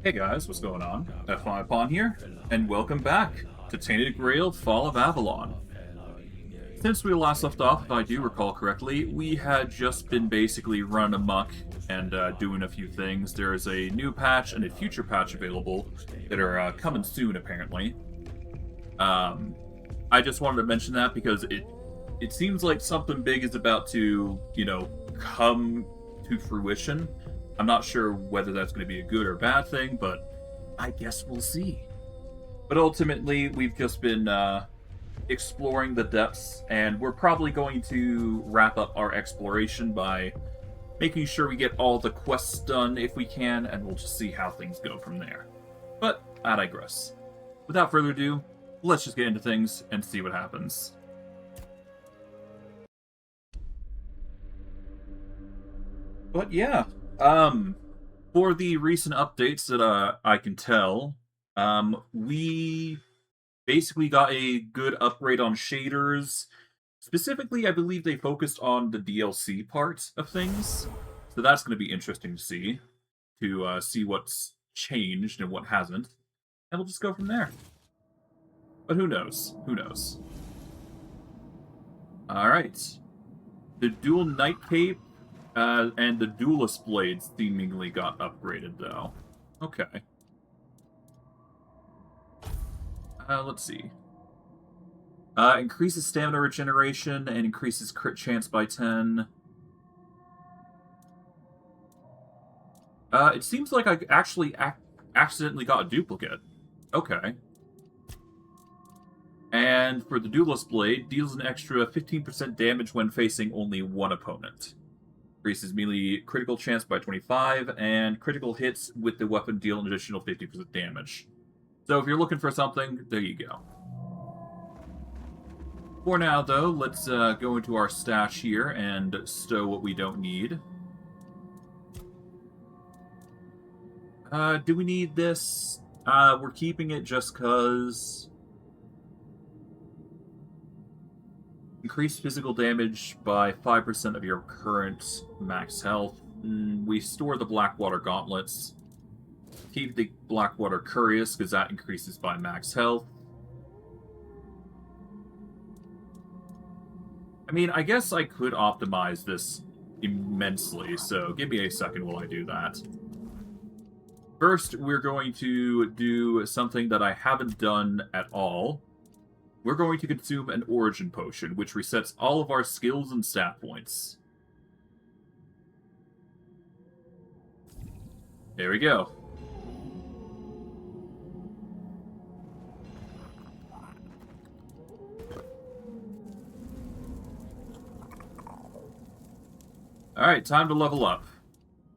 Hey guys, what's going on? F5 here, and welcome back to Tainted Grail Fall of Avalon. Since we last left off, if I do recall correctly, we had just been basically running amok and doing a few things. There is a new patch and a future patch available that are coming soon, apparently. I just wanted to mention that because it seems like something big is about to, come to fruition. I'm not sure whether that's going to be a good or bad thing, but I guess we'll see. But ultimately, we've just been exploring the depths, and we're probably going to wrap up our exploration by making sure we get all the quests done if we can, and we'll just see how things go from there. But I digress. Without further ado, let's just get into things and see what happens. But yeah, for the recent updates that I can tell, we basically got a good upgrade on shaders. Specifically, I believe they focused on the DLC part of things, so that's going to be interesting to see what's changed and what hasn't, and we'll just go from there. But who knows? Who knows? All right, the dual knight cape. And the duelist blades seemingly got upgraded, though. Okay. Let's see. Increases stamina regeneration and increases crit chance by 10. It seems like I actually accidentally got a duplicate. Okay. And for the duelist blade, deals an extra 15% damage when facing only one opponent. Increases melee critical chance by 25, and critical hits with the weapon deal an additional 50% damage. So if you're looking for something, there you go. For now, though, let's go into our stash here and stow what we don't need. Do we need this? We're keeping it just because... Increase physical damage by 5% of your current max health. We store the Blackwater gauntlets. Keep the Blackwater Cuirass, because that increases by max health. I mean, I guess I could optimize this immensely, so give me a second while I do that. First, we're going to do something that I haven't done at all. We're going to consume an Origin Potion, which resets all of our skills and stat points. There we go. Alright, time to level up.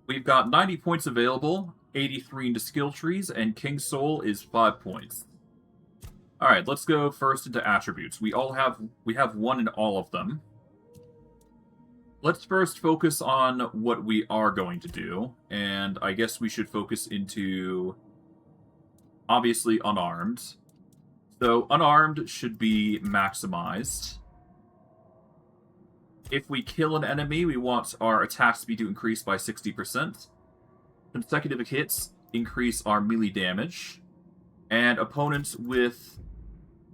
We've got 90 points available, 83 into skill trees, and King Soul is 5 points. Alright, let's go first into attributes. We have one in all of them. Let's first focus on what we are going to do, and I guess we should focus into, obviously, unarmed. So, unarmed should be maximized. If we kill an enemy, we want our attack speed to increase by 60%. Consecutive hits increase our melee damage. And opponents with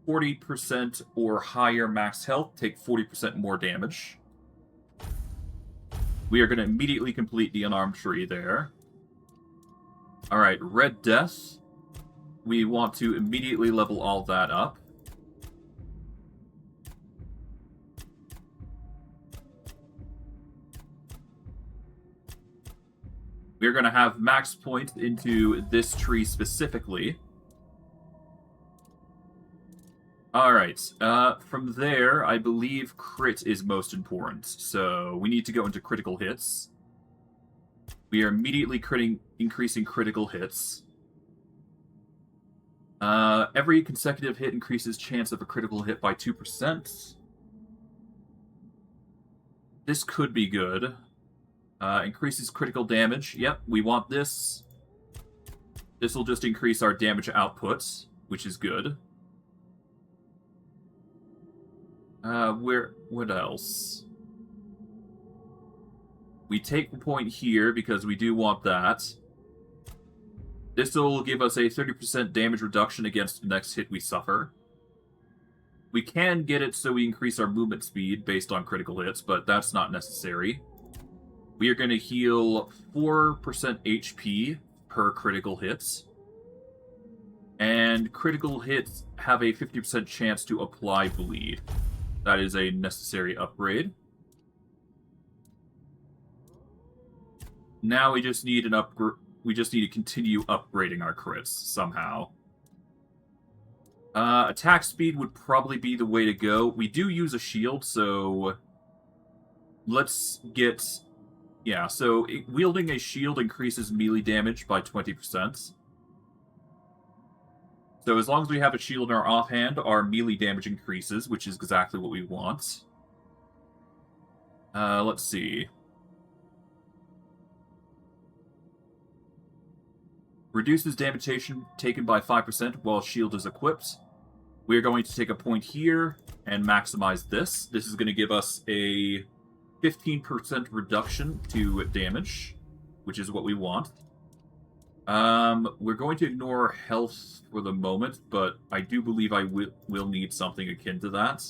40% or higher max health take 40% more damage. We are going to immediately complete the unarmed tree there. Alright, Red Death. We want to immediately level all that up. We're going to have max points into this tree specifically. Alright, from there, I believe crit is most important, so we need to go into critical hits. We are immediately increasing critical hits. Every consecutive hit increases chance of a critical hit by 2%. This could be good. Increases critical damage. Yep, we want this. This will just increase our damage output, which is good. What else? We take the point here because we do want that. This will give us a 30% damage reduction against the next hit we suffer. We can get it so we increase our movement speed based on critical hits, but that's not necessary. We are going to heal 4% HP per critical hits. And critical hits have a 50% chance to apply bleed. That is a necessary upgrade. Now we just need an upgrade. We just need to continue upgrading our crits somehow. Attack speed would probably be the way to go. We do use a shield, so let's get... Yeah, so wielding a shield increases melee damage by 20%. So as long as we have a shield in our offhand, our melee damage increases, which is exactly what we want. Let's see. Reduces damage taken by 5% while shield is equipped. We are going to take a point here and maximize this. This is going to give us a 15% reduction to damage, which is what we want. We're going to ignore health for the moment, but I do believe I will need something akin to that.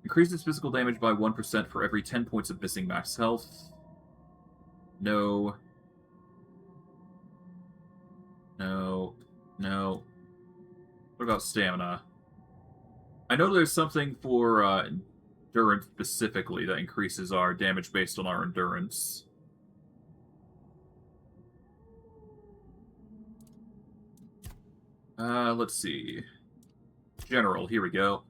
Increases physical damage by 1% for every 10 points of missing max health. No. No. No. What about stamina? I know there's something for endurance specifically that increases our damage based on our endurance. Let's see. General, here we go.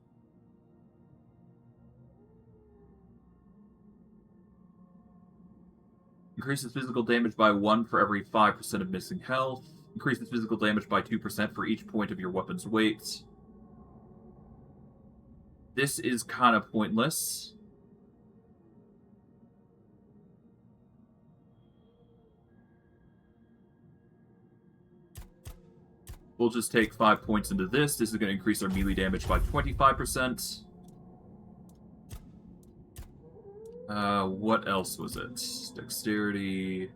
Increases physical damage by 1 for every 5% of missing health. Increases physical damage by 2% for each point of your weapon's weight. This is kind of pointless. We'll just take 5 points into this. This is going to increase our melee damage by 25%. What else was it? Dexterity...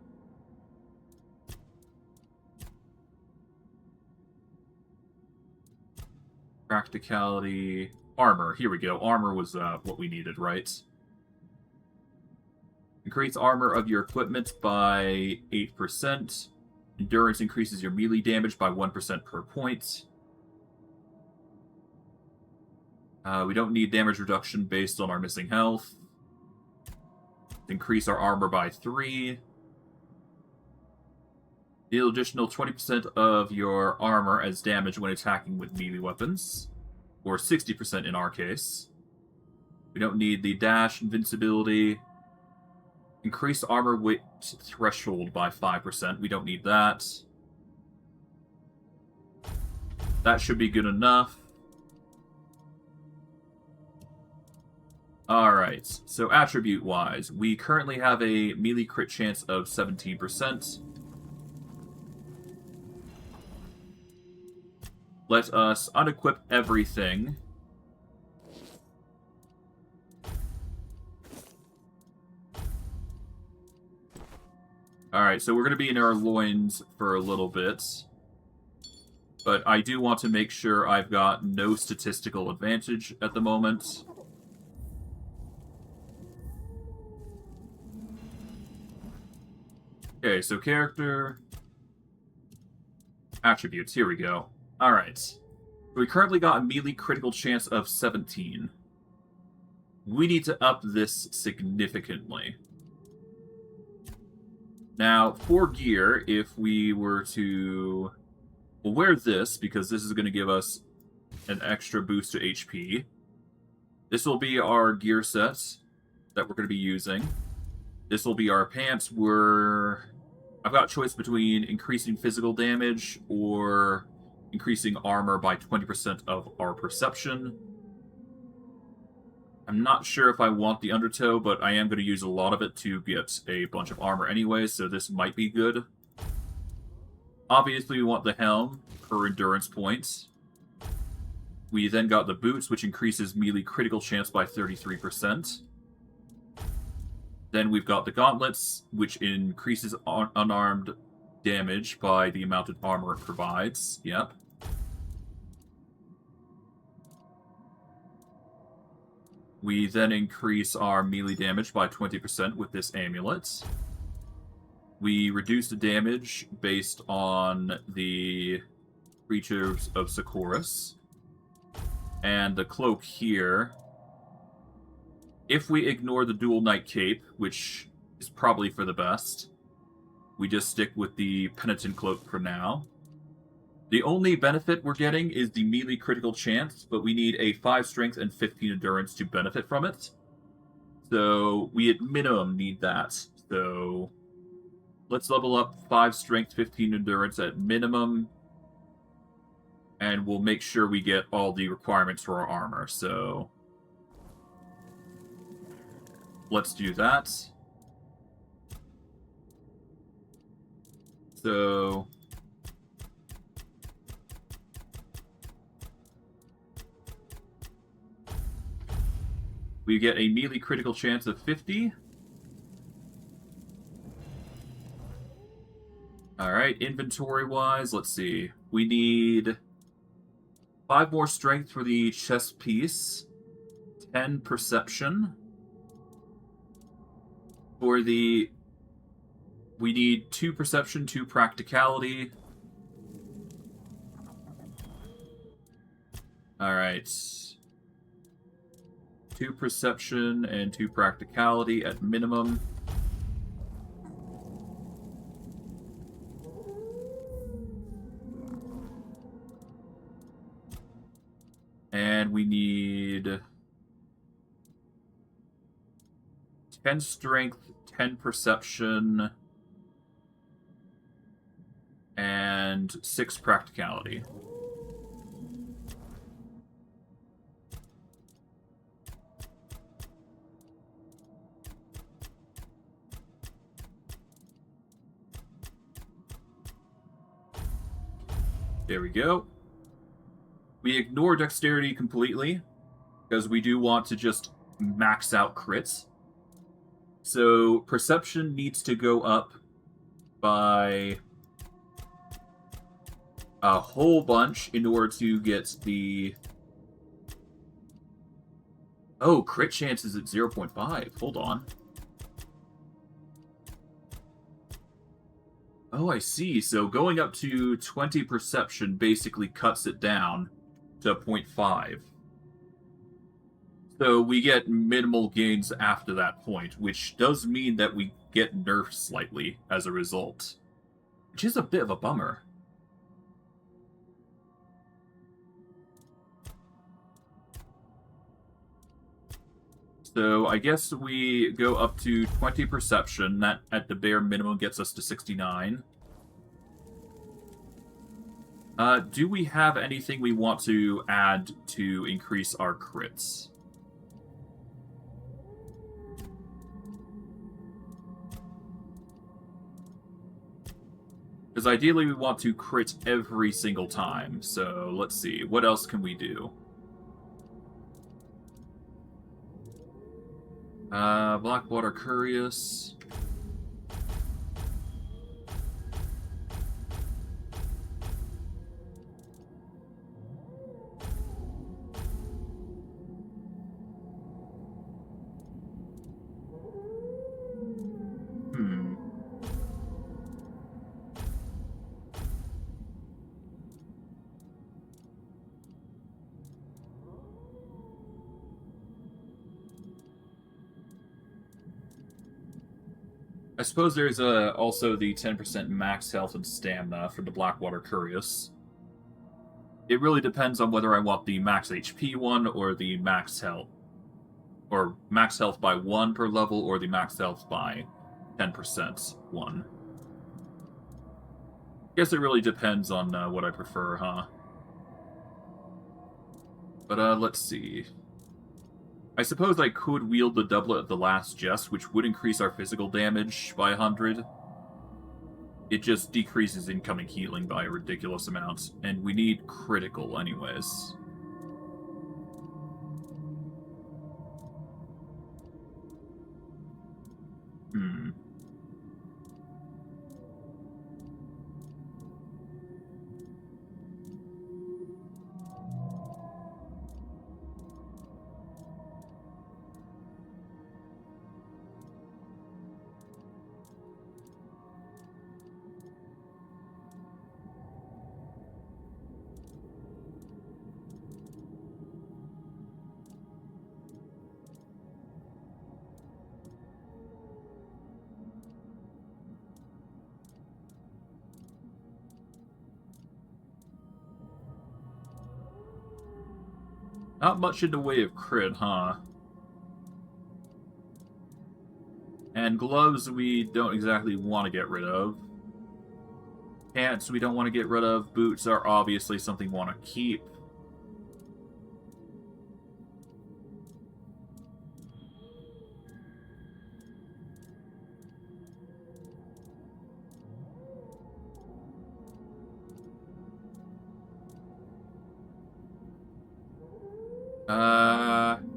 Practicality... Armor. Here we go. Armor was what we needed, right? Increase armor of your equipment by 8%. Endurance increases your melee damage by 1% per point. We don't need damage reduction based on our missing health. Increase our armor by 3. Deal additional 20% of your armor as damage when attacking with melee weapons. Or 60% in our case. We don't need the dash, invincibility. Increase armor weight threshold by 5%. We don't need that. That should be good enough. Alright, so attribute-wise, we currently have a melee crit chance of 17%. Let us unequip everything. Alright, so we're going to be in our loins for a little bit. But I do want to make sure I've got no statistical advantage at the moment. Okay, so character... Attributes, here we go. Alright. We currently got a melee critical chance of 17. We need to up this significantly. Now, for gear, if we were to... We'll wear this, because this is going to give us an extra boost to HP. This will be our gear set that we're going to be using. This will be our pants. I've got a choice between increasing physical damage or increasing armor by 20% of our perception. I'm not sure if I want the undertow, but I am going to use a lot of it to get a bunch of armor anyway, so this might be good. Obviously, we want the helm per endurance points. We then got the boots, which increases melee critical chance by 33%. Then we've got the gauntlets, which increases unarmed damage by the amount of armor it provides. Yep. We then increase our melee damage by 20% with this amulet. We reduce the damage based on the creatures of Socorus. And the cloak here, if we ignore the dual knight cape, which is probably for the best, we just stick with the penitent cloak for now. The only benefit we're getting is the melee critical chance, but we need a 5 strength and 15 endurance to benefit from it. So we at minimum need that. So let's level up 5 strength, 15 endurance at minimum. And we'll make sure we get all the requirements for our armor. So let's do that. So we get a melee critical chance of 50. Alright, inventory-wise, let's see. We need 5 more strength for the chest piece. 10 perception. For the... We need 2 perception, 2 practicality. Alright. 2 perception and 2 practicality at minimum. And we need 10 strength, 10 perception, and 6 practicality. There we go. We ignore dexterity completely, because we do want to just max out crits. So perception needs to go up by a whole bunch in order to get the... Oh, crit chance is at 0.5. Hold on. Oh, I see. So going up to 20 perception basically cuts it down to 0.5. So we get minimal gains after that point, which does mean that we get nerfed slightly as a result. Which is a bit of a bummer. So I guess we go up to 20 perception. That, at the bare minimum, gets us to 69. Do we have anything we want to add to increase our crits? Because ideally we want to crit every single time. So let's see. What else can we do? Blackwater Curious. I suppose there's also the 10% max health and stamina for the Blackwater Curious. It really depends on whether I want the max HP one or the max health. Or max health by 1 per level or the max health by 10% one. Guess it really depends on what I prefer, huh? But let's see. I suppose I could wield the doublet of the Last Jest, which would increase our physical damage by 100. It just decreases incoming healing by a ridiculous amount, and we need critical anyways. Not much in the way of crit, huh? And gloves we don't exactly want to get rid of. Pants we don't want to get rid of. Boots are obviously something we want to keep.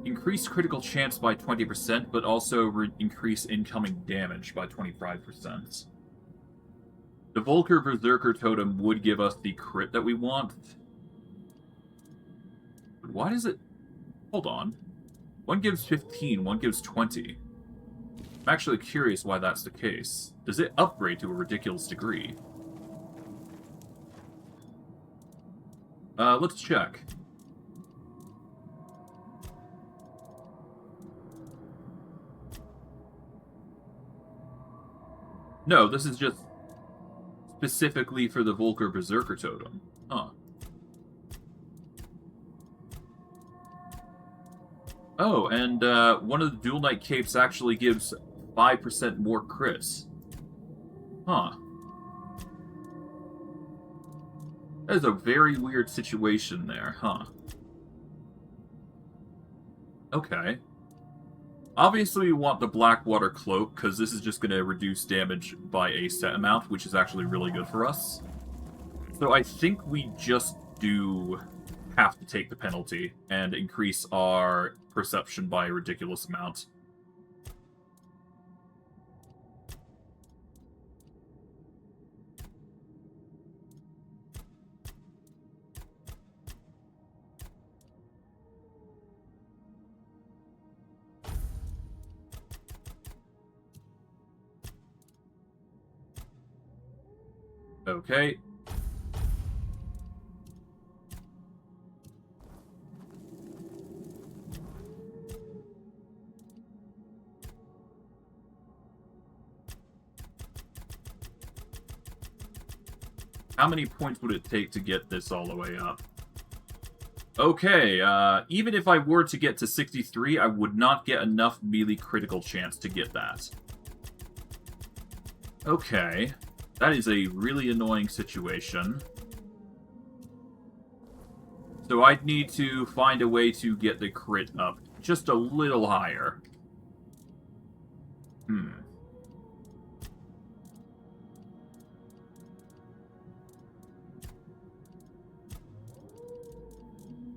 Increase critical chance by 20%, but also increase incoming damage by 25%. The Volker Berserker Totem would give us the crit that we want. But why does it... Hold on. One gives 15, one gives 20. I'm actually curious why that's the case. Does it upgrade to a ridiculous degree? Let's check. No, this is just specifically for the Volker Berserker Totem. Huh. Oh, and one of the Dual Knight Capes actually gives 5% more crits. Huh. That is a very weird situation there, huh? Okay. Obviously, we want the Blackwater Cloak, because this is just going to reduce damage by a set amount, which is actually really good for us. So I think we just do have to take the penalty and increase our perception by a ridiculous amount. Okay. How many points would it take to get this all the way up? Okay, even if I were to get to 63, I would not get enough melee critical chance to get that. Okay. That is a really annoying situation. So I'd need to find a way to get the crit up just a little higher.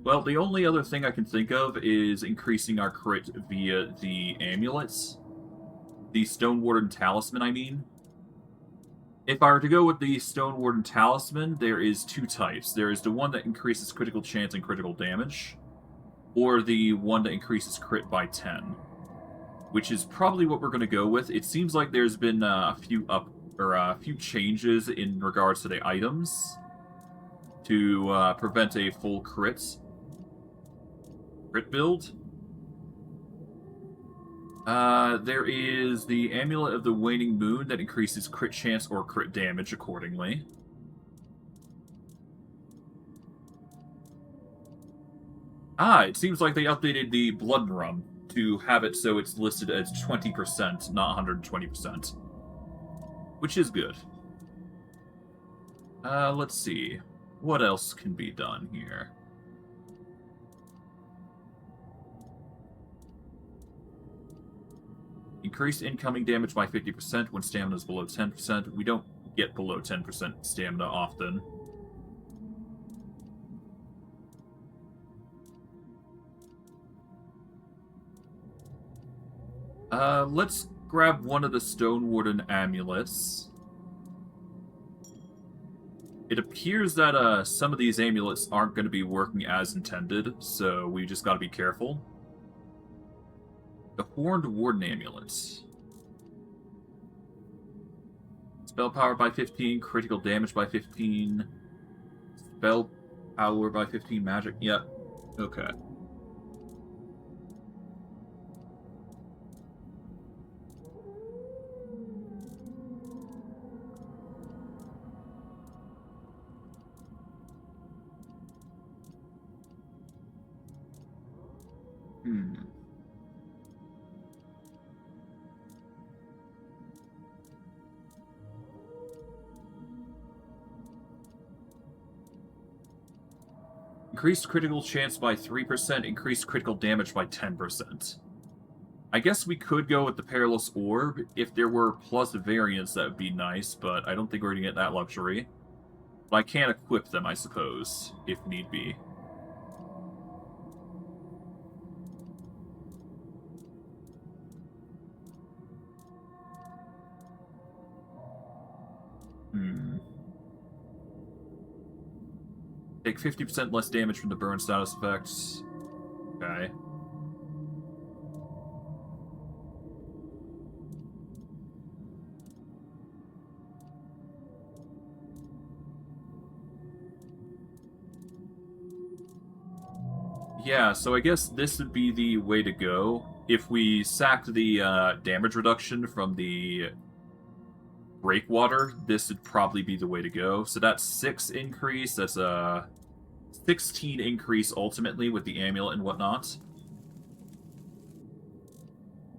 Well, the only other thing I can think of is increasing our crit via the amulets. The Stone Warden Talisman, I mean. If I were to go with the Stone Warden Talisman, there is two types. There is the one that increases critical chance and critical damage, or the one that increases crit by 10, which is probably what we're going to go with. It seems like there's been a few changes in regards to the items to prevent a full crit build. There is the Amulet of the Waning Moon that increases crit chance or crit damage accordingly. It seems like they updated the Blood Rum to have it so it's listed as 20%, not 120%. Which is good. Let's see. What else can be done here? Increase incoming damage by 50% when stamina is below 10%. We don't get below 10% stamina often. Let's grab one of the Stone Warden amulets. It appears that some of these amulets aren't going to be working as intended, so we just got to be careful. The Horned Warden Amulet. Spell power by 15, critical damage by 15, spell power by 15, magic. Yep. Okay. Hmm. Increased critical chance by 3%, increased critical damage by 10%. I guess we could go with the Perilous Orb. If there were plus variants, that would be nice, but I don't think we're going to get that luxury. But I can equip them, I suppose, if need be. Hmm. Take 50% less damage from the burn status effects. Okay. Yeah, so I guess this would be the way to go. If we sack the damage reduction from the breakwater, this would probably be the way to go. So that's 6 increase, that's a 16 increase ultimately with the amulet and whatnot.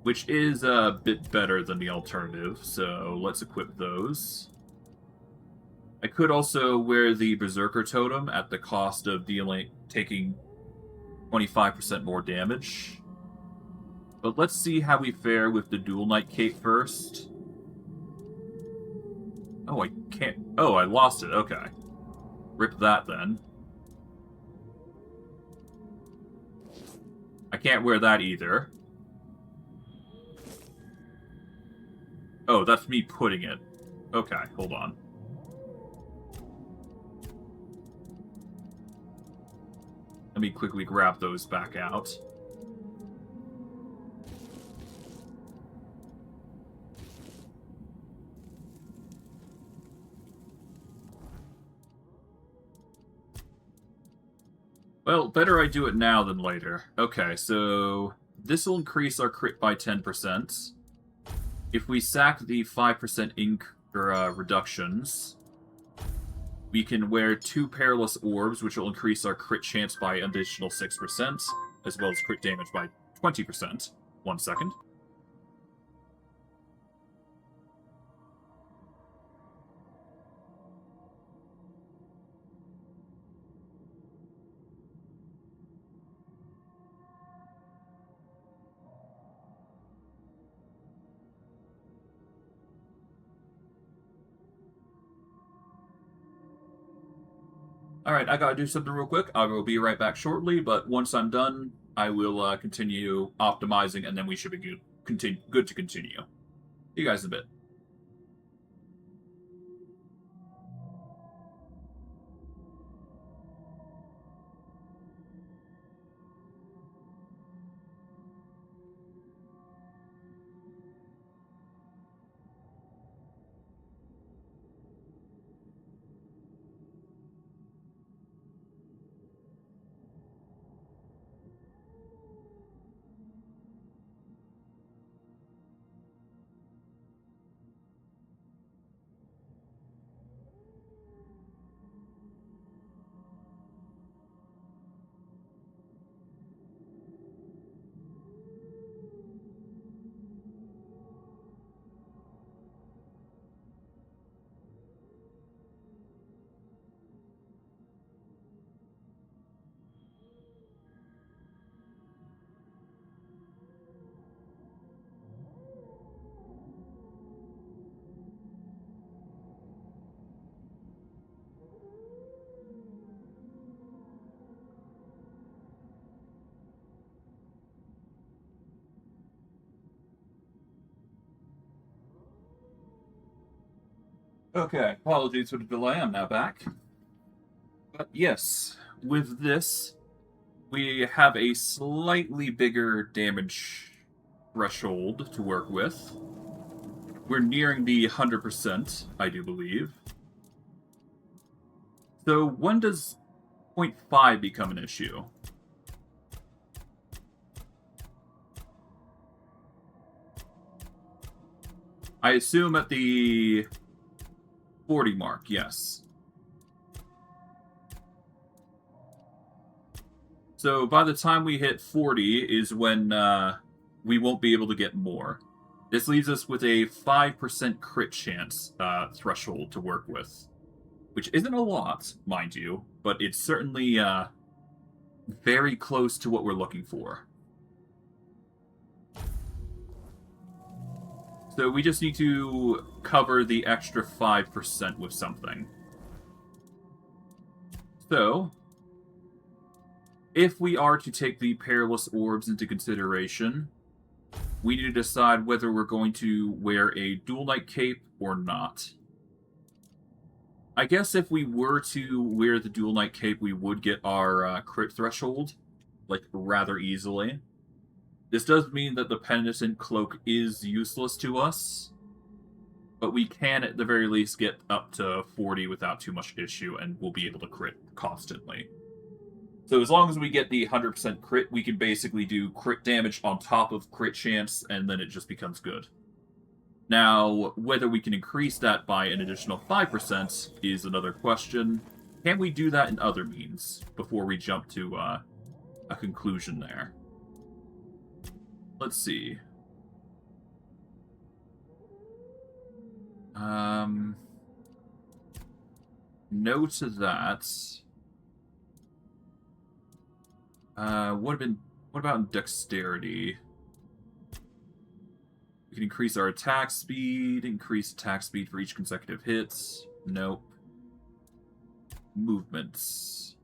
Which is a bit better than the alternative, so let's equip those. I could also wear the Berserker Totem at the cost of taking 25% more damage. But let's see how we fare with the Dual Knight Cape first. Oh, I can't... Oh, I lost it. Okay. Rip that, then. I can't wear that either. Oh, that's me putting it. Okay, hold on. Let me quickly grab those back out. Well, better I do it now than later. Okay, so this will increase our crit by 10%. If we sack the 5% reductions, we can wear 2 Perilous Orbs, which will increase our crit chance by an additional 6%, as well as crit damage by 20%. 1 second. Alright, I gotta do something real quick. I will be right back shortly, but once I'm done, I will continue optimizing, and then we should be good to continue. See you guys in a bit. Okay, apologies for the delay, I'm now back. But yes, with this, we have a slightly bigger damage threshold to work with. We're nearing the 100%, I do believe. So when does 0.5 become an issue? I assume at the 40 mark, yes. So by the time we hit 40 is when we won't be able to get more. This leaves us with a 5% crit chance threshold to work with, which isn't a lot, mind you, but it's certainly very close to what we're looking for. So we just need to cover the extra 5% with something. So, if we are to take the Perilous Orbs into consideration, we need to decide whether we're going to wear a Dual Knight Cape or not. I guess if we were to wear the Dual Knight Cape, we would get our crit threshold, like, rather easily. This does mean that the Penitent Cloak is useless to us, but we can, at the very least, get up to 40 without too much issue, and we'll be able to crit constantly. So as long as we get the 100% crit, we can basically do crit damage on top of crit chance, and then it just becomes good. Now, whether we can increase that by an additional 5% is another question. Can we do that in other means before we jump to a conclusion there? Let's see. No to that. What about dexterity? We can increase our attack speed, increase attack speed for each consecutive hit. Nope. Movements.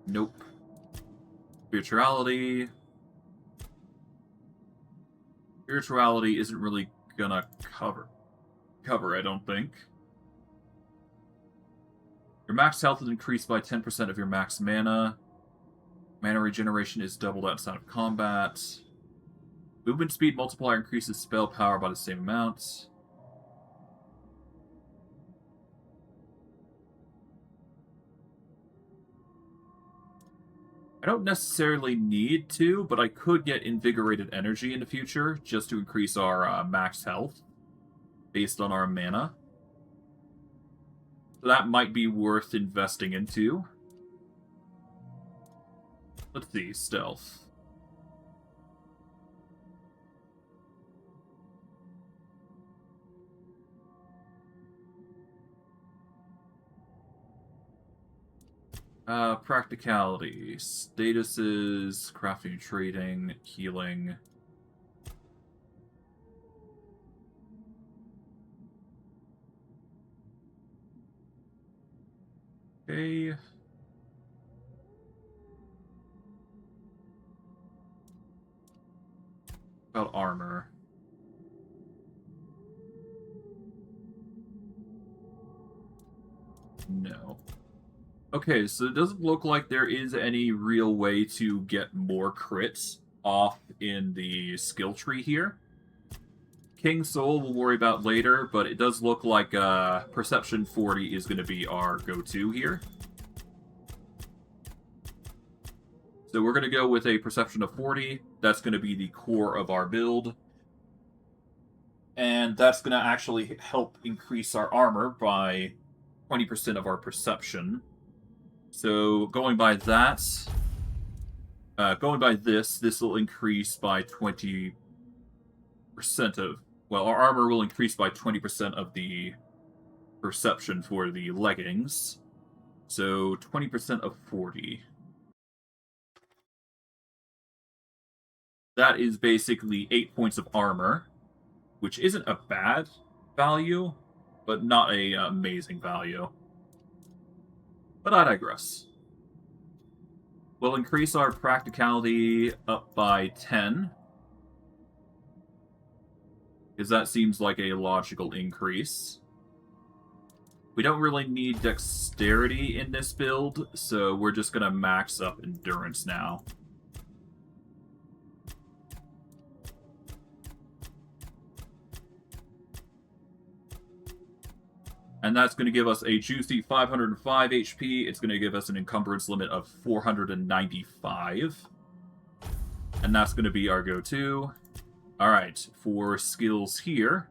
Nope. Spirituality. Spirituality isn't really gonna cover, I don't think. Your max health is increased by 10% of your max mana. Mana regeneration is doubled outside of combat. Movement speed multiplier increases spell power by the same amount. I don't necessarily need to, but I could get Invigorated Energy in the future, just to increase our max health, based on our mana. So that might be worth investing into. Let's see, stealth. Practicality. Statuses, crafting and trading, healing. Okay. About armor. No. Okay, so it doesn't look like there is any real way to get more crits off in the skill tree here. King Soul we'll worry about later, but it does look like Perception 40 is going to be our go-to here. So we're going to go with a Perception of 40. That's going to be the core of our build. And that's going to actually help increase our armor by 20% of our perception. So going by that, this will increase by 20% of, well, our armor will increase by 20% of the perception for the leggings. So 20% of 40. That is basically 8 points of armor, which isn't a bad value, but not a amazing value. But I digress. We'll increase our practicality up by 10, because that seems like a logical increase. We don't really need dexterity in this build, so we're just going to max up endurance now. And that's going to give us a juicy 505 HP. It's going to give us an encumbrance limit of 495. And that's going to be our go-to. Alright, for skills here,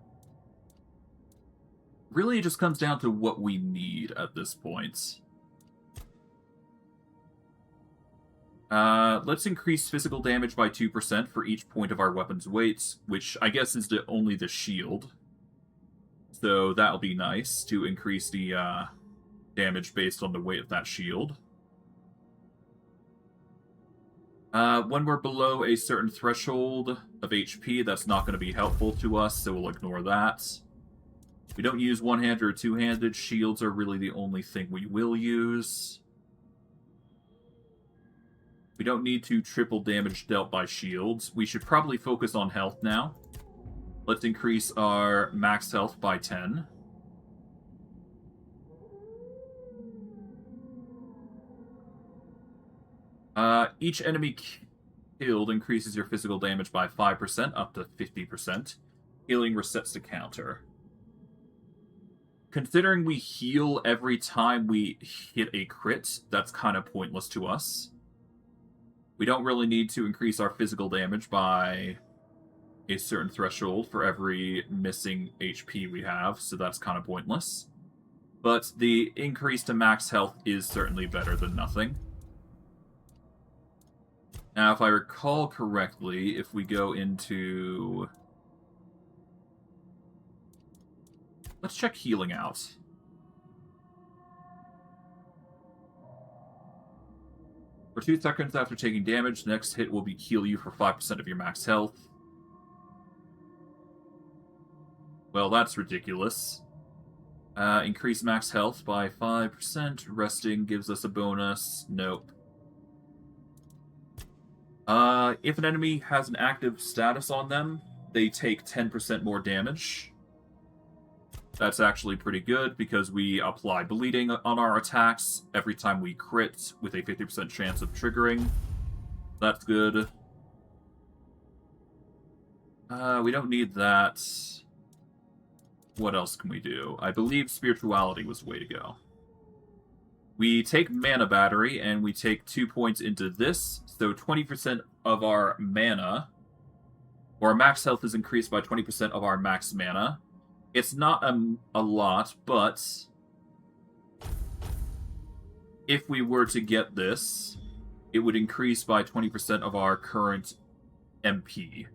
really it just comes down to what we need at this point. Let's increase physical damage by 2% for each point of our weapon's weight, which I guess is only the shield. So that'll be nice to increase the damage based on the weight of that shield. When we're below a certain threshold of HP, that's not going to be helpful to us, so we'll ignore that. We don't use one-handed or two-handed. Shields are really the only thing we will use. We don't need to triple damage dealt by shields. We should probably focus on health now. Let's increase our max health by 10. Each enemy killed increases your physical damage by 5%, up to 50%. Healing resets the counter. Considering we heal every time we hit a crit, that's kind of pointless to us. We don't really need to increase our physical damage by a certain threshold for every missing HP we have, so that's kind of pointless. But the increase to max health is certainly better than nothing. Now, if I recall correctly, if we go into... Let's check healing out. For 2 seconds after taking damage, next hit will heal you for 5% of your max health. Well, that's ridiculous. Increase max health by 5%. Resting gives us a bonus. Nope. If an enemy has an active status on them, they take 10% more damage. That's actually pretty good, because we apply bleeding on our attacks every time we crit, with a 50% chance of triggering. That's good. We don't need that. What else can we do? I believe spirituality was the way to go. We take mana battery, and we take 2 points into this, so 20% of our mana, or our max health is increased by 20% of our max mana. It's not a lot, but if we were to get this, it would increase by 20% of our current MP.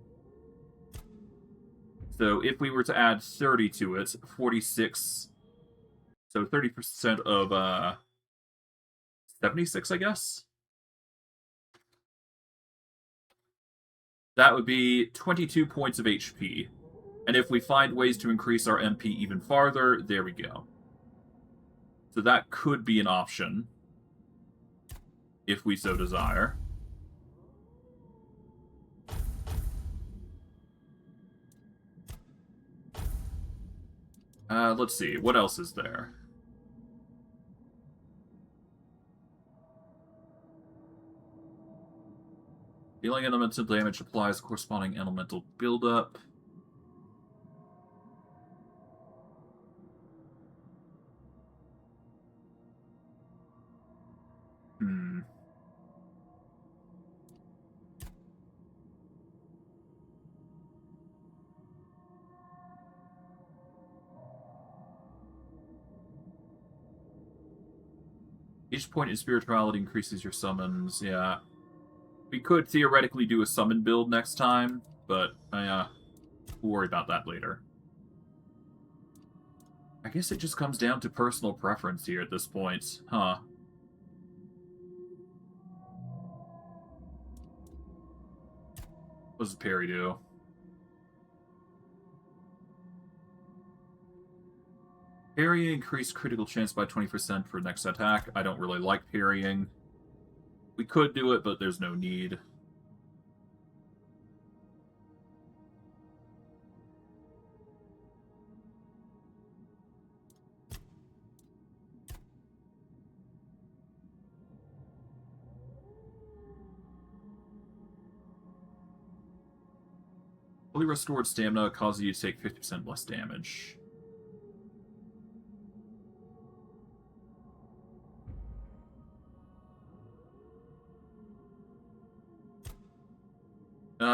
So if we were to add 30 to it, 46, so 30% of 76, I guess? That would be 22 points of HP. And if we find ways to increase our MP even farther, there we go. So that could be an option, if we so desire. Let's see, what else is there? Dealing elemental damage applies corresponding elemental buildup. Each point in spirituality increases your summons, yeah. We could theoretically do a summon build next time, but we'll worry about that later. I guess it just comes down to personal preference here at this point, huh? What does parry do? Parrying increased critical chance by 20% for next attack. I don't really like parrying. We could do it, but there's no need. Fully restored stamina causes you to take 50% less damage.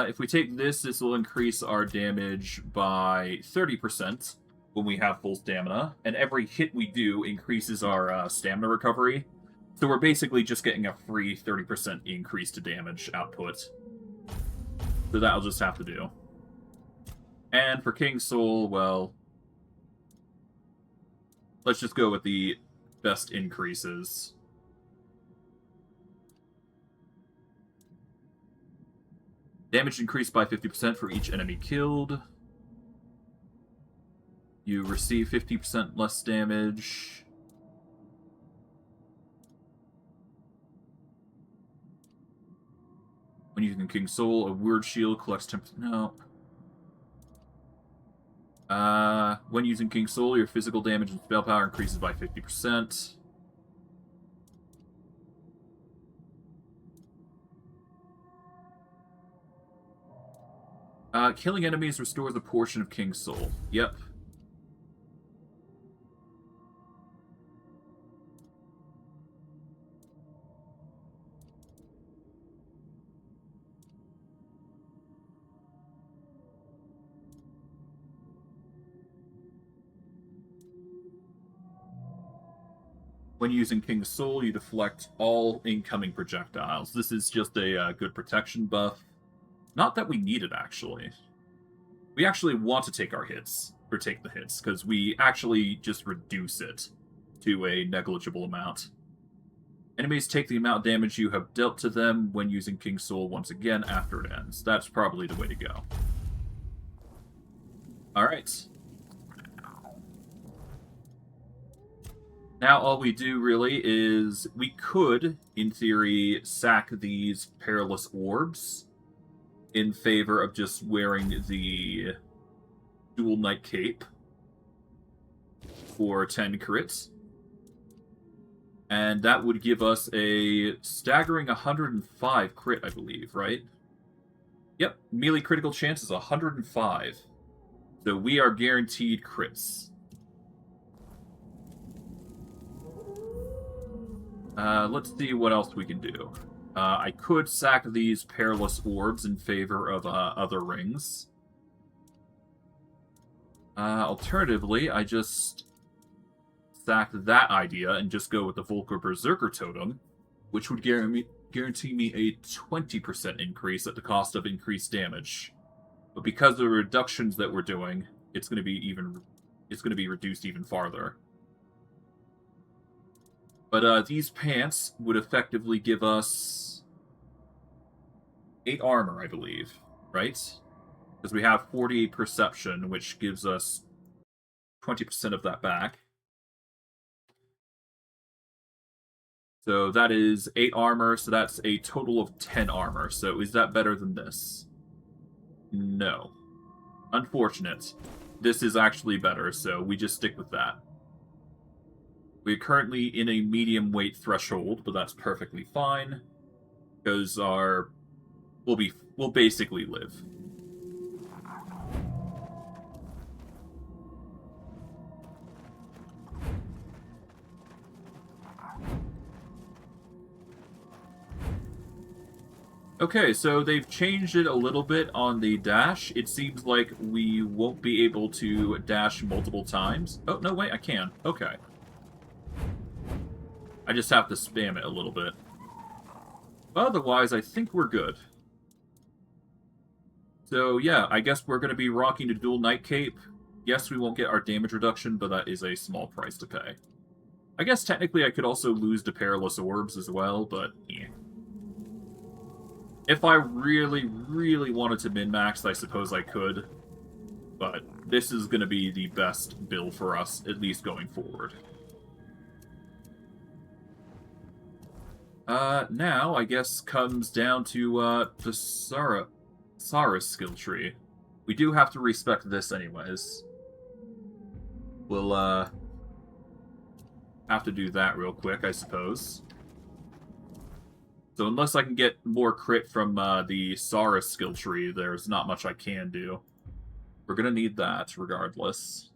If we take this, this will increase our damage by 30% when we have full stamina, and every hit we do increases our stamina recovery. So we're basically just getting a free 30% increase to damage output. So that'll just have to do. And for King Soul, well, let's just go with the best increases. Damage increased by 50% for each enemy killed. You receive 50% less damage. When using King Soul, a word shield collects 10%. No. When using King Soul, your physical damage and spell power increases by 50%. Killing enemies restores a portion of King Soul. Yep. When using King Soul, you deflect all incoming projectiles. This is just a good protection buff. Not that we need it, actually. We actually want to take our hits, or take the hits, because we actually just reduce it to a negligible amount. Enemies take the amount of damage you have dealt to them when using King Soul once again after it ends. That's probably the way to go. Alright. Now all we do, really, is we could, in theory, sack these Perilous Orbs in favor of just wearing the Dual Knight Cape for 10 crits. And that would give us a staggering 105 crit, I believe, right? Yep, melee critical chance is 105. So we are guaranteed crits. Let's see what else we can do. I could sack these Perilous Orbs in favor of other rings. Alternatively, I just sack that idea and just go with the Volker Berserker Totem, which would guarantee me a 20% increase at the cost of increased damage. But because of the reductions that we're doing, it's going to be reduced even farther. But these pants would effectively give us 8 armor, I believe, right? Because we have 48 perception, which gives us 20% of that back. So that is 8 armor, so that's a total of 10 armor. So is that better than this? No. Unfortunate. This is actually better, so we just stick with that. We're currently in a medium weight threshold, but that's perfectly fine. Because we'll basically live. Okay, so they've changed it a little bit on the dash. It seems like we won't be able to dash multiple times. Oh, no, wait, I can. Okay. I just have to spam it a little bit. Otherwise, I think we're good. So, yeah, I guess we're going to be rocking the Dual Knight Cape. Yes, we won't get our damage reduction, but that is a small price to pay. I guess technically I could also lose the Perilous Orbs as well, but yeah. If I really, really wanted to min-max, I suppose I could. But this is going to be the best build for us, at least going forward. Now, I guess, comes down to, the Sara's skill tree. We do have to respect this anyways. We'll, have to do that real quick, I suppose. So unless I can get more crit from, the Sara's skill tree, there's not much I can do. We're gonna need that, regardless.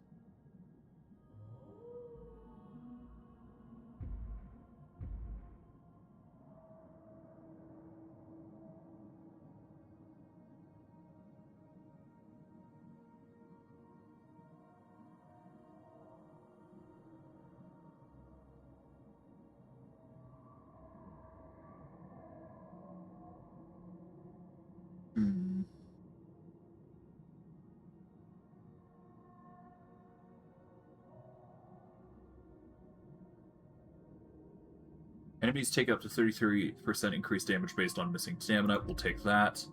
Enemies take up to 33% increased damage based on missing stamina. We'll take that.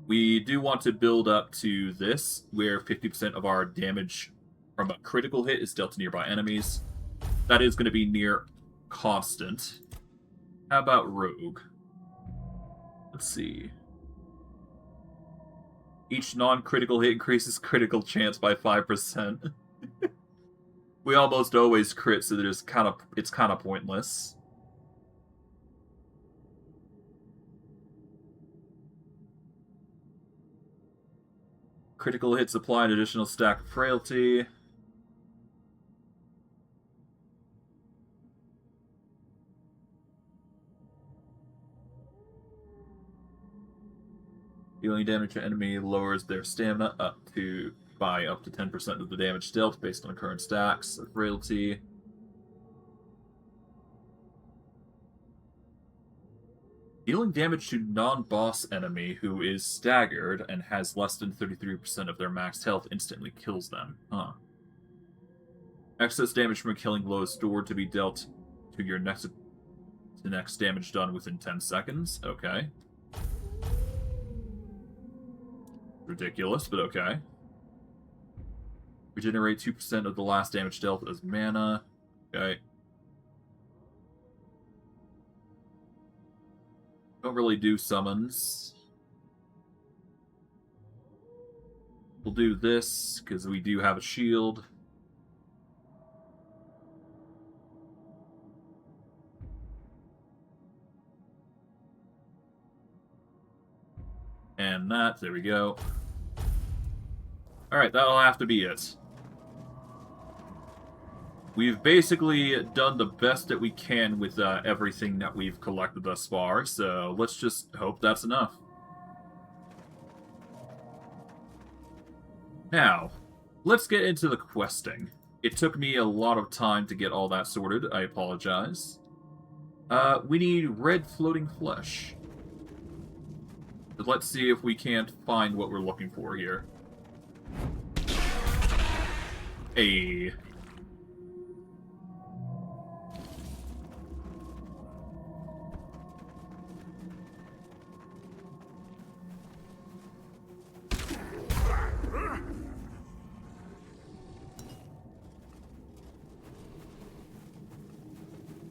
We do want to build up to this, where 50% of our damage from a critical hit is dealt to nearby enemies. That is going to be near constant. How about Rogue? Let's see. Each non-critical hit increases critical chance by 5%. We almost always crit, so it's kind of pointless. Critical hits apply an additional stack of frailty. Dealing damage to enemy lowers their stamina by up to 10% of the damage dealt based on current stacks of frailty. Dealing damage to non-boss enemy who is staggered and has less than 33% of their max health instantly kills them. Huh. Excess damage from a killing blow is stored to be dealt to your next damage done within 10 seconds. Okay. Ridiculous, but okay. Regenerate 2% of the last damage dealt as mana. Okay. Don't really do summons. We'll do this, because we do have a shield. And that, there we go. Alright, that'll have to be it. We've basically done the best that we can with everything that we've collected thus far, so let's just hope that's enough. Now, let's get into the questing. It took me a lot of time to get all that sorted, I apologize. We need red floating flesh. But let's see if we can't find what we're looking for here. Hey.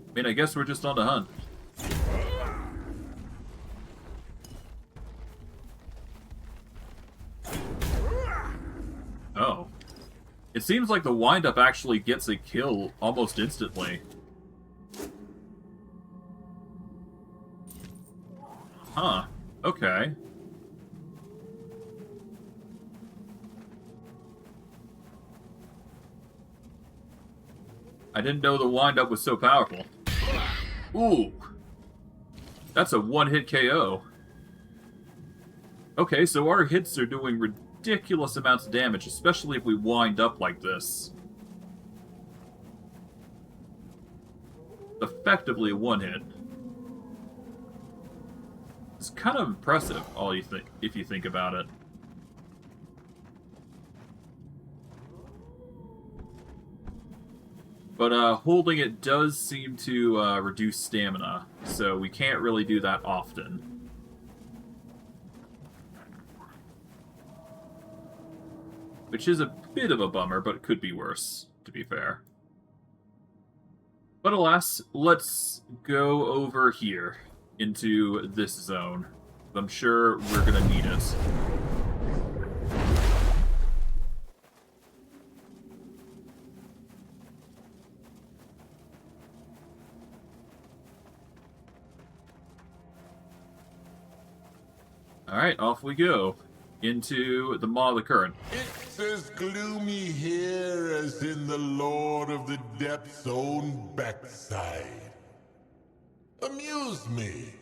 I mean, I guess we're just on the hunt. Oh. It seems like the wind-up actually gets a kill almost instantly. Huh. Okay. I didn't know the wind-up was so powerful. Ooh. That's a one-hit KO. Okay, so our hits are doing ridiculous amounts of damage, especially if we wind up like this. Effectively a one-hit. It's kind of impressive, if you think about it. But holding it does seem to reduce stamina, so we can't really do that often. Which is a bit of a bummer, but it could be worse, to be fair. But alas, let's go over here into this zone. I'm sure we're gonna need it. Alright, off we go. Into the Maw of the Current. It's as gloomy here as in the Lord of the Depths' own backside. Amuse me.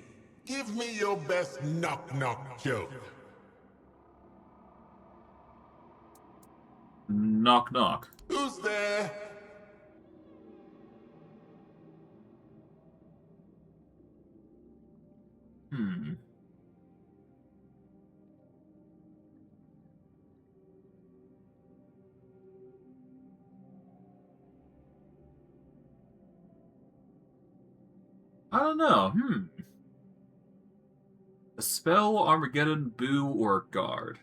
Give me your best knock-knock joke. Knock knock. Who's there? I don't know. A spell, Armageddon, Boo, or a guard?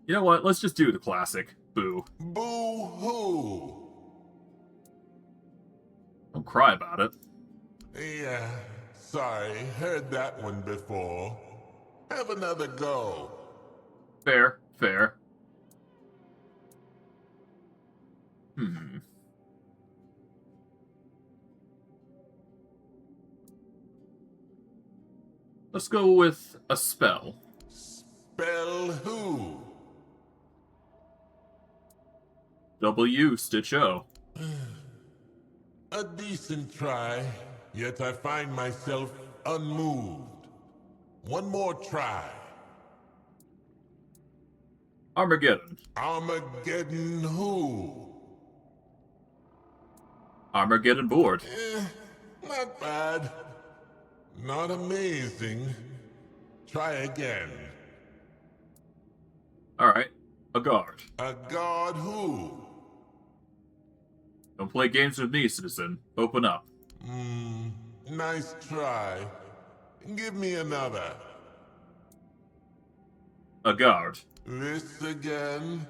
You know what? Let's just do the classic. Boo. Boo-hoo! Don't cry about it. Yeah, sorry, heard that one before. Have another go. Fair, fair. Hmm. Let's go with a spell. Spell who? W, Stitch O. A decent try, yet I find myself unmoved. One more try. Armageddon. Armageddon who? Armageddon board. Not bad. Not amazing. Try again. Alright. A guard. A god who? Don't play games with me, citizen. Open up. Nice try. Give me another. A guard. This again?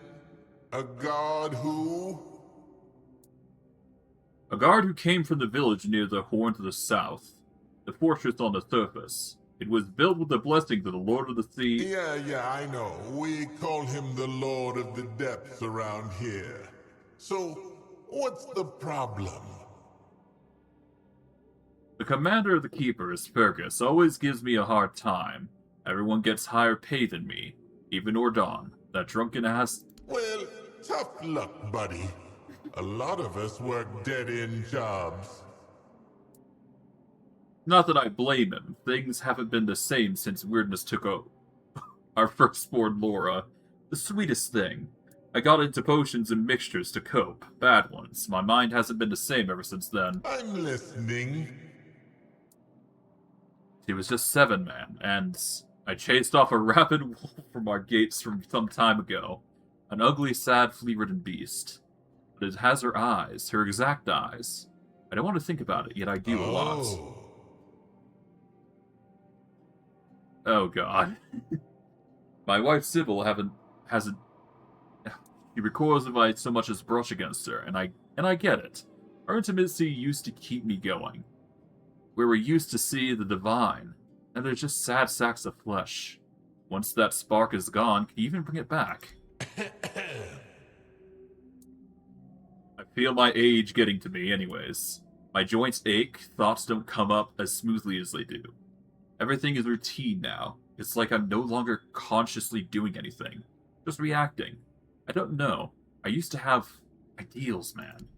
A god who? A guard who came from the village near the Horn to the south. The fortress on the surface. It was built with the blessings of the Lord of the Sea. Yeah, I know. We call him the Lord of the Depths around here. So, what's the problem? The commander of the keepers, Fergus, always gives me a hard time. Everyone gets higher pay than me. Even Ordon, that drunken ass. Well, tough luck, buddy. A lot of us work dead-end jobs. Not that I blame him. Things haven't been the same since weirdness took over. Our firstborn Laura. The sweetest thing. I got into potions and mixtures to cope. Bad ones. My mind hasn't been the same ever since then. I'm listening. She was just 7, man, and I chased off a rabid wolf from our gates from some time ago. An ugly, sad, flea-ridden beast. But it has her eyes, her exact eyes. I don't want to think about it, yet I do a lot. Oh god. My wife Sybil hasn't she recoils if I so much as brush against her, and I get it. Our intimacy used to keep me going. We were used to see the divine, and they're just sad sacks of flesh. Once that spark is gone, can you even bring it back? I feel my age getting to me anyways. My joints ache, thoughts don't come up as smoothly as they do. Everything is routine now. It's like I'm no longer consciously doing anything. Just reacting. I don't know. I used to have ideals, man.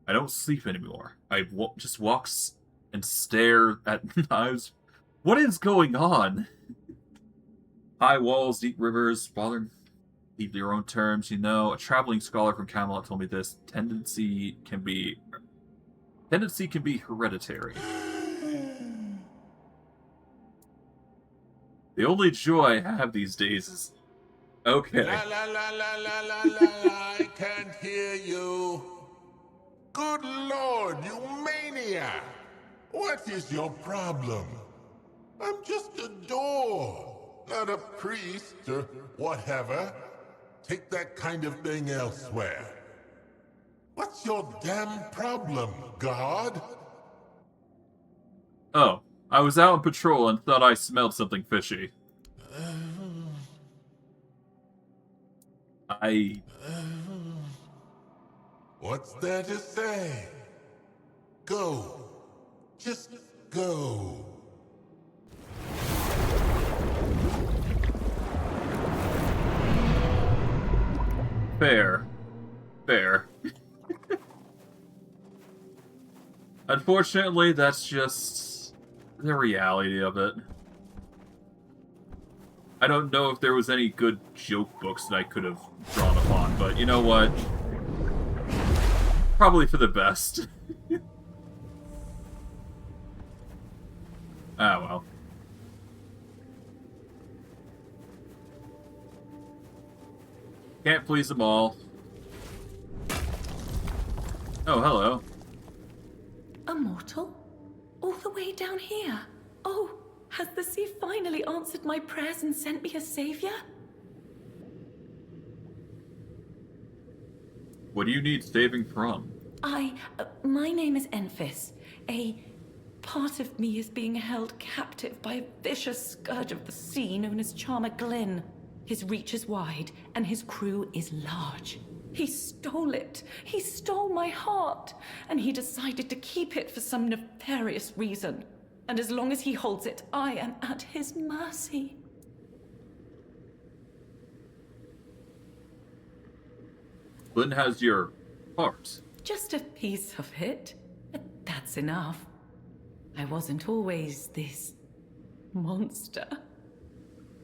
I don't sleep anymore. I just walk and stare at knives. What is going on? High walls, deep rivers, bothering leave your own terms, you know. A traveling scholar from Camelot told me this. Tendency can be hereditary. The only joy I have these days is... Okay. La la la la la la la, I can't hear you. Good Lord, you maniac! What is your problem? I'm just a door, not a priest or whatever. Take that kind of thing elsewhere. What's your damn problem, God? Oh, I was out on patrol and thought I smelled something fishy. What's there to say? Go. Just go. Fair. Fair. Unfortunately, that's just the reality of it. I don't know if there was any good joke books that I could have drawn upon, but you know what? Probably for the best. Ah, well. Can't please them all. Oh, hello. A mortal? All the way down here? Oh, has the sea finally answered my prayers and sent me a savior? What do you need saving from? My name is Enfys. A part of me is being held captive by a vicious scourge of the sea known as Charmer Glynn. His reach is wide, and his crew is large. He stole it. He stole my heart, and he decided to keep it for some nefarious reason. And as long as he holds it, I am at his mercy. Glynn has your heart. Just a piece of it, but that's enough. I wasn't always this monster.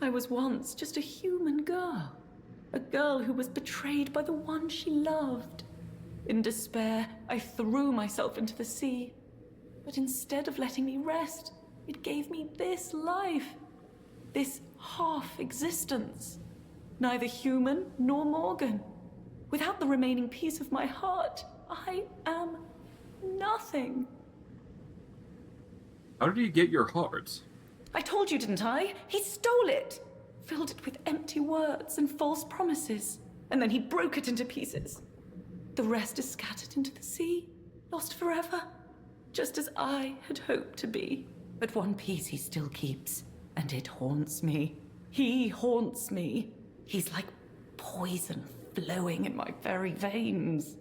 I was once just a human girl. A girl who was betrayed by the one she loved. In despair, I threw myself into the sea. But instead of letting me rest, it gave me this life. This half-existence. Neither human nor Morgan. Without the remaining piece of my heart, I am nothing. How did he get your heart? I told you, didn't I? He stole it. Filled it with empty words and false promises. And then he broke it into pieces. The rest is scattered into the sea, lost forever. Just as I had hoped to be. But one piece he still keeps, and it haunts me. He haunts me. He's like poison flowing in my very veins.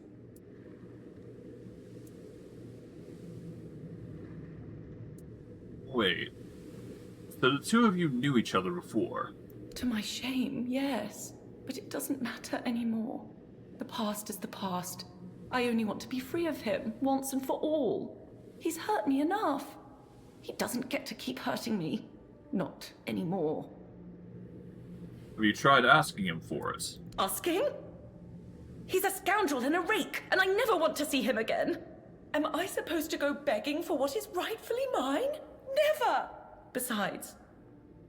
Wait. So the two of you knew each other before? To my shame, yes. But it doesn't matter anymore. The past is the past. I only want to be free of him, once and for all. He's hurt me enough. He doesn't get to keep hurting me. Not anymore. Have you tried asking him for it? Asking? He's a scoundrel and a rake, and I never want to see him again. Am I supposed to go begging for what is rightfully mine? Never! Besides,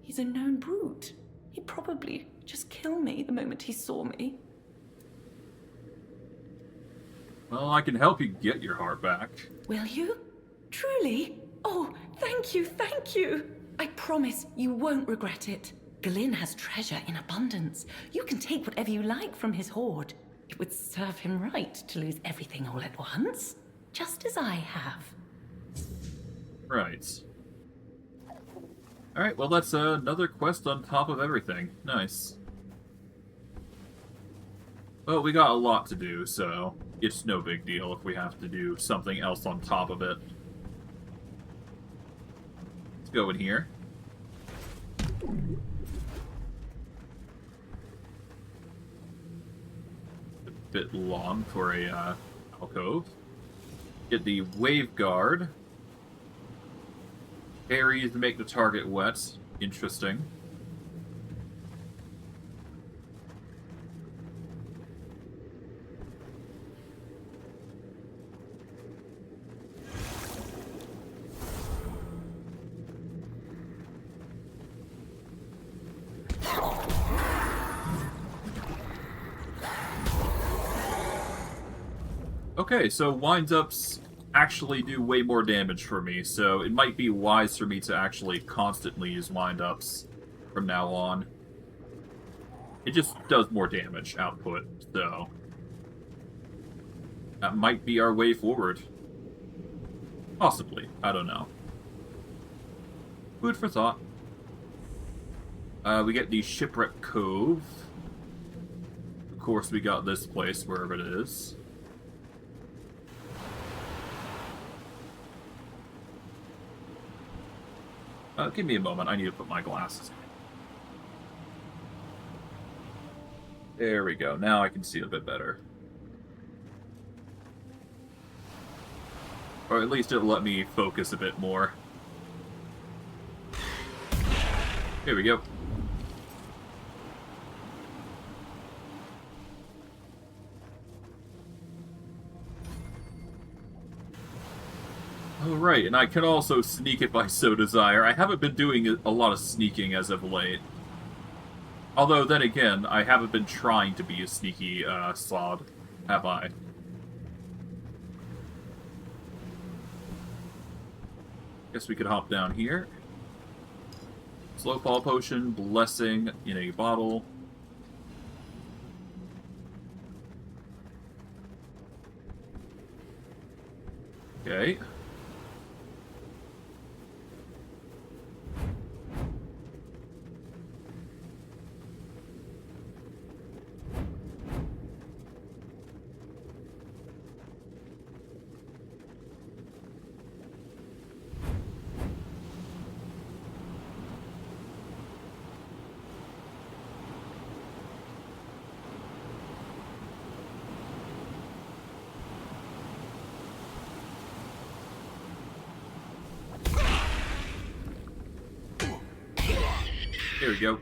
he's a known brute. He'd probably just kill me the moment he saw me. Well, I can help you get your heart back. Will you? Truly? Oh, thank you, thank you. I promise you won't regret it. Glynn has treasure in abundance. You can take whatever you like from his hoard. It would serve him right to lose everything all at once, just as I have. Right. Alright, well that's another quest on top of everything. Nice. Well, we got a lot to do, so it's no big deal if we have to do something else on top of it. Let's go in here. A bit long for a alcove. Get the wave guard. Berries to make the target wet. Interesting. Okay, so wind-ups actually do way more damage for me, so it might be wise for me to actually constantly use wind-ups from now on. It just does more damage output, so that might be our way forward. Possibly, I don't know. Food for thought. We get the Shipwreck Cove. Of course, we got this place, wherever it is. Give me a moment. I need to put my glasses in. There we go. Now I can see a bit better. Or at least it'll let me focus a bit more. Here we go. Oh, right, and I can also sneak if I so desire. I haven't been doing a lot of sneaking as of late. Although, then again, I haven't been trying to be a sneaky, sod, have I? Guess we could hop down here. Slow fall potion, blessing in a bottle. Okay. Here we go.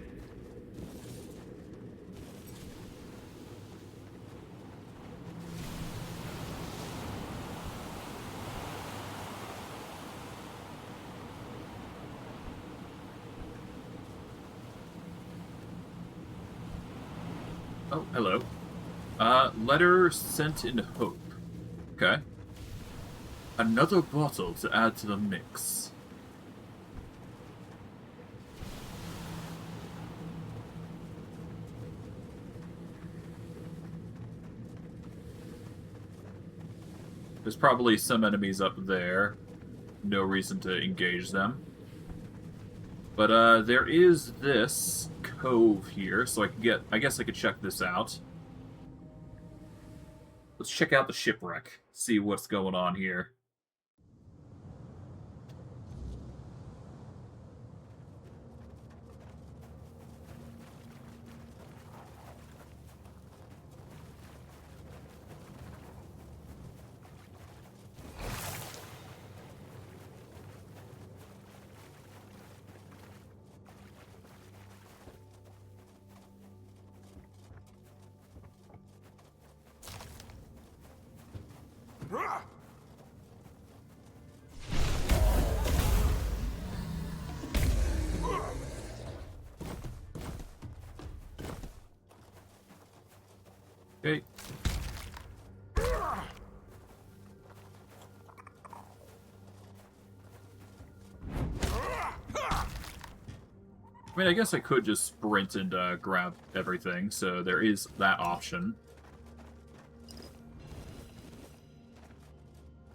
Oh, hello. Letter sent in hope. Okay. Another bottle to add to the mix. There's probably some enemies up there. No reason to engage them. But, there is this cove here, so I guess I could check this out. Let's check out the shipwreck, see what's going on here. Okay. I mean, I guess I could just sprint and grab everything, so there is that option.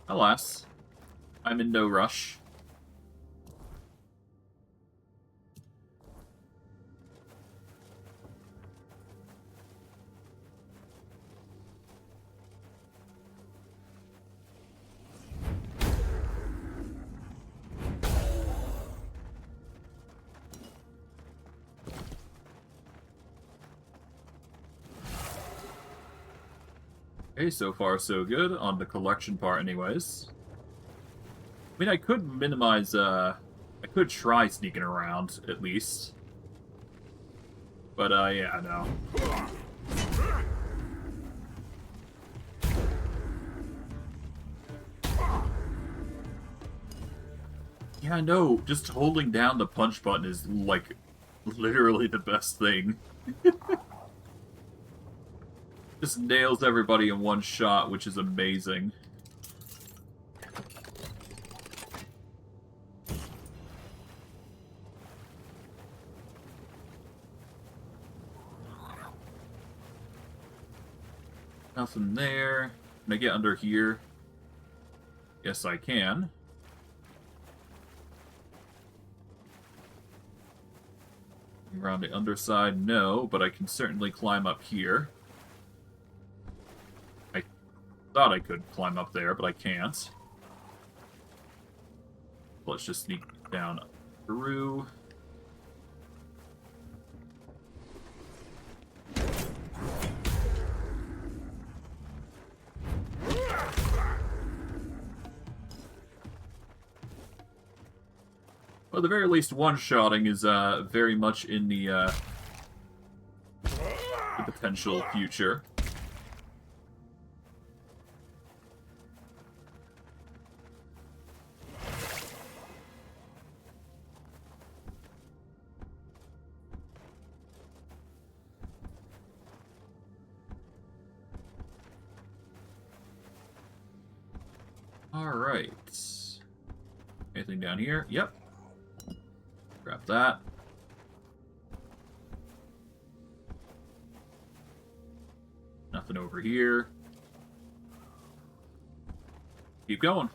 Alas, I'm in no rush. Okay, so far so good on the collection part anyways. I mean, I could minimize, I could try sneaking around, at least. But, yeah, no. Yeah, no, just holding down the punch button is, like, literally the best thing. Just nails everybody in one shot, which is amazing. Nothing there. Can I get under here? Yes, I can. Around the underside, no, but I can certainly climb up here. I thought I could climb up there, but I can't. Let's just sneak down through. Well, at the very least, one-shotting is very much in the potential future. Alright. Anything down here? Yep. Grab that. Nothing over here. Keep going.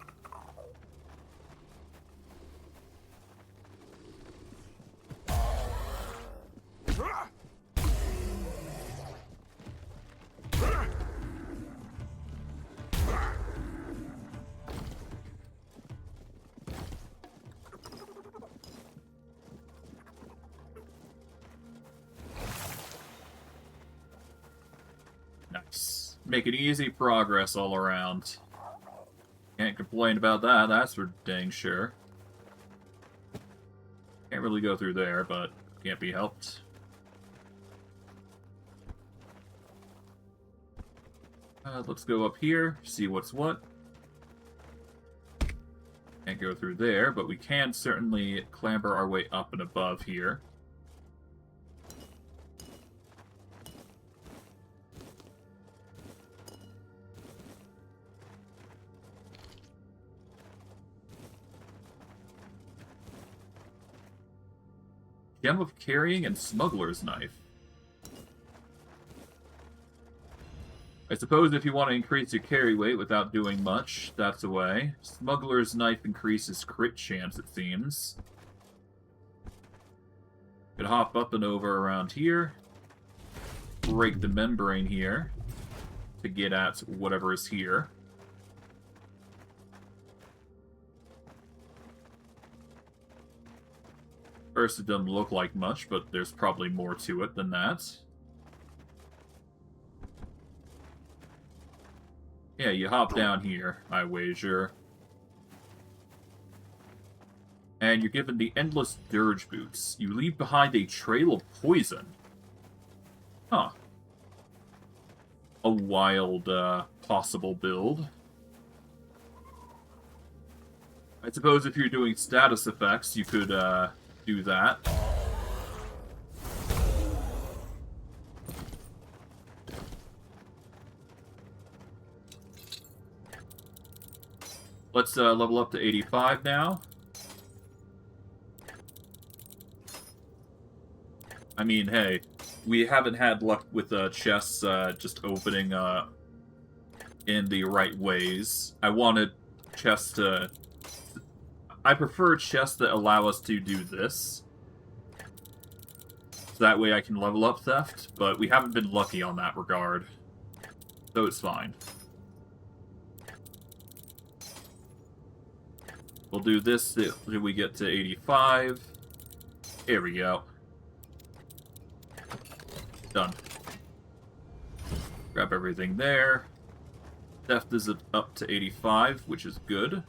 Nice. Making easy progress all around. Can't complain about that, that's for dang sure. Can't really go through there, but can't be helped. Let's go up here, see what's what. Can't go through there, but we can certainly clamber our way up and above here. Gem of Carrying and Smuggler's Knife. I suppose if you want to increase your carry weight without doing much, that's a way. Smuggler's Knife increases crit chance, it seems. Could hop up and over around here. Break the membrane here to get at whatever is here. First, it doesn't look like much, but there's probably more to it than that. Yeah, you hop down here, I wager. And you're given the Endless Dirge Boots. You leave behind a trail of poison. Huh. A wild, possible build. I suppose if you're doing status effects, you could, do that. Let's level up to 85 now. I mean, hey, we haven't had luck with chests just opening in the right ways. I wanted chests to... I prefer chests that allow us to do this. So that way I can level up theft, but we haven't been lucky on that regard. So it's fine. We'll do this till we get to 85. Here we go. Done. Grab everything there. Theft is up to 85, which is good.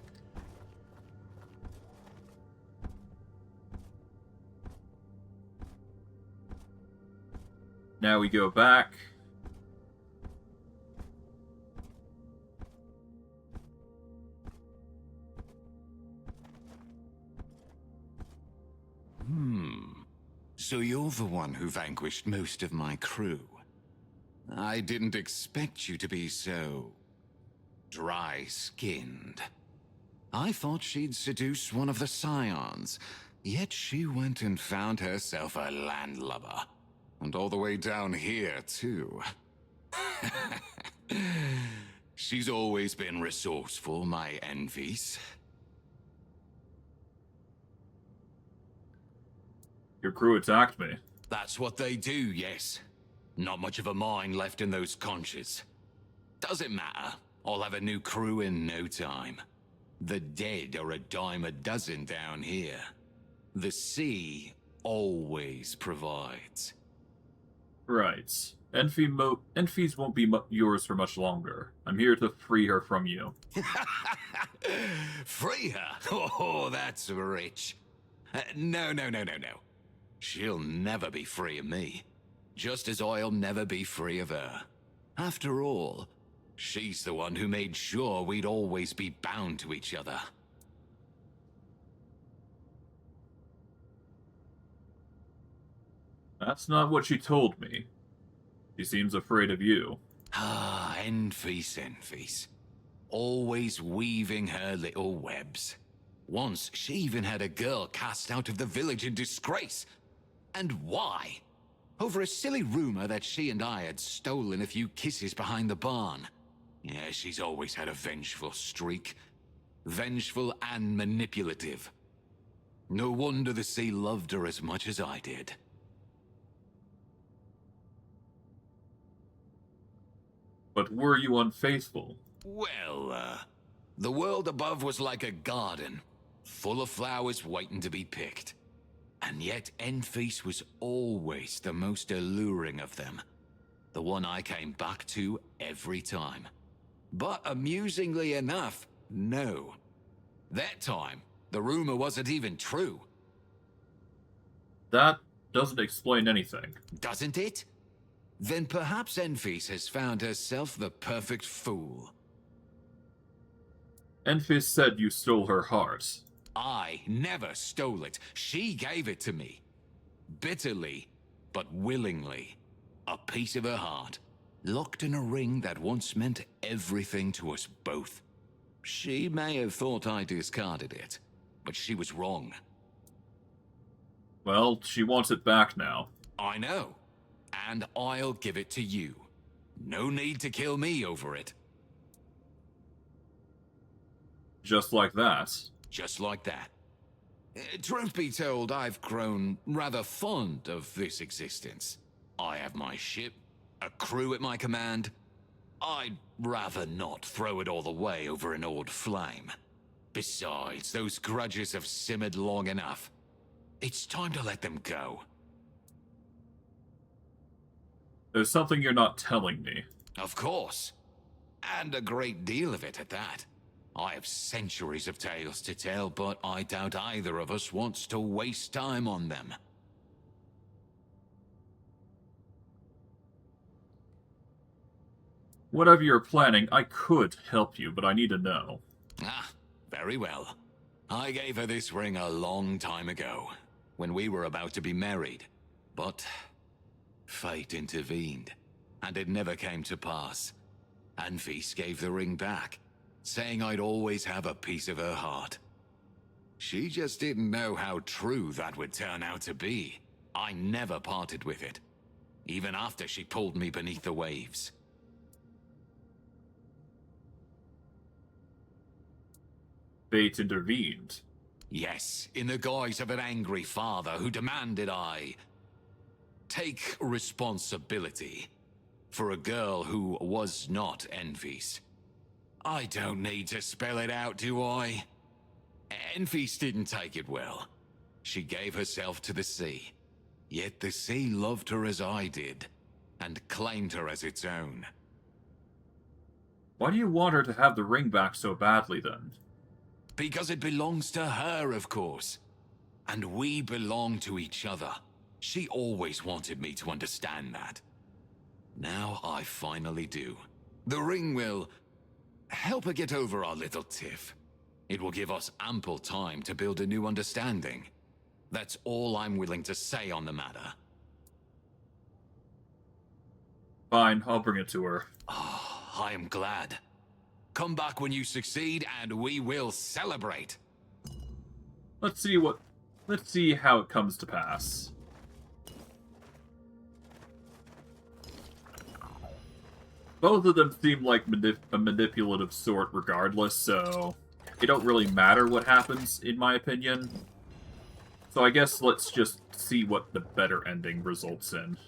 Now we go back. So you're the one who vanquished most of my crew. I didn't expect you to be so... dry-skinned. I thought she'd seduce one of the scions, yet she went and found herself a landlubber. And all the way down here, too. She's always been resourceful, my envies. Your crew attacked me. That's what they do, yes. Not much of a mind left in those conches. Doesn't matter. I'll have a new crew in no time. The dead are a dime a dozen down here. The sea always provides. Right. Enfys won't be yours for much longer. I'm here to free her from you. Free her? Oh, that's rich. No. She'll never be free of me. Just as I'll never be free of her. After all, she's the one who made sure we'd always be bound to each other. That's not what she told me. She seems afraid of you. Ah, Enfys. always weaving her little webs. Once, she even had a girl cast out of the village in disgrace. And why? Over a silly rumor that she and I had stolen a few kisses behind the barn. Yeah, she's always had a vengeful streak. Vengeful and manipulative. No wonder the sea loved her as much as I did. But were you unfaithful? Well, the world above was like a garden, full of flowers waiting to be picked. And yet Enfys was always the most alluring of them. The one I came back to every time. But amusingly enough, no. That time, the rumor wasn't even true. That doesn't explain anything. Doesn't it? Then perhaps Enfys has found herself the perfect fool. Enfys said you stole her heart. I never stole it. She gave it to me. Bitterly, but willingly. A piece of her heart, locked in a ring that once meant everything to us both. She may have thought I discarded it, but she was wrong. Well, she wants it back now. I know. And I'll give it to you. No need to kill me over it. Just like that. Just like that. Truth be told, I've grown rather fond of this existence. I have my ship, a crew at my command. I'd rather not throw it all away over an old flame. Besides, those grudges have simmered long enough. It's time to let them go. There's something you're not telling me. Of course. And a great deal of it at that. I have centuries of tales to tell, but I doubt either of us wants to waste time on them. Whatever you're planning, I could help you, but I need to know. Ah, very well. I gave her this ring a long time ago, when we were about to be married. But fate intervened, and it never came to pass. Enfys gave the ring back, saying I'd always have a piece of her heart. She just didn't know how true that would turn out to be. I never parted with it, even after she pulled me beneath the waves. Fate intervened. Yes, in the guise of an angry father who demanded I take responsibility for a girl who was not Enfys. I don't need to spell it out, do I? Enfys didn't take it well. She gave herself to the sea. Yet the sea loved her as I did, and claimed her as its own. Why do you want her to have the ring back so badly, then? Because it belongs to her, of course. And we belong to each other. She always wanted me to understand that. Now I finally do. The ring will help her get over our little tiff. It will give us ample time to build a new understanding. That's all I'm willing to say on the matter. Fine, I'll bring it to her. I am glad. Come back when you succeed, and we will celebrate. Let's see how it comes to pass. Both of them seem like a manipulative sort regardless, so it don't really matter what happens, in my opinion. So I guess let's just see what the better ending results in.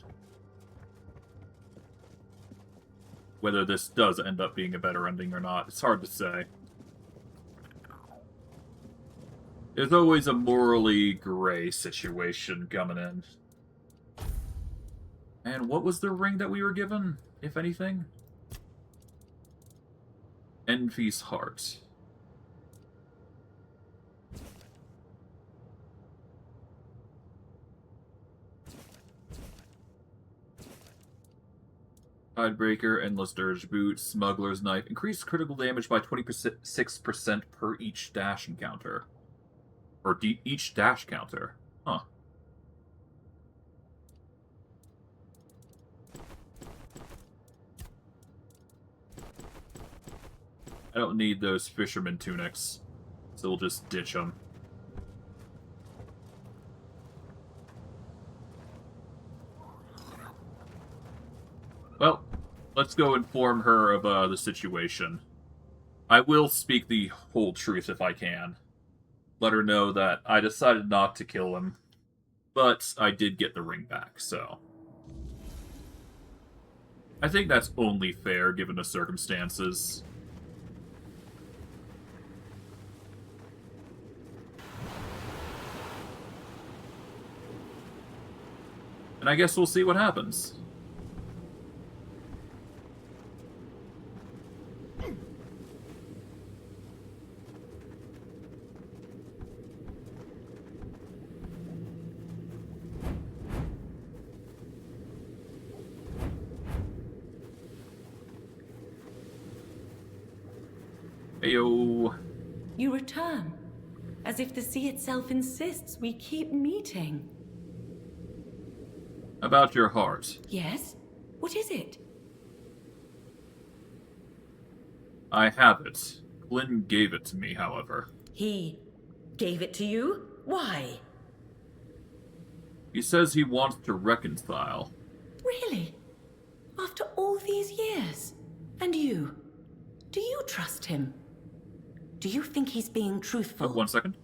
Whether this does end up being a better ending or not, it's hard to say. There's always a morally gray situation coming in. And what was the ring that we were given, if anything? Enfys heart. Tidebreaker, Endless Dirge Boot, Smuggler's Knife. Increased critical damage by 26% per each dash encounter. Or each dash counter. Huh. I don't need those fisherman tunics, so we'll just ditch them. Well, let's go inform her of the situation. I will speak the whole truth if I can. Let her know that I decided not to kill him, but I did get the ring back, so... I think that's only fair, given the circumstances. And I guess we'll see what happens. Heyo. You return, as if the sea itself insists we keep meeting. About your heart. Yes? What is it? I have it. Glyn gave it to me, however. He gave it to you? Why? He says he wants to reconcile. Really? After all these years? And you? Do you trust him? Do you think he's being truthful? 1 second.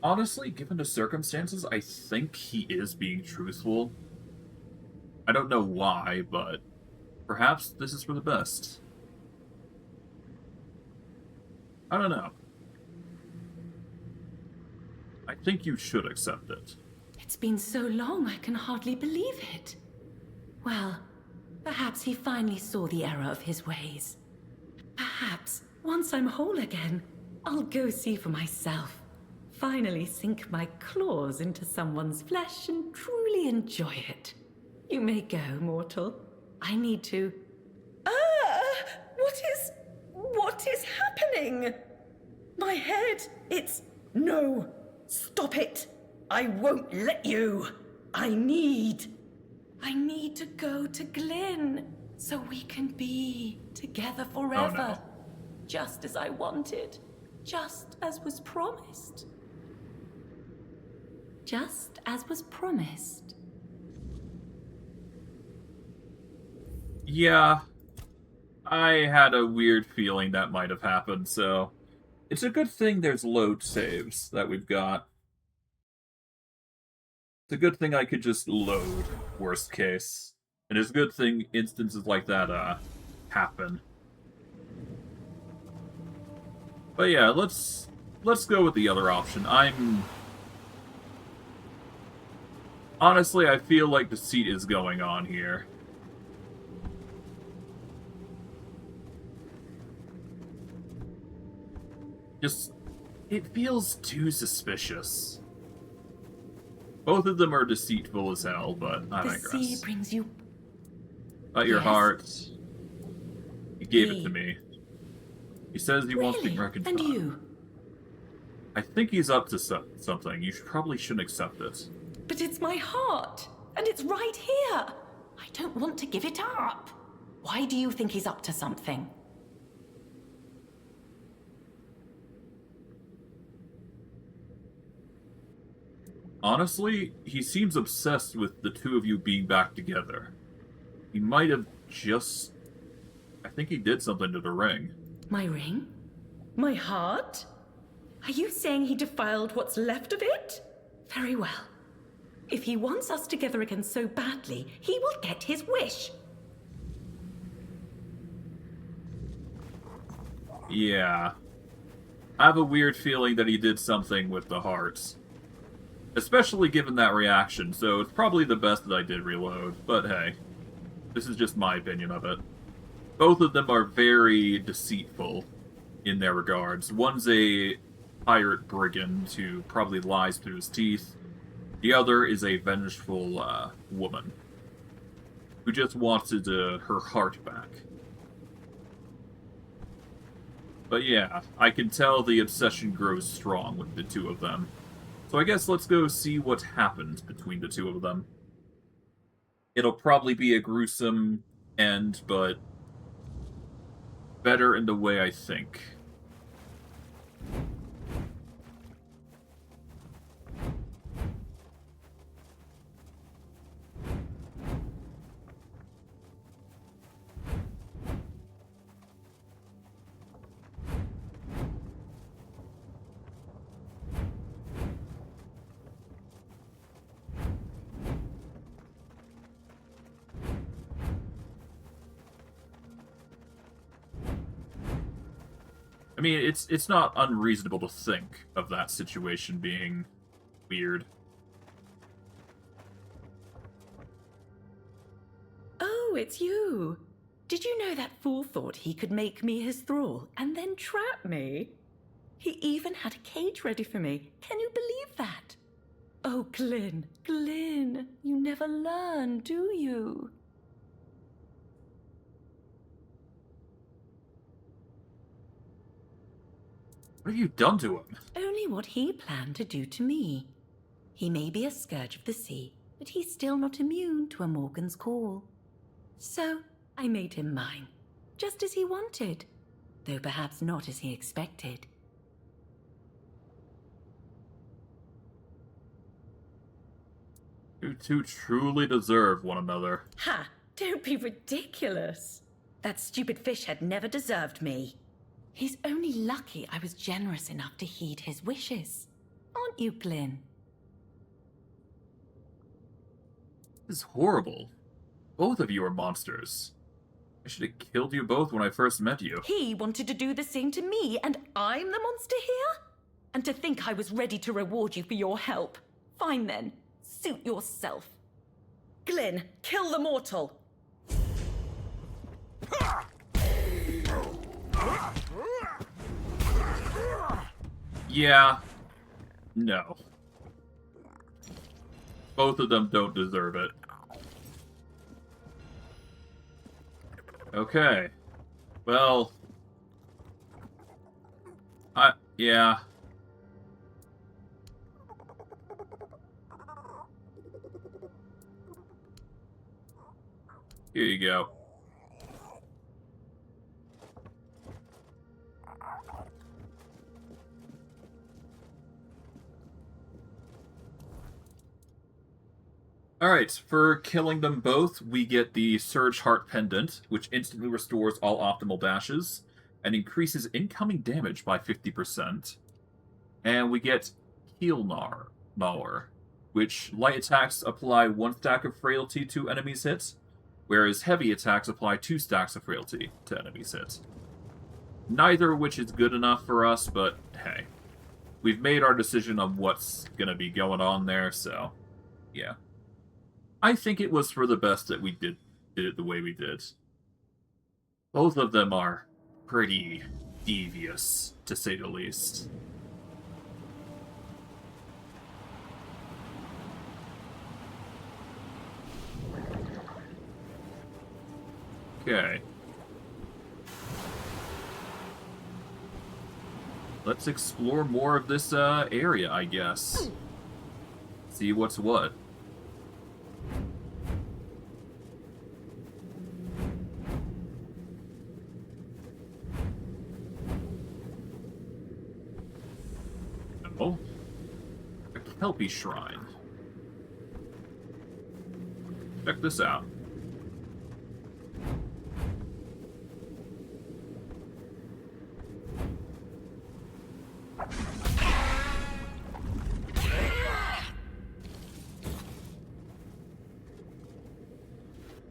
Honestly, given the circumstances, I think he is being truthful. I don't know why, but perhaps this is for the best. I don't know. I think you should accept it. It's been so long I can hardly believe it. Well, perhaps he finally saw the error of his ways. Perhaps, once I'm whole again, I'll go see for myself. Finally sink my claws into someone's flesh and truly enjoy it. You may go, mortal. I need to... What is happening? My head, it's... No! Stop it! I won't let you! I need to go to Glyn, so we can be together forever. Oh, no. Just as I wanted. Just as was promised. Just as was promised. Yeah, I had a weird feeling that might have happened, so... It's a good thing there's load saves that we've got. It's a good thing I could just load, worst case. And it's a good thing instances like that, happen. But yeah, let's go with the other option. Honestly, I feel like deceit is going on here. It feels too suspicious. Both of them are deceitful as hell, but I The digress. sea brings you... About your Yes? heart. He gave it He- to me. He says he wants to Really? reconcile. And you? I think he's up to something. You probably shouldn't accept it. But it's my heart, and it's right here. I don't want to give it up. Why do you think he's up to something? Honestly, he seems obsessed with the two of you being back together. He might have just... I think he did something to the ring. My ring? My heart? Are you saying he defiled what's left of it? Very well. If he wants us together again so badly, he will get his wish. Yeah. I have a weird feeling that he did something with the hearts. Especially given that reaction, so it's probably the best that I did reload. But hey, this is just my opinion of it. Both of them are very deceitful in their regards. One's a pirate brigand who probably lies through his teeth. The other is a vengeful woman who just wanted her heart back. But yeah, I can tell the obsession grows strong with the two of them. So I guess let's go see what happens between the two of them. It'll probably be a gruesome end, but better in the way I think. I mean, it's not unreasonable to think of that situation being weird. Oh, it's you. Did you know that fool thought he could make me his thrall and then trap me? He even had a cage ready for me. Can you believe that? Oh, Glyn, Glyn, you never learn, do you? What have you done to him? Only what he planned to do to me. He may be a scourge of the sea, but he's still not immune to a Morgan's call. So I made him mine, just as he wanted, though perhaps not as he expected. You two truly deserve one another. Ha! Don't be ridiculous. That stupid fish had never deserved me. He's only lucky I was generous enough to heed his wishes. Aren't you, Glyn? This is horrible. Both of you are monsters. I should have killed you both when I first met you. He wanted to do the same to me, and I'm the monster here? And to think I was ready to reward you for your help. Fine then. Suit yourself. Glyn, kill the mortal. Yeah. No. Both of them don't deserve it. Okay. Well... yeah. Here you go. Alright, for killing them both, we get the Surge Heart Pendant, which instantly restores all optimal dashes, and increases incoming damage by 50%. And we get Heal Gnawer, which light attacks apply 1 stack of frailty to enemies' hits, whereas heavy attacks apply 2 stacks of frailty to enemies' hits. Neither of which is good enough for us, but hey. We've made our decision on what's gonna be going on there, so yeah. I think it was for the best that we did it the way we did. Both of them are pretty devious, to say the least. Okay. Let's explore more of this area, I guess. See what's what. Oh. A Kelpie Shrine. Check this out.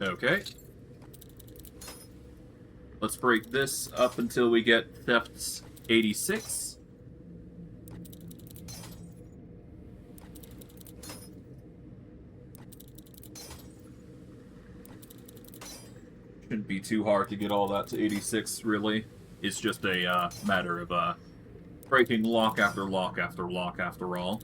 Okay. Let's break this up until we get Thefts 86. Shouldn't be too hard to get all that to 86, really. It's just a matter of breaking lock after lock after lock after all.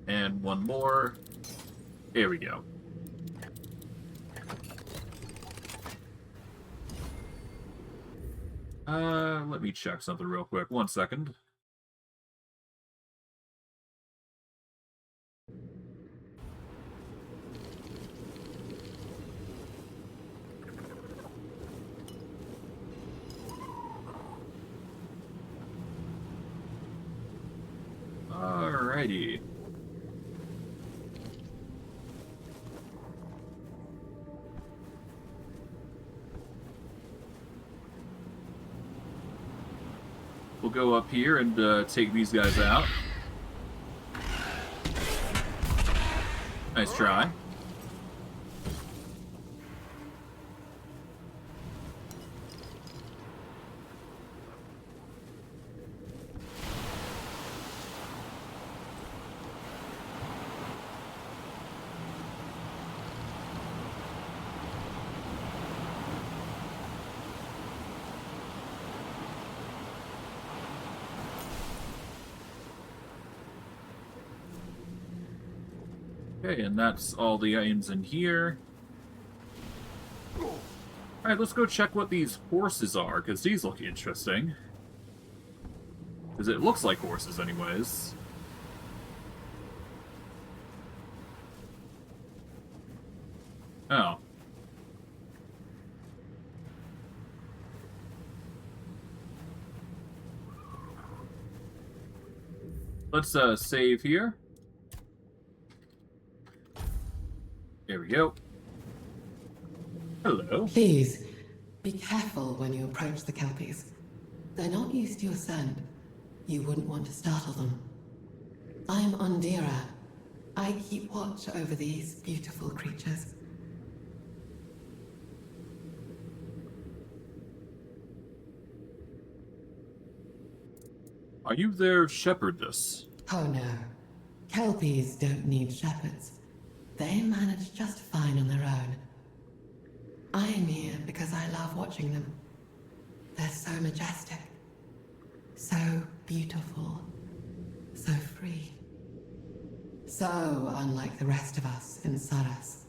And one more. There we go. Let me check something real quick. 1 second. Alrighty. We'll go up here and take these guys out. Nice try. Okay, and that's all the items in here. Alright, let's go check what these horses are, because these look interesting. Because it looks like horses anyways. Oh. Let's save here. There we go. Hello. Please, be careful when you approach the Kelpies. They're not used to your scent. You wouldn't want to startle them. I'm Ondira. I keep watch over these beautiful creatures. Are you their shepherdess? Oh no. Kelpies don't need shepherds. They manage just fine on their own. I am here because I love watching them. They're so majestic. So beautiful. So free. So unlike the rest of us in Saras.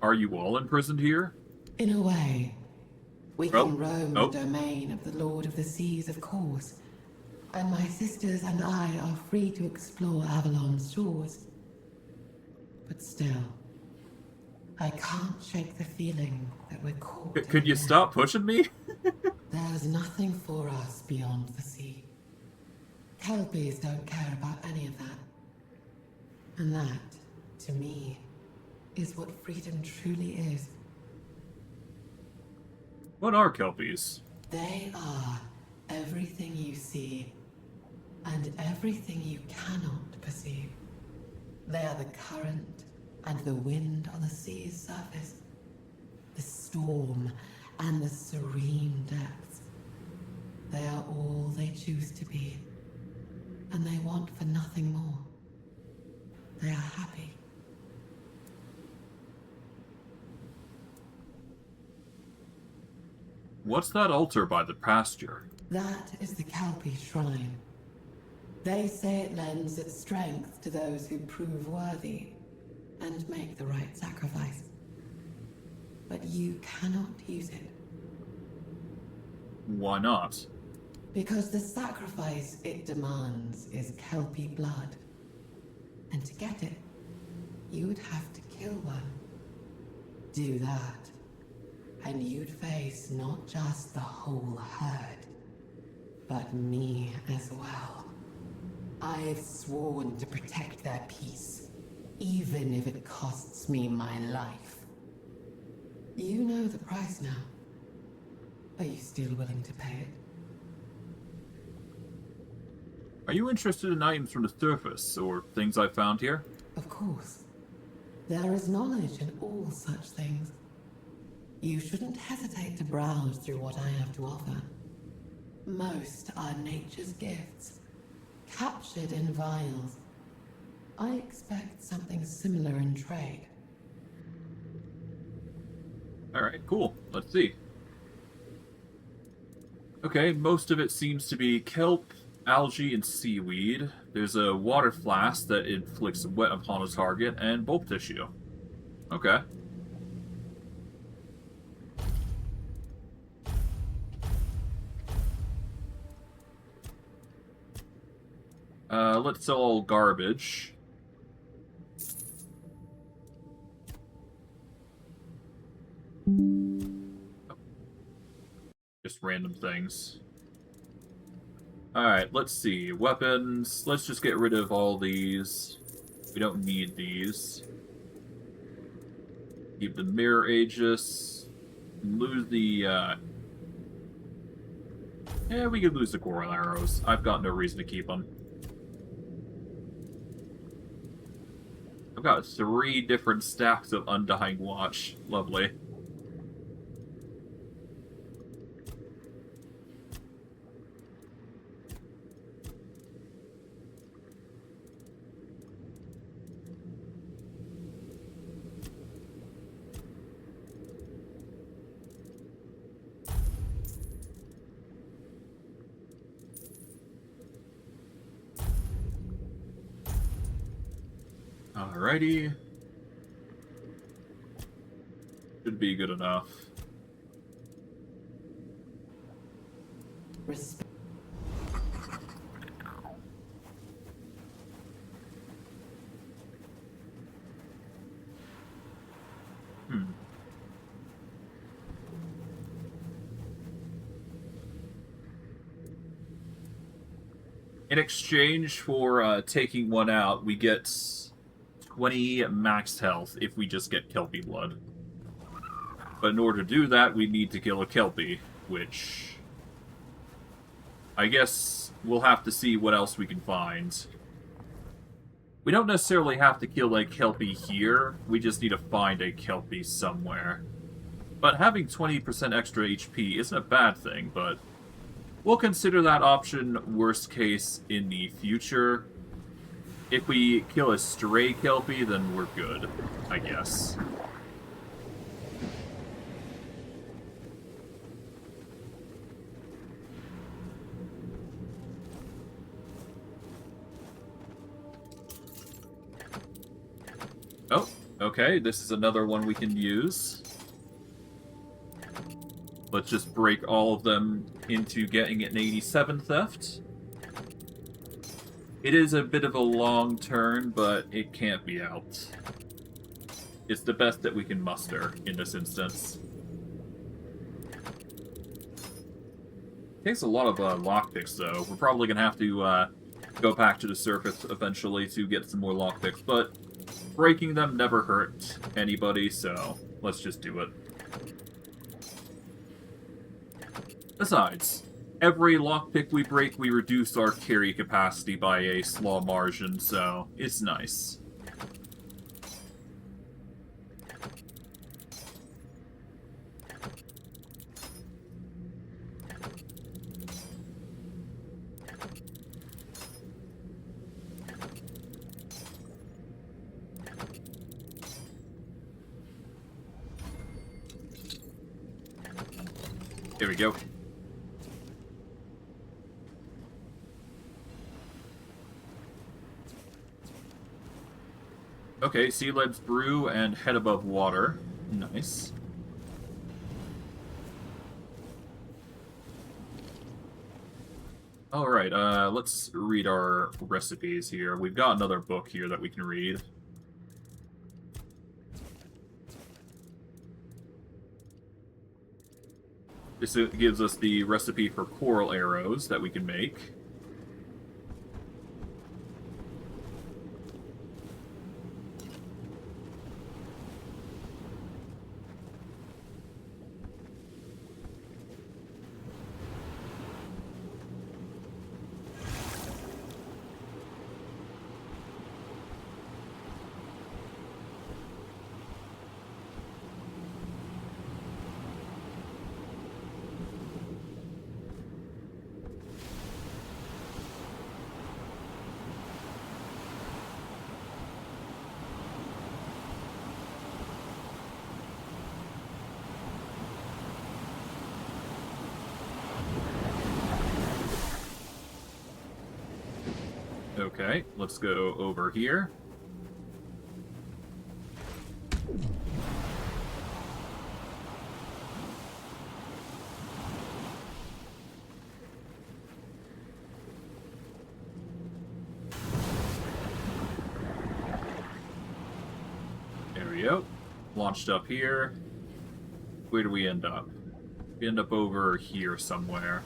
Are you all imprisoned here? In a way. We Oh, can roam oh. the domain of the Lord of the Seas, of course. And my sisters and I are free to explore Avalon's shores. But still, I can't shake the feeling that we're caught. Could you stop pushing me? There's nothing for us beyond the sea. Kelpies don't care about any of that. And that, to me, is what freedom truly is. What are Kelpies? They are everything you see, and everything you cannot perceive. They are the current and the wind on the sea's surface, the storm and the serene depths. They are all they choose to be, and they want for nothing more. They are happy. What's that altar by the pasture? That is the Kelpie shrine. They say it lends its strength to those who prove worthy and make the right sacrifice. But you cannot use it. Why not? Because the sacrifice it demands is Kelpie blood. And to get it, you would have to kill one. Do that, and you'd face not just the whole herd, but me as well. I've sworn to protect their peace, even if it costs me my life. You know the price now. Are you still willing to pay it? Are you interested in items from the surface, or things I found here? Of course. There is knowledge in all such things. You shouldn't hesitate to browse through what I have to offer. Most are nature's gifts, captured in vials. I expect something similar in trade. Alright, cool. Let's see. Okay, most of it seems to be kelp, algae and seaweed. There's a water flask that inflicts wet upon a target, and bulk tissue. Okay. Let's sell all garbage. Just random things. Alright, let's see. Weapons. Let's just get rid of all these. We don't need these. Keep the mirror aegis. Lose the, yeah, we could lose the coral arrows. I've got no reason to keep them. I've got 3 different stacks of Undying Watch. Lovely. Alrighty. Should be good enough. Respect. In exchange for taking one out, we get 20 max health if we just get Kelpie blood. But in order to do that, we need to kill a Kelpie, which I guess we'll have to see what else we can find. We don't necessarily have to kill a Kelpie here, we just need to find a Kelpie somewhere. But having 20% extra HP isn't a bad thing, but we'll consider that option worst case in the future. If we kill a stray Kelpie, then we're good, I guess. Oh, okay, this is another one we can use. Let's just break all of them into getting an 87 theft. It is a bit of a long turn, but it can't be out. It's the best that we can muster in this instance. Takes a lot of lockpicks, though. We're probably going to have to go back to the surface eventually to get some more lockpicks, but breaking them never hurt anybody, so let's just do it. Besides, every lockpick we break, we reduce our carry capacity by a small margin, so it's nice. Here we go. Okay, sea leads brew and head above water. Nice. Alright, let's read our recipes here. We've got another book here that we can read. This gives us the recipe for coral arrows that we can make. Okay, let's go over here. There we go. Launched up here. Where do we end up? We end up over here somewhere.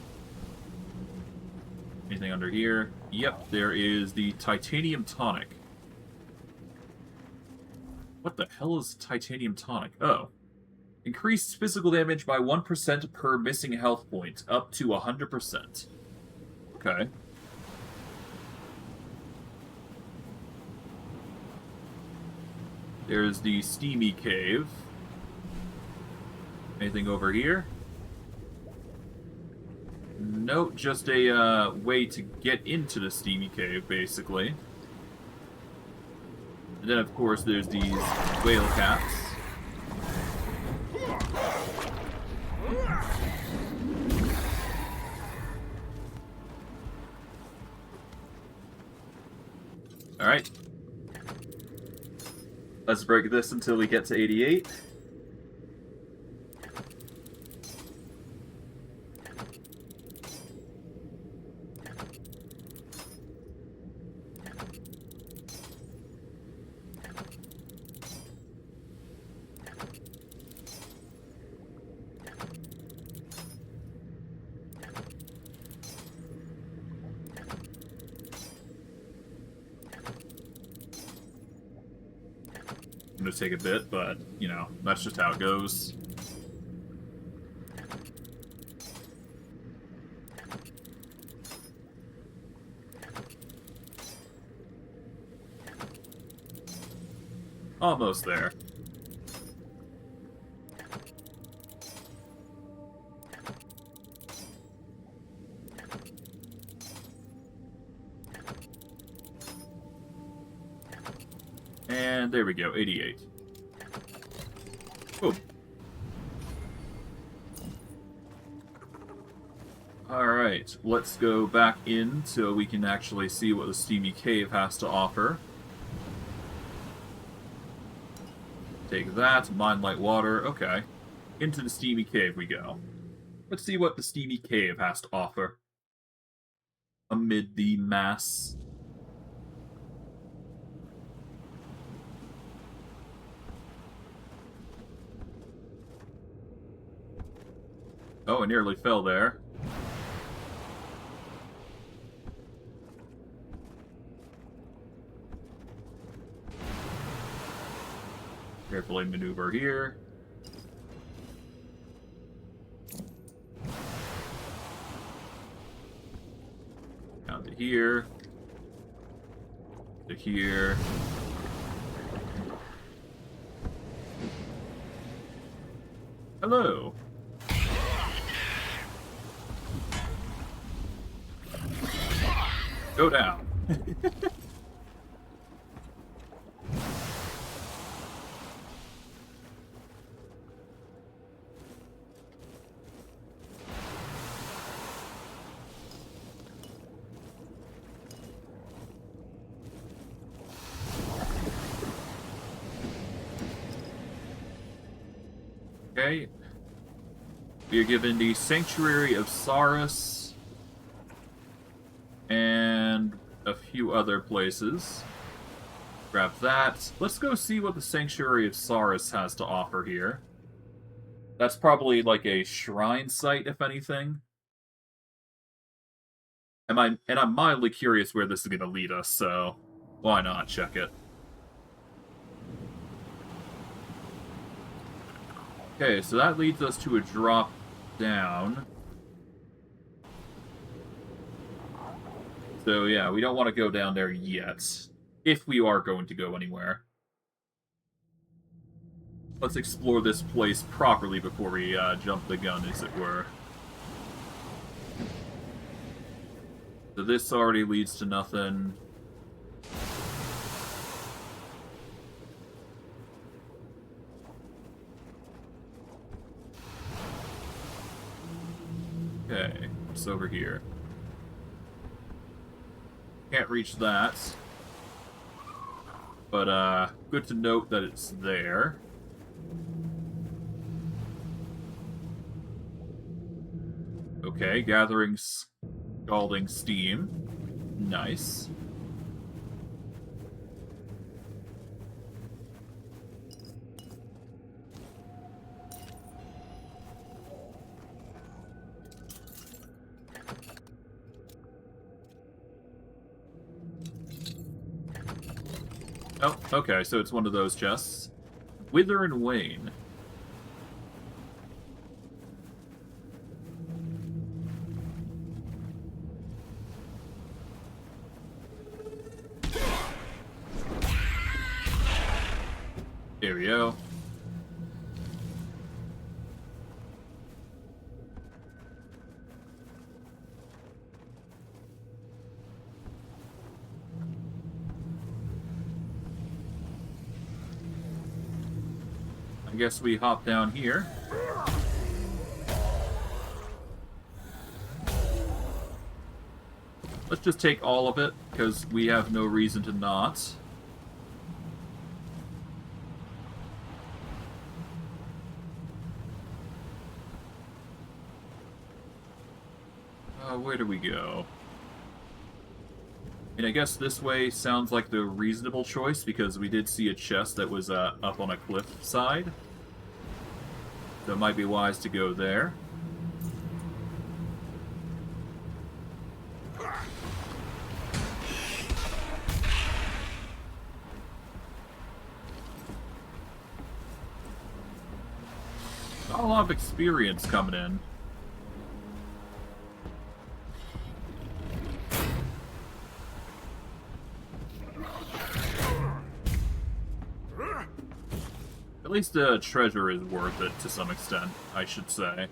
Anything under here? Yep, there is the titanium tonic. What the hell is titanium tonic? Oh. Increased physical damage by 1% per missing health point, up to 100%. Okay. There's the steamy cave. Anything over here? Nope, just a way to get into the steamy cave, basically. And then, of course, there's these whale caps. Alright. Let's break this until we get to 88. Gonna take a bit, but, you know, that's just how it goes. Almost there. And there we go, 88. Boom. Alright, let's go back in so we can actually see what the steamy cave has to offer. Take that, mine light water, okay. Into the steamy cave we go. Let's see what the steamy cave has to offer. Amid the mass. Oh, I nearly fell there. Carefully maneuver here. Down to here. To here. Hello. Go down. Okay. We are given the Sanctuary of Saurus and a few other places. Grab that. Let's go see what the Sanctuary of Saurus has to offer here. That's probably like a shrine site, if anything. And I'm mildly curious where this is going to lead us, so why not check it? Okay, so that leads us to a drop down. So yeah, we don't want to go down there yet, if we are going to go anywhere. Let's explore this place properly before we jump the gun, as it were. So this already leads to nothing. Okay, what's over here? Can't reach that. But, good to note that it's there. Okay, gathering scalding steam. Nice. Oh, okay, so it's one of those chests. Wither and Wane. Here we go. I guess we hop down here. Let's just take all of it, because we have no reason to not. Where do we go? I mean, I guess this way sounds like the reasonable choice, because we did see a chest that was up on a cliff side. So it might be wise to go there. Not a lot of experience coming in. At least the treasure is worth it to some extent, I should say.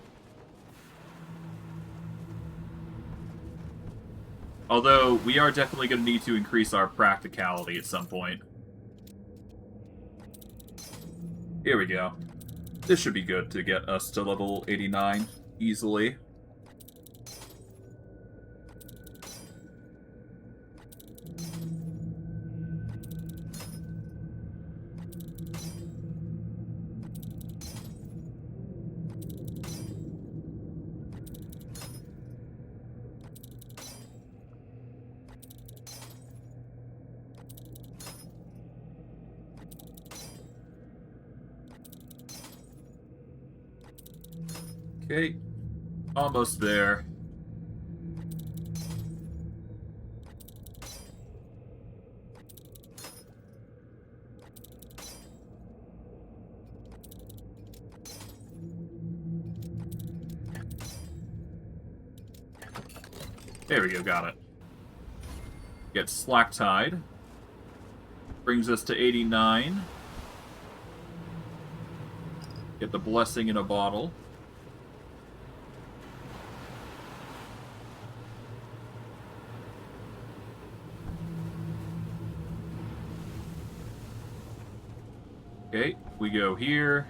Although, we are definitely going to need to increase our practicality at some point. Here we go. This should be good to get us to level 89 easily. Okay, almost there. There we go, got it. Get slack tide. Brings us to 89. Get the blessing in a bottle. Okay, we go here,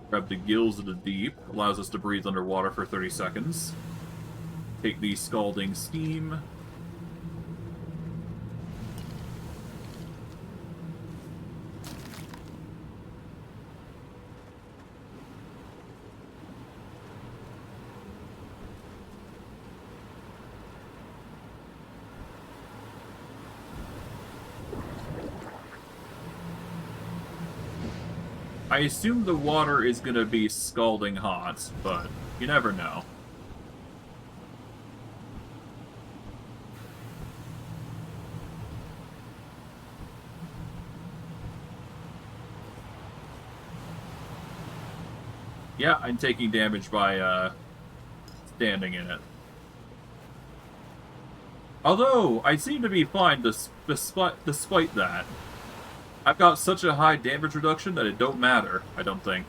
grab the gills of the deep, allows us to breathe underwater for 30 seconds. Take the scalding steam. I assume the water is going to be scalding hot, but you never know. Yeah, I'm taking damage by standing in it. Although, I seem to be fine despite that. I've got such a high damage reduction that it don't matter, I don't think.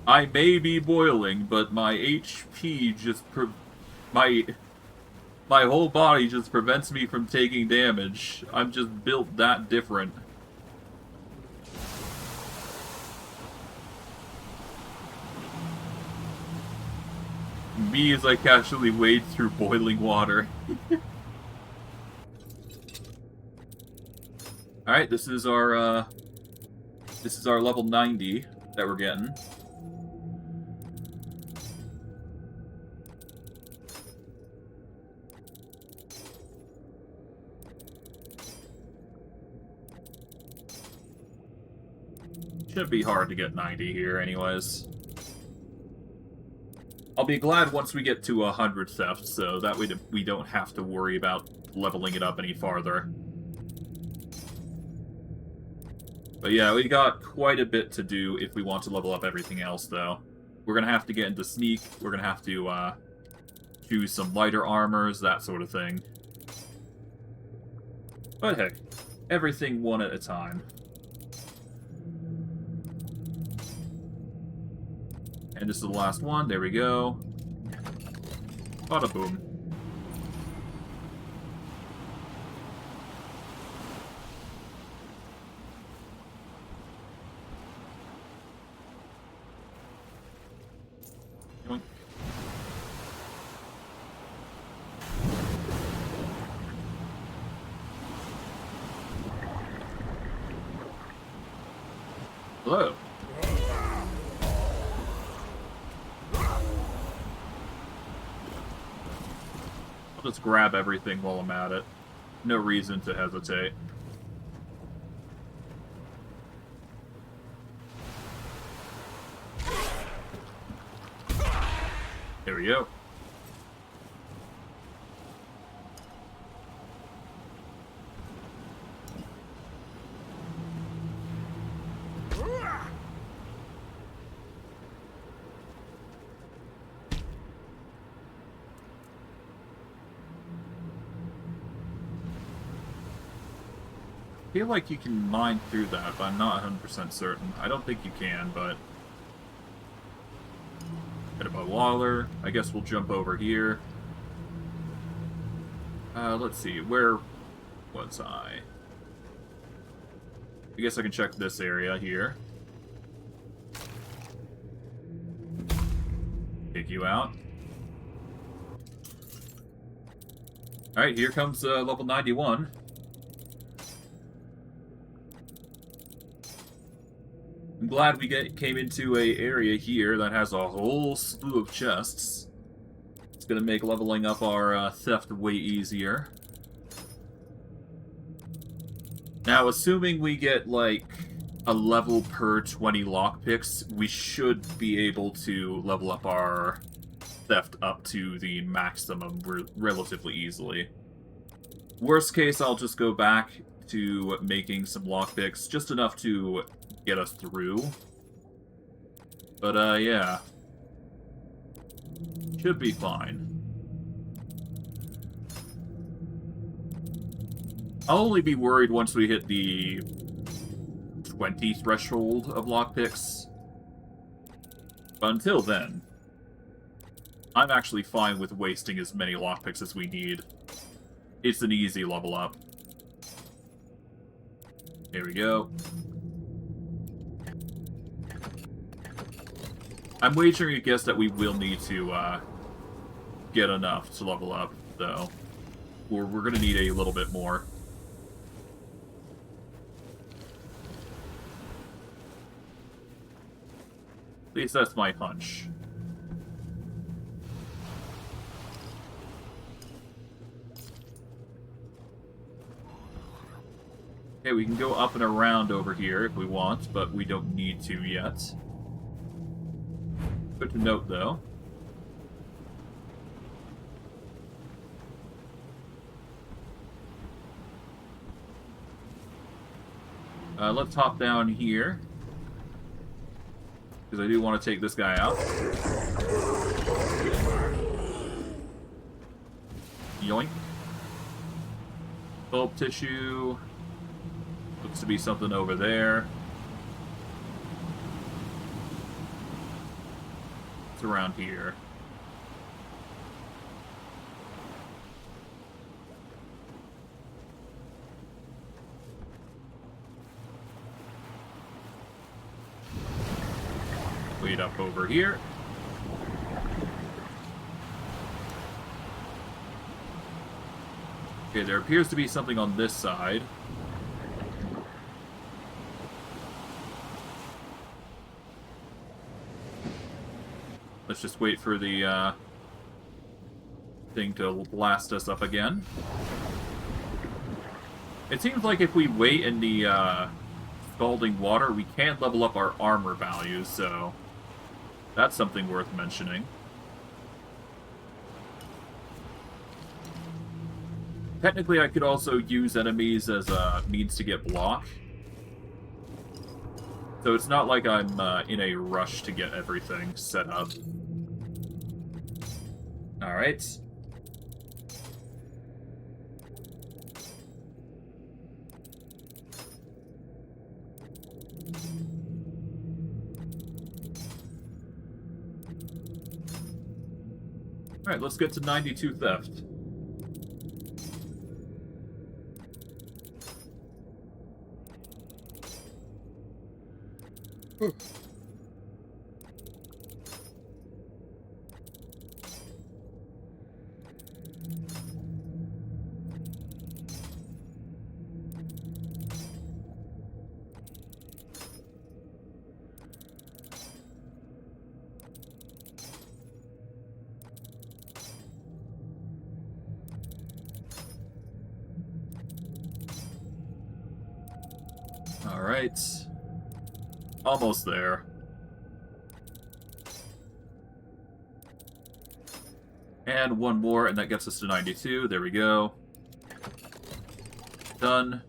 I may be boiling, but my HP just my whole body just prevents me from taking damage. I'm just built that different. Me as I casually wade through boiling water. Alright, this is our level 90 that we're getting. Shouldn't be hard to get 90 here anyways. I'll be glad once we get to 100 theft, so that way we don't have to worry about leveling it up any farther. But yeah, we got quite a bit to do if we want to level up everything else, though. We're gonna have to get into sneak, we're gonna have to choose some lighter armors, that sort of thing. But heck, everything one at a time. And this is the last one. There we go. Bada boom. Yoink. Hello. I'll just grab everything while I'm at it. No reason to hesitate. There we go. I feel like you can mine through that, but I'm not 100% certain. I don't think you can, but... Hit it by Waller. I guess we'll jump over here. Let's see, where was I? I guess I can check this area here. Take you out. Alright, here comes level 91. I'm glad we came into a area here that has a whole slew of chests. It's gonna make leveling up our theft way easier. Now, assuming we get, like, a level per 20 lockpicks, we should be able to level up our theft up to the maximum relatively easily. Worst case, I'll just go back to making some lockpicks, just enough to get us through. But, yeah. Should be fine. I'll only be worried once we hit the 20 threshold of lockpicks. But until then, I'm actually fine with wasting as many lockpicks as we need. It's an easy level up. Here we go. I'm wagering a guess that we will need to get enough to level up, though. We're going to need a little bit more. At least that's my hunch. Okay, we can go up and around over here if we want, but we don't need to yet. Good to note, though. Let's hop down here. Because I do want to take this guy out. Yoink. Bulb tissue. Looks to be something over there. It's around here. Wait up over here. Okay, there appears to be something on this side. Let's just wait for the thing to blast us up again. It seems like if we wait in the scalding water, we can level up our armor values, so that's something worth mentioning. Technically, I could also use enemies as a means to get block. So it's not like I'm in a rush to get everything set up. Alright. Alright, let's get to 92 theft. Alright. Almost there. And one more, and that gets us to 92. There we go. Done.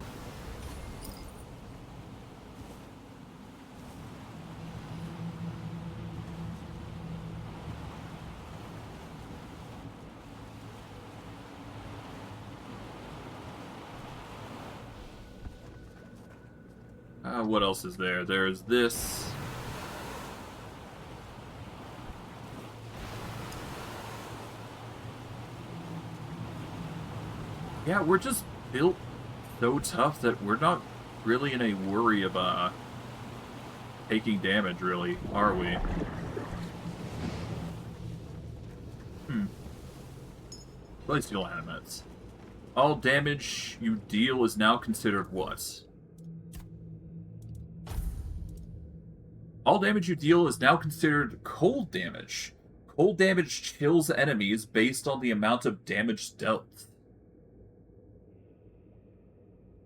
What else is there? There's this. Yeah, we're just built so tough that we're not really in a worry of taking damage, really, are we? Play steel animates. All damage you deal is now considered what? All damage you deal is now considered cold damage. Cold damage chills enemies based on the amount of damage dealt.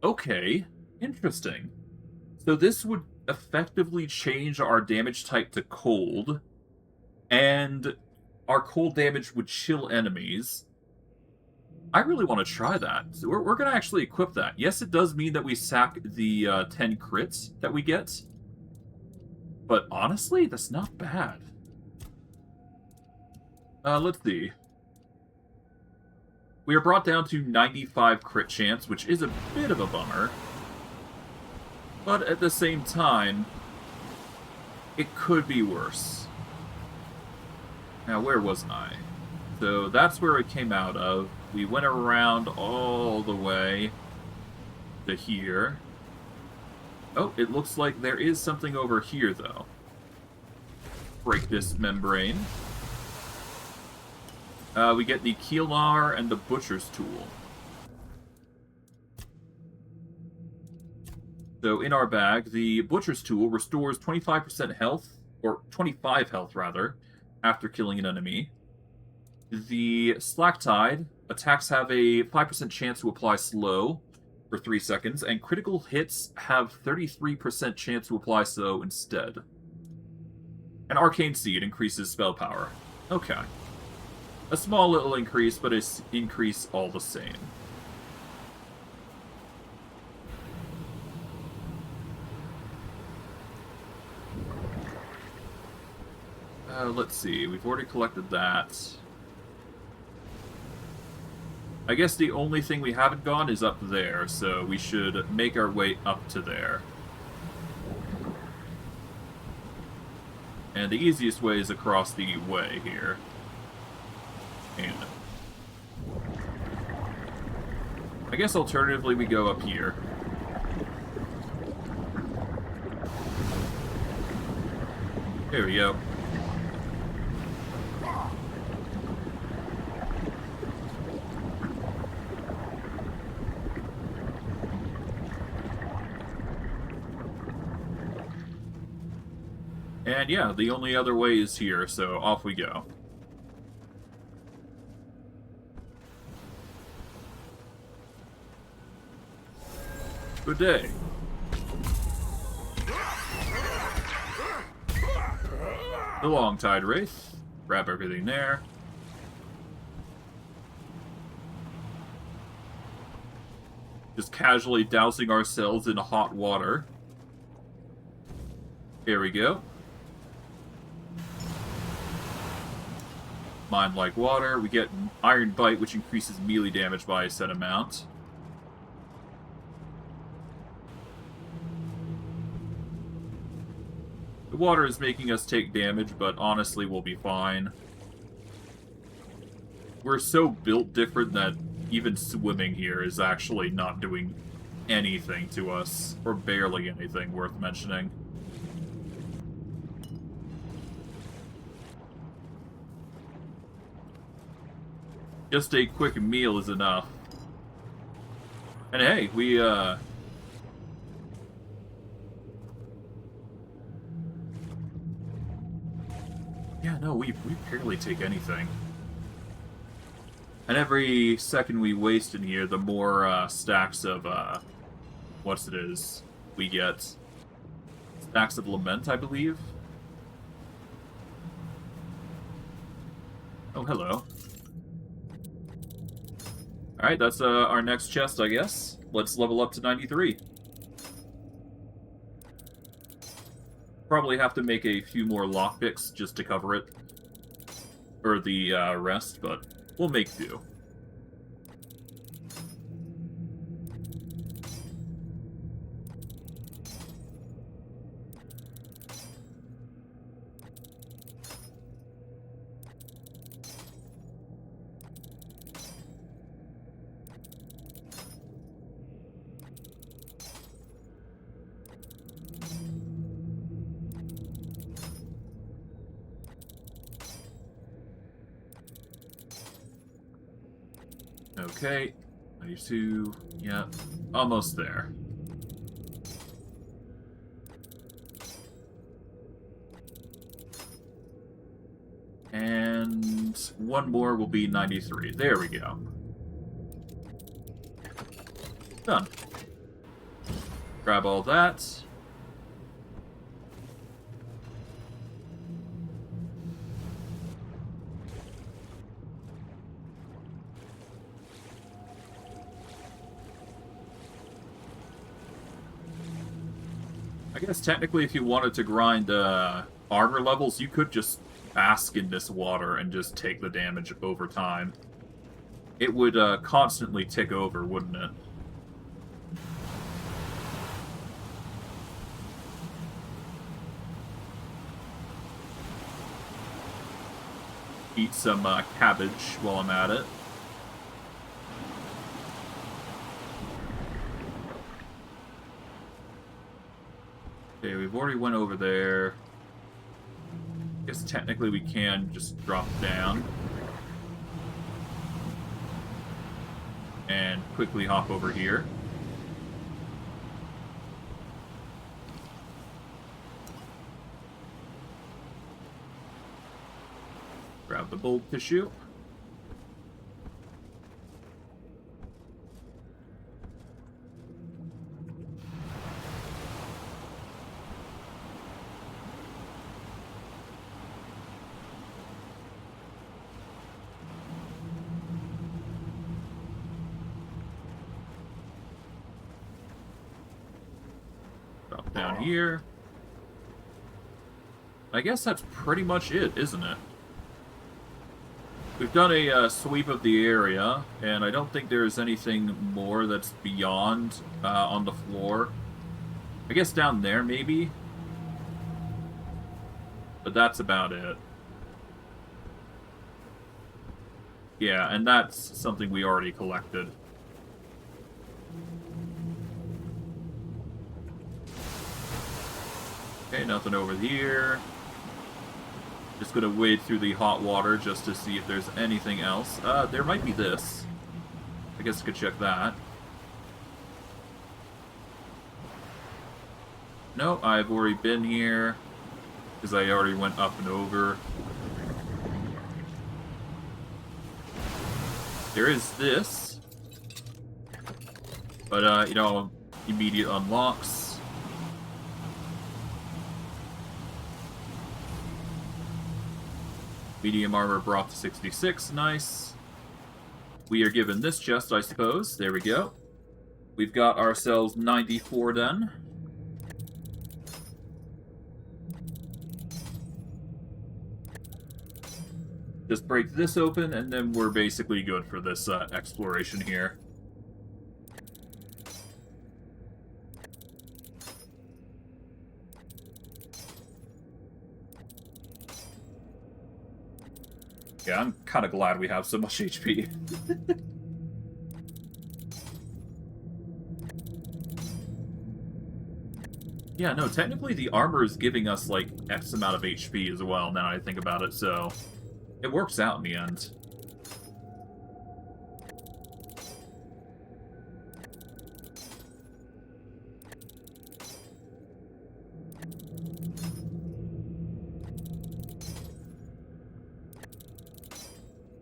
Okay, interesting. So this would effectively change our damage type to cold, and our cold damage would chill enemies. I really want to try that. So we're going to actually equip that. Yes, it does mean that we sack the 10 crits that we get. But honestly, that's not bad. Let's see. We are brought down to 95 crit chance, which is a bit of a bummer. But at the same time, it could be worse. Now, where was I? So that's where it came out of. We went around all the way to here. Oh, it looks like there is something over here, though. Break this membrane. We get the Keelar and the Butcher's Tool. So in our bag, the Butcher's Tool restores 25% health, or 25 health, rather, after killing an enemy. The Slacktide attacks have a 5% chance to apply slow for 3 seconds, and critical hits have 33% chance to apply slow instead. An Arcane Seed increases spell power. Okay. A small little increase, but it's increase all the same. Let's see. We've already collected that. I guess the only thing we haven't gone is up there, so we should make our way up to there. And the easiest way is across the way here. And I guess alternatively we go up here. There we go. And yeah, the only other way is here, so off we go. Good day. The Long Tide Wraith. Grab everything there. Just casually dousing ourselves in hot water. Here we go. Mind like water. We get Iron Bite, which increases melee damage by a set amount. The water is making us take damage, but honestly, we'll be fine. We're so built different that even swimming here is actually not doing anything to us, or barely anything worth mentioning. Just a quick meal is enough. And hey, we, yeah, no, we barely take anything. And every second we waste in here, the more stacks of, what's it is, we get. Stacks of Lament, I believe. Oh, hello. Alright, that's our next chest, I guess. Let's level up to 93. Probably have to make a few more lockpicks just to cover it. Or the rest, but we'll make do. Okay, 92, yeah, almost there. And one more will be 93. There we go. Done. Grab all that. I guess technically if you wanted to grind armor levels, you could just bask in this water and just take the damage over time. It would constantly tick over, wouldn't it? Eat some cabbage while I'm at it. Okay, we've already went over there. Guess technically we can just drop down. And quickly hop over here. Grab the bold tissue. Drop down here. I guess that's pretty much it, isn't it? We've done a sweep of the area, and I don't think there's anything more that's beyond on the floor. I guess down there, maybe? But that's about it. Yeah, and that's something we already collected. Okay, nothing over here. Just gonna wade through the hot water just to see if there's anything else. There might be this. I guess I could check that. No, I've already been here. because I already went up and over. There is this. But, you know, immediate unlocks. Medium armor brought to 66, nice. We are given this chest, I suppose. There we go. We've got ourselves 94 done. Just break this open, and then we're basically good for this exploration here. Yeah, I'm kind of glad we have so much HP. Yeah, no, technically the armor is giving us, like, X amount of HP as well, now I think about it, so it works out in the end.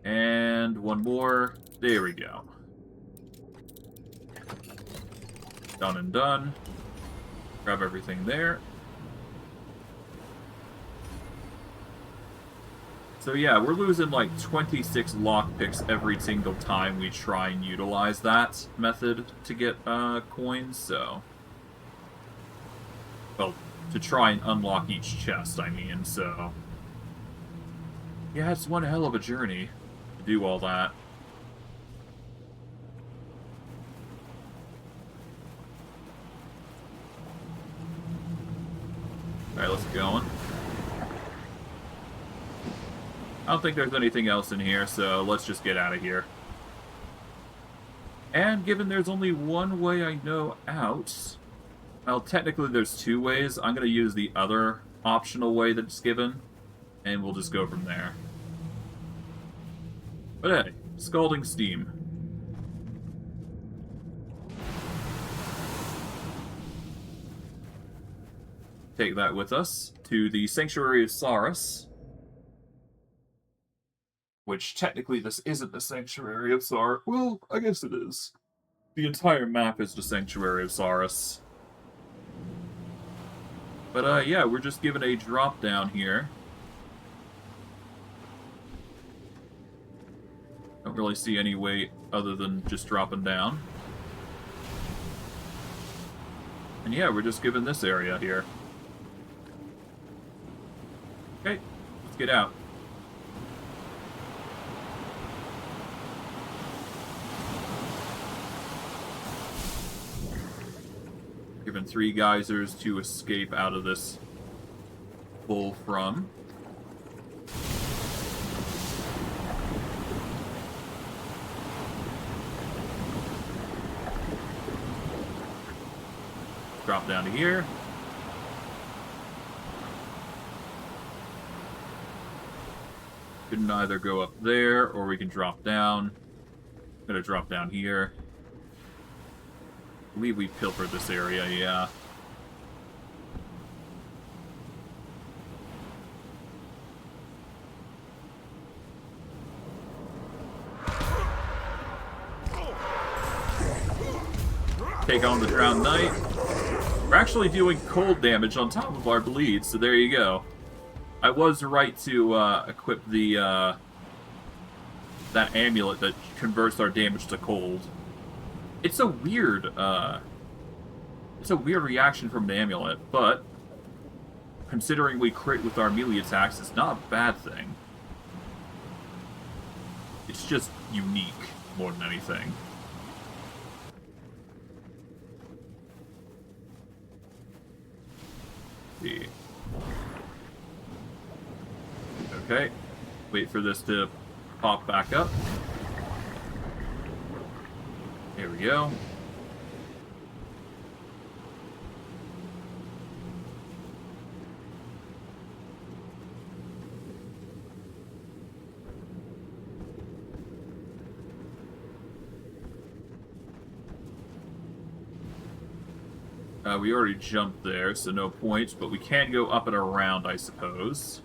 And one more. There we go. Done and done. Grab everything there. So yeah, we're losing like 26 lockpicks every single time we try and utilize that method to get coins, so... Well, to try and unlock each chest, I mean, so... Yeah, it's one hell of a journey to do all that. Alright, let's get going. I don't think there's anything else in here, so let's just get out of here. And given there's only one way I know out... Well, technically there's two ways. I'm going to use the other optional way that's given, and we'll just go from there. But hey, Scalding Steam. Take that with us to the Sanctuary of Saurus. Which, technically, this isn't the Sanctuary of Saurus. Well, I guess it is. The entire map is the Sanctuary of Saurus. But, yeah, we're just given a drop down here. Don't really see any way other than just dropping down. And yeah, we're just given this area here. Okay, let's get out. Given 3 geysers to escape out of this hole from. Drop down to here. We can either go up there, or we can drop down. I'm gonna drop down here. I believe we pilfered this area, yeah. Take on the Drowned Knight. We're actually doing cold damage on top of our bleed, so there you go. I was right to equip the that amulet that converts our damage to cold. It's a weird reaction from an amulet, but considering we crit with our melee attacks, it's not a bad thing. It's just unique more than anything. See. Okay, wait for this to pop back up. Here we go. We already jumped there, so no point, but we can go up and around, I suppose.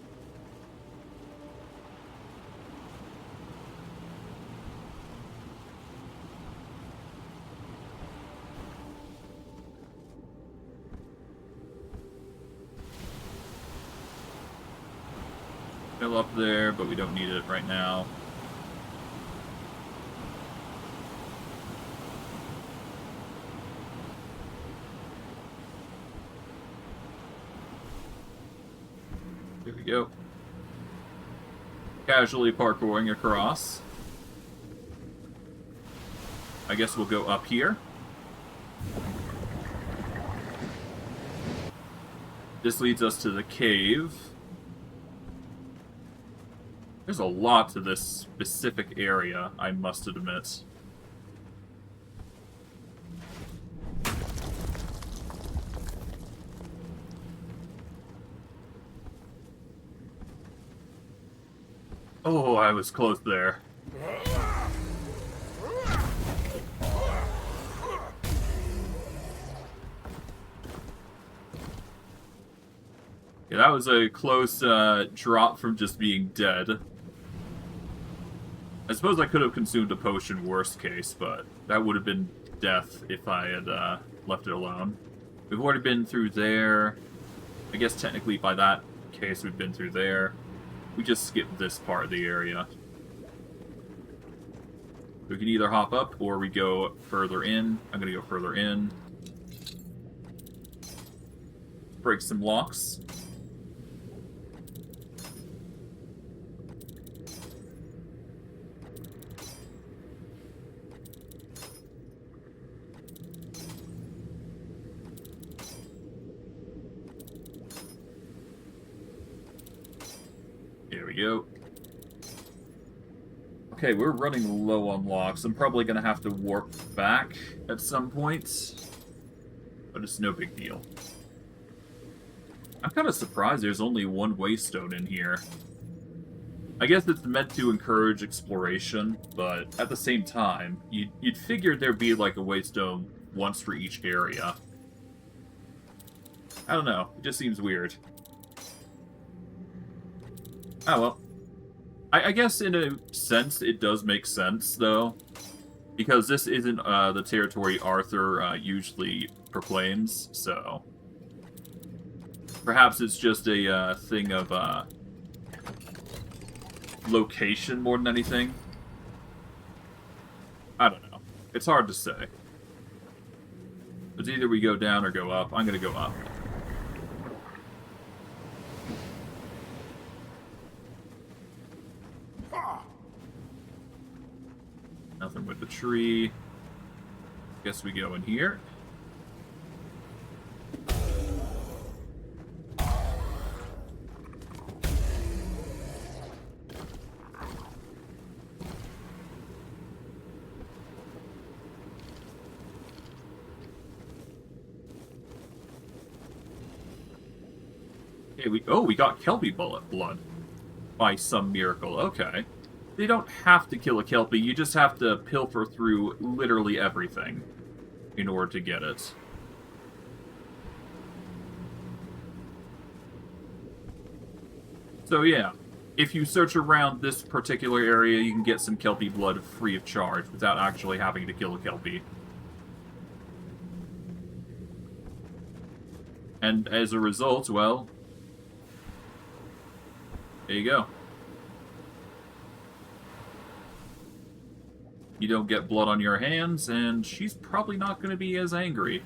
Fill up there, but we don't need it right now. Here we go. Casually parkouring across. I guess we'll go up here. This leads us to the cave. There's a lot to this specific area, I must admit. Oh, I was close there. Yeah, that was a close drop from just being dead. I suppose I could have consumed a potion worst case, but that would have been death if I had left it alone. We've already been through there. I guess technically by that case we've been through there. We just skipped this part of the area. We can either hop up or we go further in. I'm going to go further in. Break some locks. Here we go. Okay, we're running low on locks. I'm probably going to have to warp back at some point, but it's no big deal. I'm kind of surprised there's only one waystone in here. I guess it's meant to encourage exploration, but at the same time, you'd figure there'd be like a waystone once for each area. I don't know, it just seems weird. Oh well. I guess in a sense it does make sense, though. Because this isn't the territory Arthur usually proclaims, so... Perhaps it's just a thing of location more than anything. I don't know. It's hard to say. It's either we go down or go up. I'm gonna go up. Nothing with the tree. Guess we go in here. Okay, we got Kelpie blood by some miracle. Okay. They don't have to kill a Kelpie, you just have to pilfer through literally everything in order to get it. So yeah, if you search around this particular area, you can get some Kelpie blood free of charge without actually having to kill a Kelpie. And as a result, well, there you go. You don't get blood on your hands, and she's probably not going to be as angry.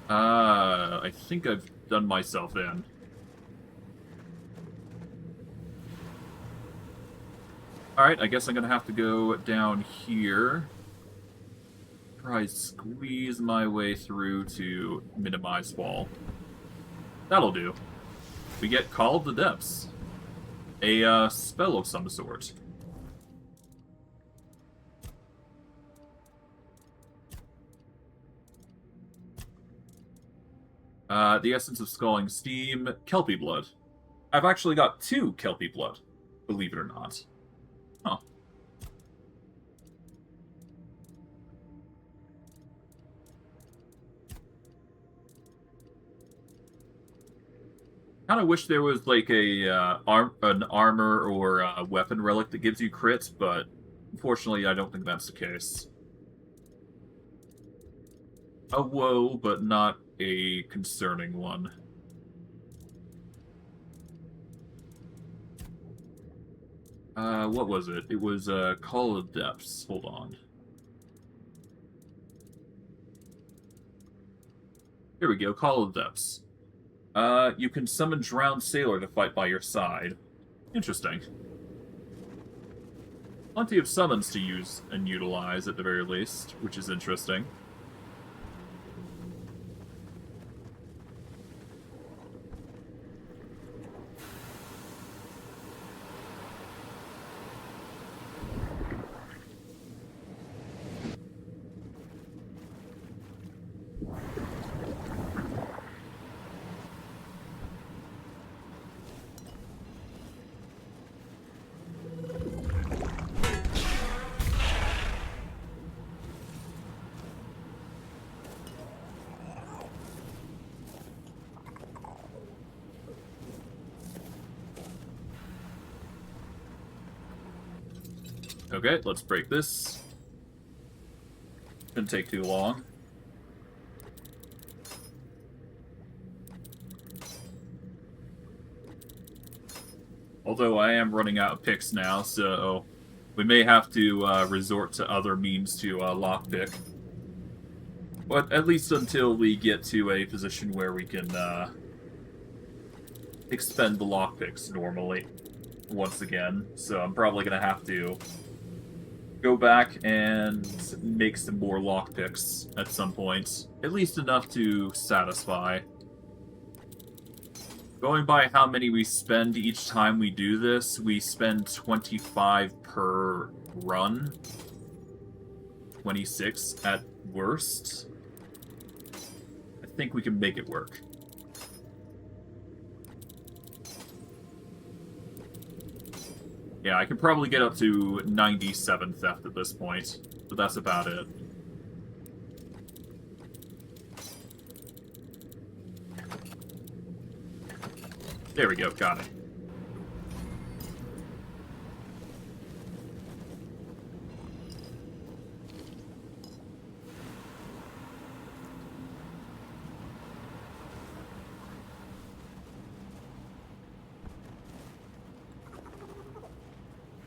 I think I've done myself in. Alright, I guess I'm going to have to go down here. Try squeeze my way through to minimize fall. That'll do. We get Call of the Depths. A spell of some sort. The Essence of Scalding Steam, Kelpie Blood. I've actually got 2 Kelpie Blood, believe it or not. Huh. Kind of wish there was like an armor or a weapon relic that gives you crits, but unfortunately, I don't think that's the case. A woe, but not a concerning one. What was it? It was Call of the Depths. Hold on. Here we go, Call of the Depths. You can summon Drowned Sailor to fight by your side. Interesting. Plenty of summons to use and utilize at the very least, which is interesting. Okay, let's break this. Shouldn't take too long. Although I am running out of picks now, so we may have to resort to other means to lockpick. But at least until we get to a position where we can expend the lockpicks normally once again. So I'm probably going to have to go back and make some more lockpicks at some point. At least enough to satisfy. Going by how many we spend each time we do this, we spend 25 per run. 26 at worst. I think we can make it work. Yeah, I could probably get up to 97 theft at this point, but that's about it. There we go, got it.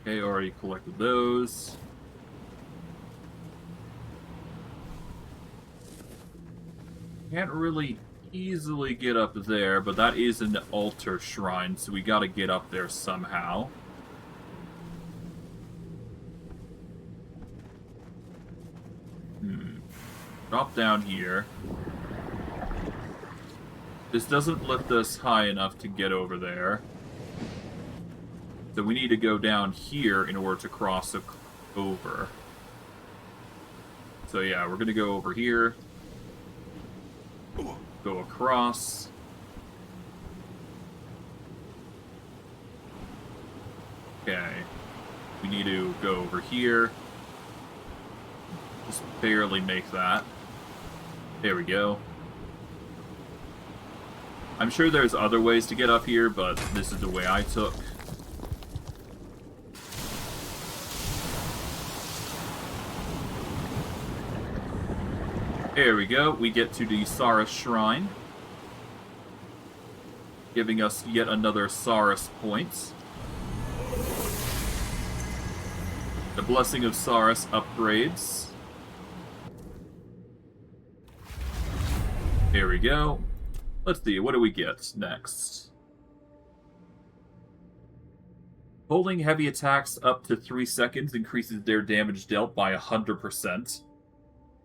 Okay, already collected those. Can't really easily get up there, but that is an altar shrine, so we gotta get up there somehow. Drop down here. This doesn't lift us high enough to get over there. So we need to go down here in order to cross over. So yeah, we're gonna go over here. Go across. Okay. We need to go over here. Just barely make that. There we go. I'm sure there's other ways to get up here, but this is the way I took. There we go, we get to the Saurus Shrine, giving us yet another Saurus point. The Blessing of Saurus upgrades. Here we go. Let's see, what do we get next? Holding heavy attacks up to 3 seconds increases their damage dealt by 100%.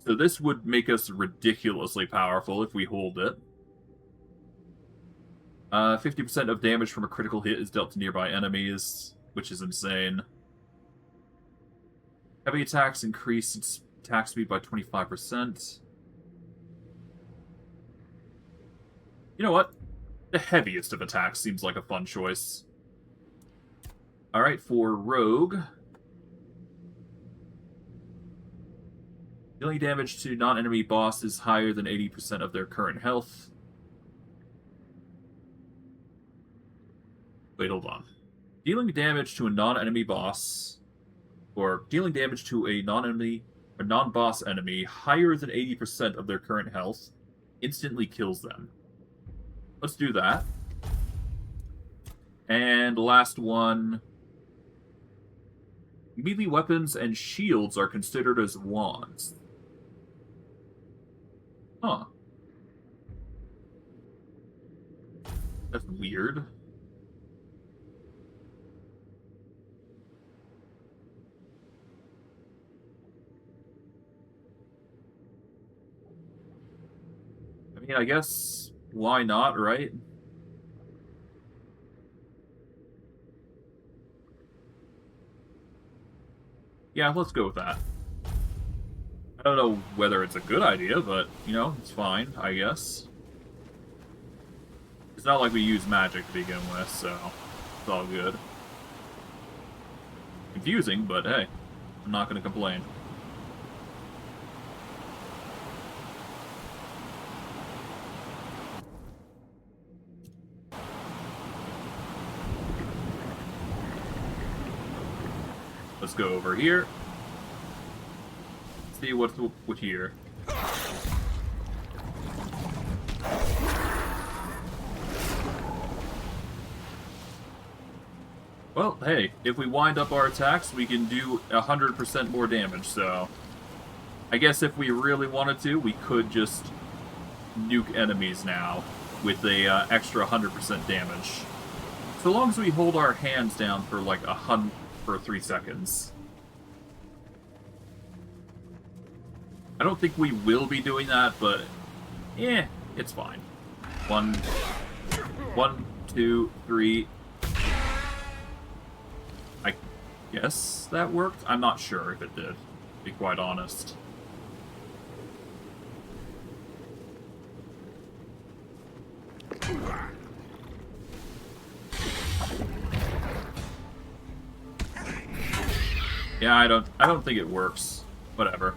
So this would make us ridiculously powerful if we hold it. 50% of damage from a critical hit is dealt to nearby enemies, which is insane. Heavy attacks increase its attack speed by 25%. You know what? The heaviest of attacks seems like a fun choice. Alright, for Rogue. Dealing damage to non-enemy bosses higher than 80% of their current health. Wait, hold on. Dealing damage to a non-enemy boss, or dealing damage to a non-boss enemy higher than 80% of their current health instantly kills them. Let's do that. And last one. Melee weapons and shields are considered as wands. Huh. That's weird. I mean, I guess, why not, right? Yeah, let's go with that. I don't know whether it's a good idea, but, you know, it's fine, I guess. It's not like we use magic to begin with, so it's all good. Confusing, but hey, I'm not going to complain. Let's go over here. See what's with here. Well, hey, if we wind up our attacks, we can do 100% more damage, so... I guess if we really wanted to, we could just nuke enemies now with a extra 100% damage. So long as we hold our hands down for like for 3 seconds. I don't think we will be doing that, but it's fine. 1, 2, 3. I guess that worked. I'm not sure if it did, to be quite honest. Yeah, I don't think it works. Whatever.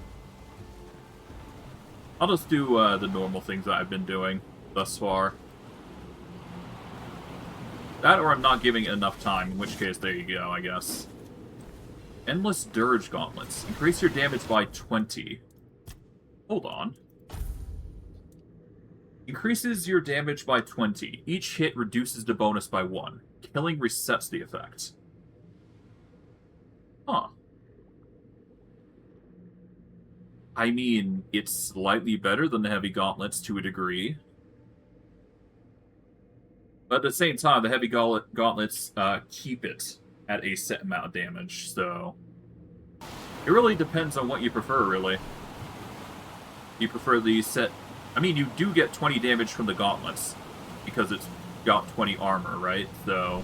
I'll just do the normal things that I've been doing thus far. That or I'm not giving it enough time, in which case there you go, I guess. Endless Dirge Gauntlets. Increase your damage by 20. Hold on. Increases your damage by 20. Each hit reduces the bonus by 1. Killing resets the effect. Huh. I mean, it's slightly better than the Heavy Gauntlets to a degree. But at the same time, the Heavy Gauntlets keep it at a set amount of damage, so... It really depends on what you prefer, really. You prefer the set... I mean, you do get 20 damage from the Gauntlets, because it's got 20 armor, right? So...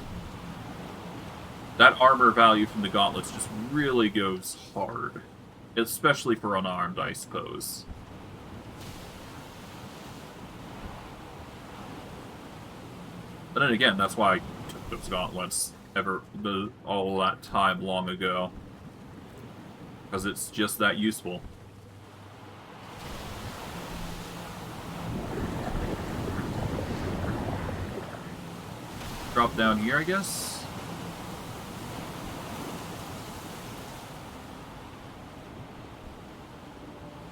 That armor value from the Gauntlets just really goes hard. Especially for unarmed, I suppose. But then again, that's why I took those Gauntlets all that time long ago. Because it's just that useful. Drop down here, I guess?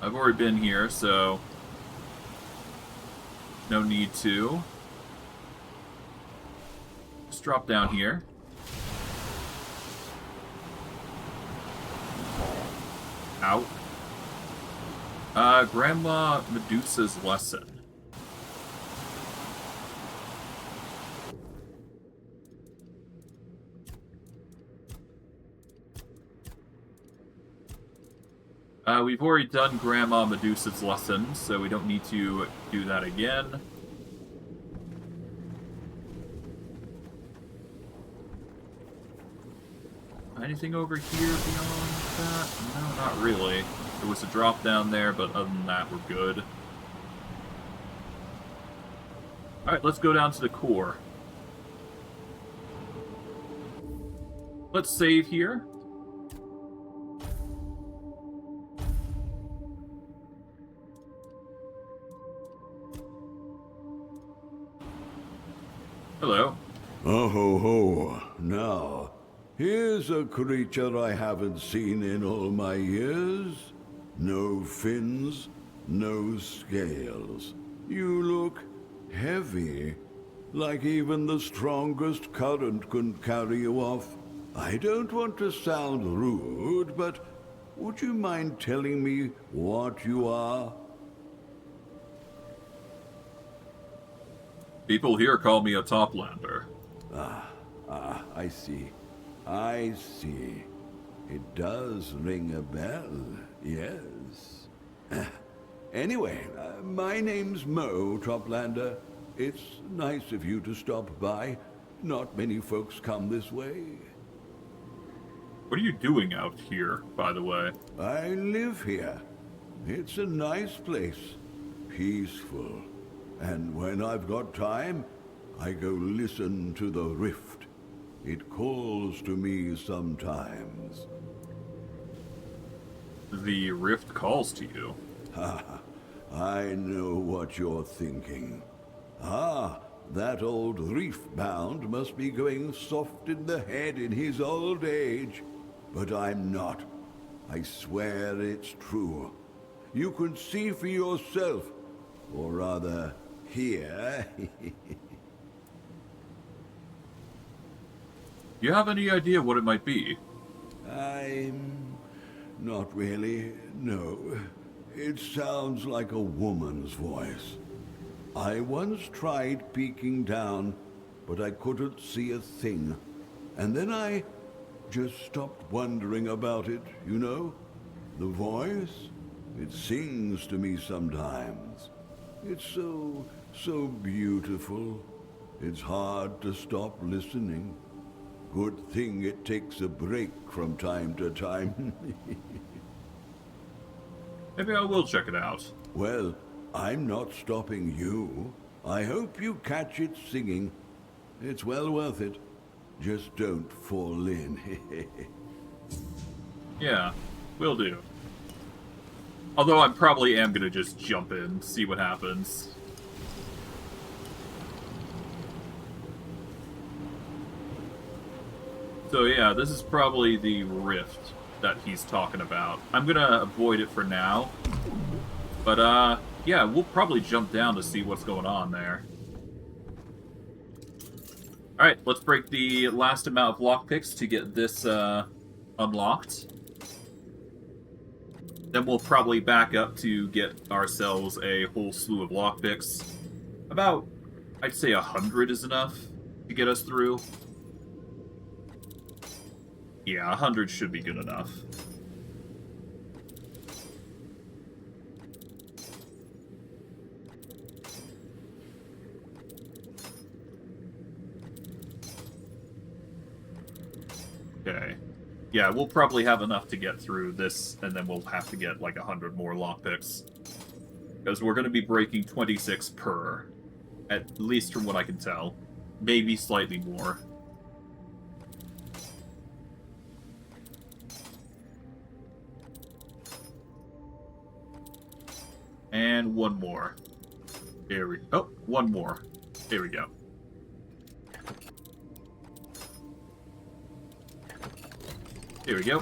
I've already been here, so no need to. Just drop down here. Out. Grandma Medusa's Lesson. We've already done Grandma Medusa's Lesson, so we don't need to do that again. Anything over here beyond that? No, not really. There was a drop down there, but other than that, we're good. Alright, let's go down to the core. Let's save here. Hello. Oh ho ho, Now, here's a creature I haven't seen in all my years. No fins, no scales. You look heavy, like even the strongest current couldn't carry you off. I don't want to sound rude, but would you mind telling me what you are? People here call me a toplander. I see. I see. It does ring a bell, yes. Anyway, my name's Mo, Toplander. It's nice of you to stop by. Not many folks come this way. What are you doing out here, by the way? I live here. It's a nice place. Peaceful. And when I've got time, I go listen to the rift. It calls to me sometimes. The rift calls to you. I know what you're thinking. Ah, that old reef-bound must be going soft in the head in his old age. But I'm not. I swear it's true. You can see for yourself. Or rather, hear. You have any idea what it might be? I'm... not really, no. It sounds like a woman's voice. I once tried peeking down, but I couldn't see a thing. And then I just stopped wondering about it, you know? The voice, it sings to me sometimes. It's so beautiful. It's hard to stop listening. Good thing it takes a break from time to time. Maybe I will check it out. Well, I'm not stopping you. I hope you catch it singing. It's well worth it. Just don't fall in. Yeah, will do. Although I probably am gonna just jump in, see what happens. So yeah, this is probably the rift that he's talking about. I'm gonna avoid it for now. But, yeah, we'll probably jump down to see what's going on there. Alright, let's break the last amount of lockpicks to get this, unlocked. Then we'll probably back up to get ourselves a whole slew of lockpicks. About, I'd say 100 is enough to get us through. Yeah, 100 should be good enough. Okay. Yeah, we'll probably have enough to get through this, and then we'll have to get like 100 more lockpicks. Because we're going to be breaking 26 per. At least from what I can tell. Maybe slightly more. And one more. Here we... Oh, one more. Here we go. Here we go.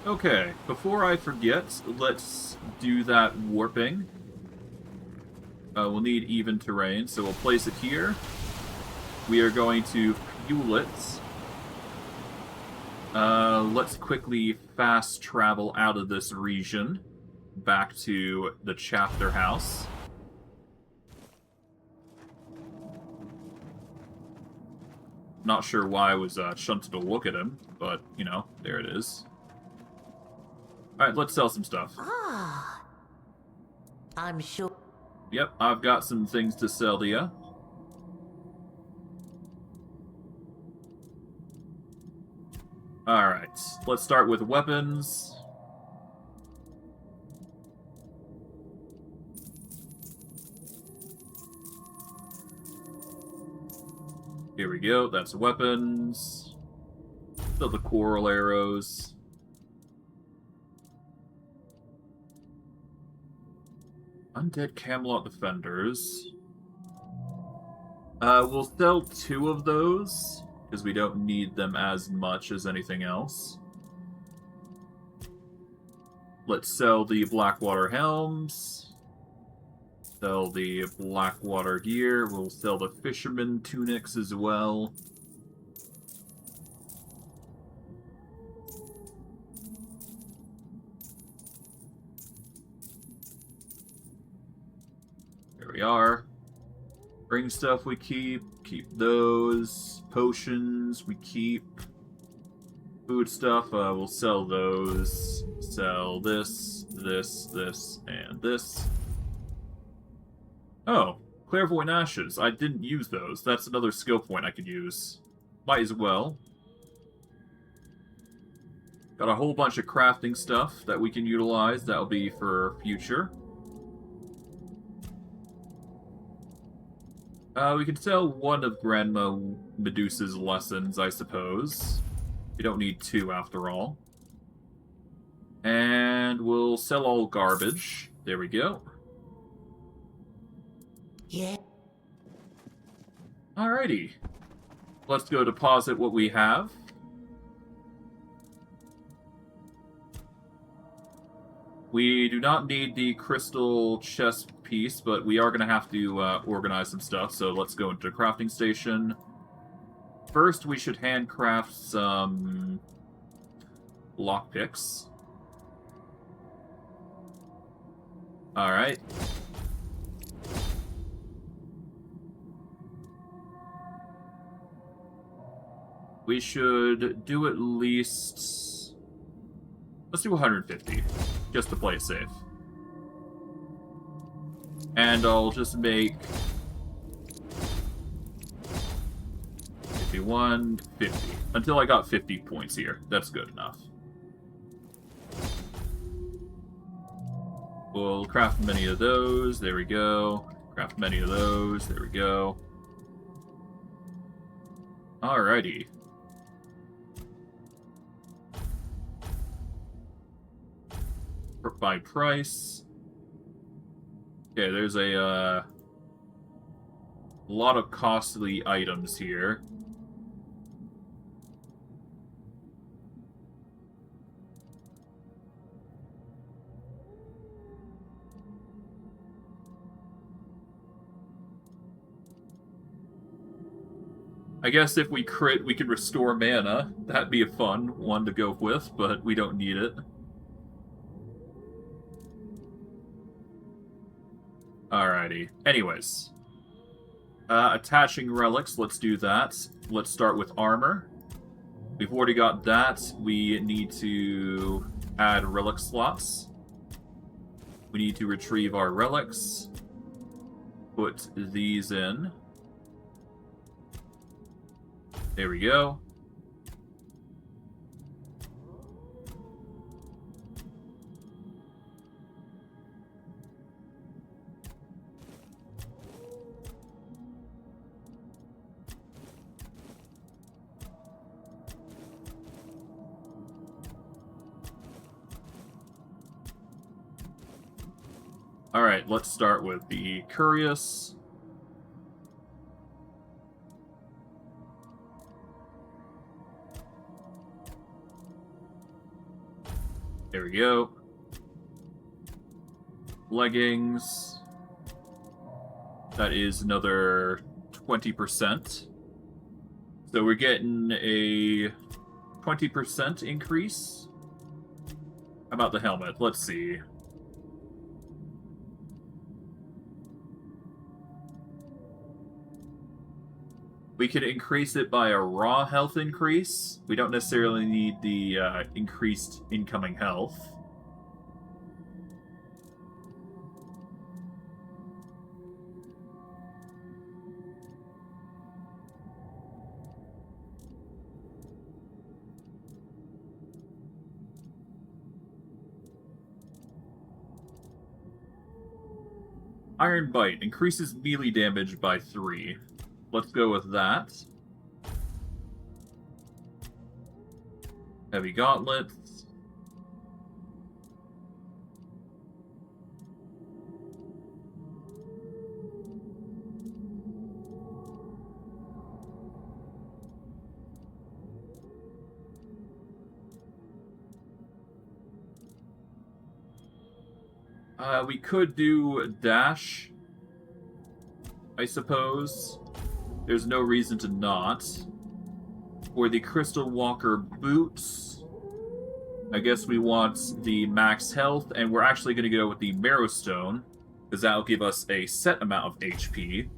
Okay, before I forget, let's do that warping. We'll need even terrain, so we'll place it here. We are going to fuel it. Let's quickly fast travel out of this region back to the chapter house. Not sure why I was shunted to look at him, but, you know, there it is. Alright, let's sell some stuff. Ah, I'm sure. Yep, I've got some things to sell to you. Alright, let's start with weapons. Here we go. That's weapons. Still the coral arrows. Undead Camelot Defenders. We'll sell 2 of those, because we don't need them as much as anything else. Let's sell the Blackwater Helms. Sell the Blackwater gear. We'll sell the Fisherman tunics as well. There we are. Ring stuff we keep those. Potions we keep. Food stuff, we'll sell those. Sell this, and this. Oh, Clairvoyant Ashes. I didn't use those. That's another skill point I could use. Might as well. Got a whole bunch of crafting stuff that we can utilize. That'll be for future. We can sell 1 of Grandma Medusa's lessons, I suppose. We don't need 2 after all. And we'll sell all garbage. There we go. Yeah. Alrighty. Let's go deposit what we have. We do not need the crystal chest piece, but we are going to have to organize some stuff, so let's go into the crafting station. First, we should handcraft some lockpicks. Alright. We should do at least... Let's do 150, just to play it safe. And I'll just make 51, 50. Until I got 50 points here. That's good enough. We'll craft many of those. There we go. Craft many of those. There we go. Alrighty. By price. Okay, there's a lot of costly items here. I guess if we crit, we can restore mana. That'd be a fun one to go with, but we don't need it. Alrighty. Anyways. Attaching relics, let's do that. Let's start with armor. We've already got that. We need to add relic slots. We need to retrieve our relics. Put these in. There we go. Alright, let's start with the Curious. There we go. Leggings. That is another 20%. So we're getting a 20% increase. How about the helmet? Let's see. We could increase it by a raw health increase. We don't necessarily need the increased incoming health. Iron Bite increases melee damage by 3. Let's go with that. Heavy gauntlets. We could do dash, I suppose. There's no reason to not. For the Crystal Walker boots, I guess we want the max health, and we're actually going to go with the Marrow Stone, because that'll give us a set amount of HP,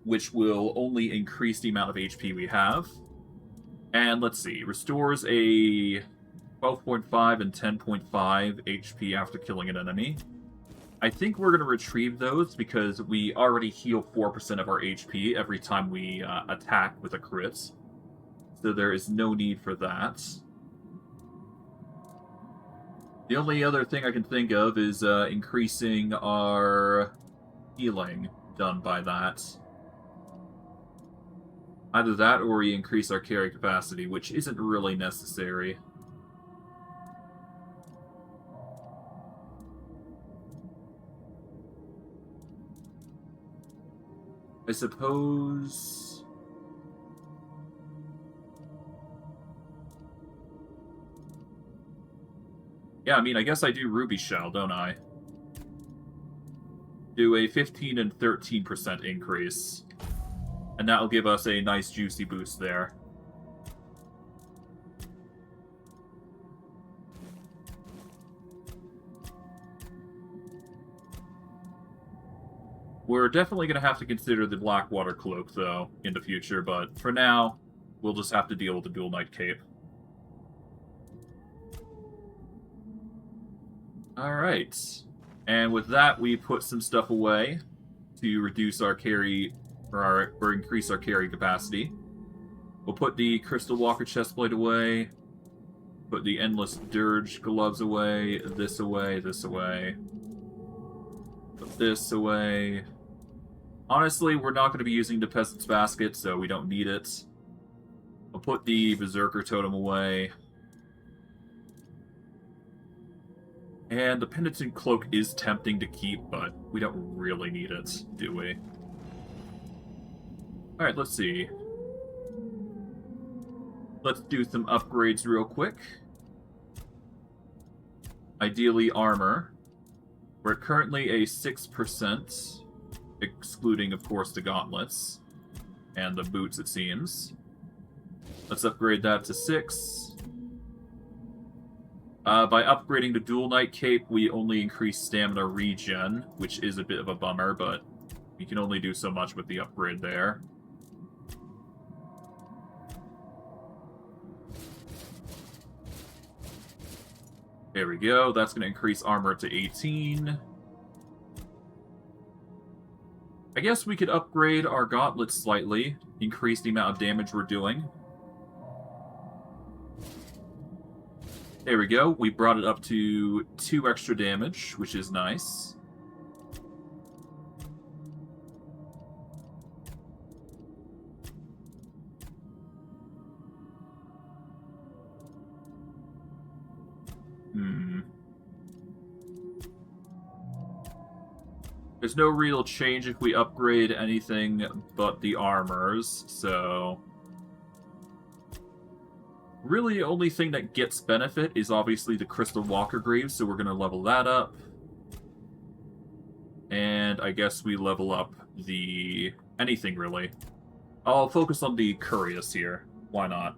which will only increase the amount of HP we have. And let's see, restores a 12.5 and 10.5 HP after killing an enemy. I think we're going to retrieve those because we already heal 4% of our HP every time we attack with a crit. So there is no need for that. The only other thing I can think of is increasing our healing done by that. Either that or we increase our carry capacity, which isn't really necessary. I suppose... Yeah, I mean, I guess I do Ruby Shell, don't I? Do a 15 and 13% increase. And that'll give us a nice juicy boost there. We're definitely going to have to consider the Blackwater Cloak, though, in the future, but for now, we'll just have to deal with the Dual Knight Cape. Alright. And with that, we put some stuff away to reduce our carry, or increase our carry capacity. We'll put the Crystal Walker chestplate away, put the Endless Dirge gloves away, this away, this away. Put this away. Honestly, we're not going to be using the Peasant's Basket, so we don't need it. I'll put the Berserker Totem away. And the Penitent Cloak is tempting to keep, but we don't really need it, do we? Alright, let's see. Let's do some upgrades real quick. Ideally, armor. We're currently a 6%, excluding, of course, the gauntlets. And the boots, it seems. Let's upgrade that to 6. By upgrading the Dual Knight Cape, we only increase stamina regen, which is a bit of a bummer, but we can only do so much with the upgrade there. There we go. That's going to increase armor to 18. I guess we could upgrade our gauntlets slightly, increase the amount of damage we're doing. There we go. We brought it up to 2 extra damage, which is nice. There's no real change if we upgrade anything but the armors, so... Really, the only thing that gets benefit is obviously the Crystal Walker Greaves, so we're going to level that up. And I guess we level up the... anything, really. I'll focus on the Curious here. Why not?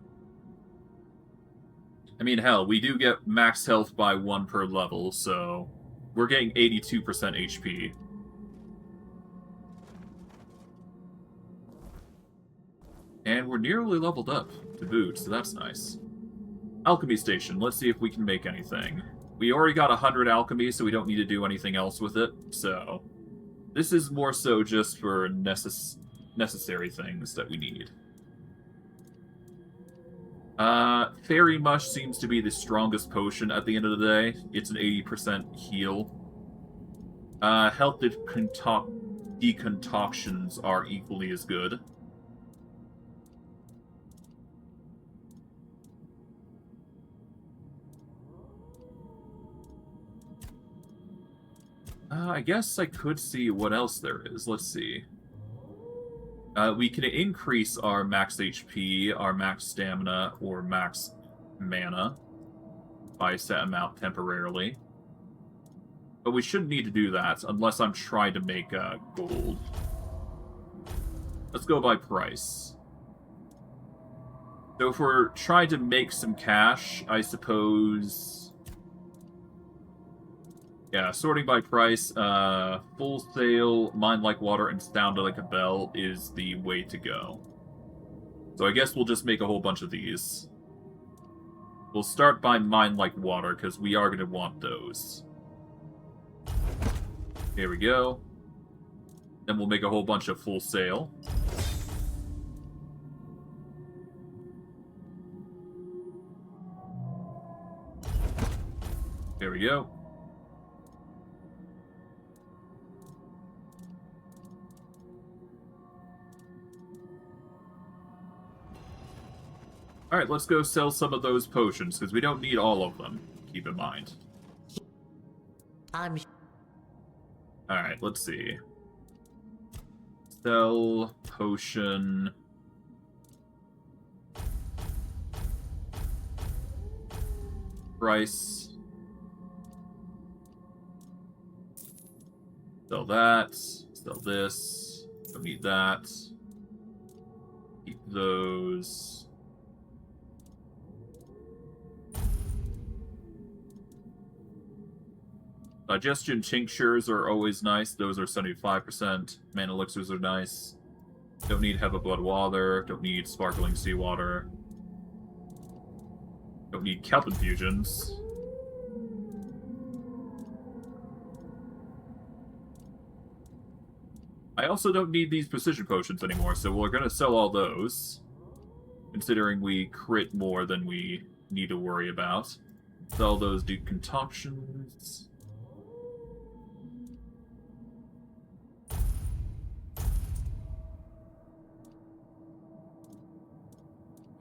I mean, hell, we do get max health by 1 per level, so... We're getting 82% HP. And we're nearly leveled up to boot, so that's nice. Alchemy Station, let's see if we can make anything. We already got 100 alchemy, so we don't need to do anything else with it, so... This is more so just for necessary things that we need. Fairy Mush seems to be the strongest potion at the end of the day. It's an 80% heal. Health decoctions are equally as good. I guess I could see what else there is. Let's see. We can increase our max HP, our max stamina, or max mana by a set amount temporarily. But we shouldn't need to do that unless I'm trying to make gold. Let's go by price. So if we're trying to make some cash, I suppose... Yeah, sorting by price, full sail, mind like water, and sound like a bell is the way to go. So I guess we'll just make a whole bunch of these. We'll start by mind like water, because we are going to want those. Here we go. Then we'll make a whole bunch of full sail. There we go. Alright, let's go sell some of those potions, because we don't need all of them, keep in mind. Alright, let's see. Sell, potion... Price. Sell that. Sell this. Don't need that. Keep those... Digestion tinctures are always nice. Those are 75%. Mana elixirs are nice. Don't need heavy blood water. Don't need sparkling seawater. Don't need kelp infusions. I also don't need these precision potions anymore, so we're going to sell all those. Considering we crit more than we need to worry about. Sell those dude concoctions.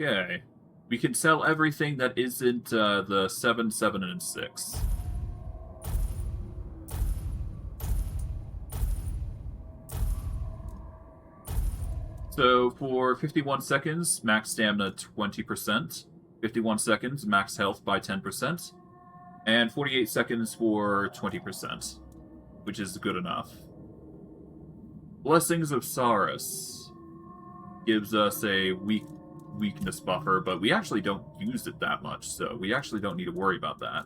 Okay. We can sell everything that isn't the 7, 7, and 6. So for 51 seconds, max stamina 20%. 51 seconds, max health by 10%. And 48 seconds for 20%, which is good enough. Blessings of Saurus gives us a weakness buffer, but we actually don't use it that much, so we actually don't need to worry about that.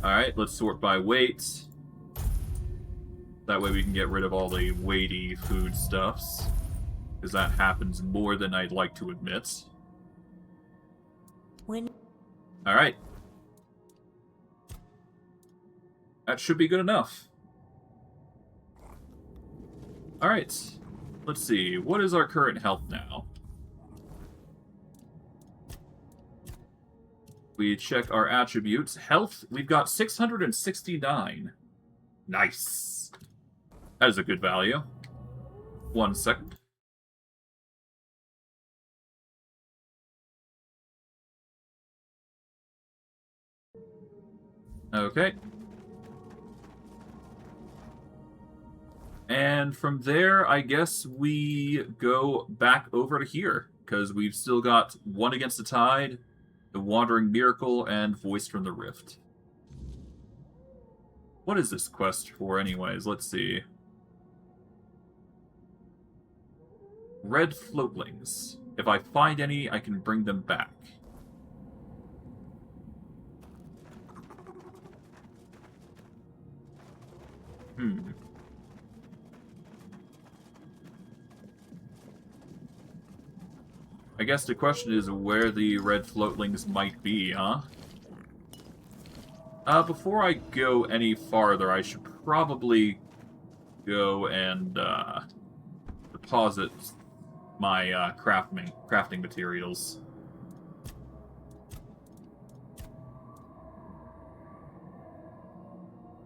Alright, let's sort by weight. That way we can get rid of all the weighty foodstuffs, because that happens more than I'd like to admit. Alright. That should be good enough. Alright. Let's see, what is our current health now? We check our attributes. Health, we've got 669. Nice. That is a good value. 1 second. Okay. And from there, I guess we go back over to here, because we've still got One Against the Tide, The Wandering Miracle, and Voice from the Rift. What is this quest for anyways? Let's see. Red floatlings. If I find any, I can bring them back. I guess the question is where the red floatlings might be, huh? Before I go any farther, I should probably go and deposit my crafting materials.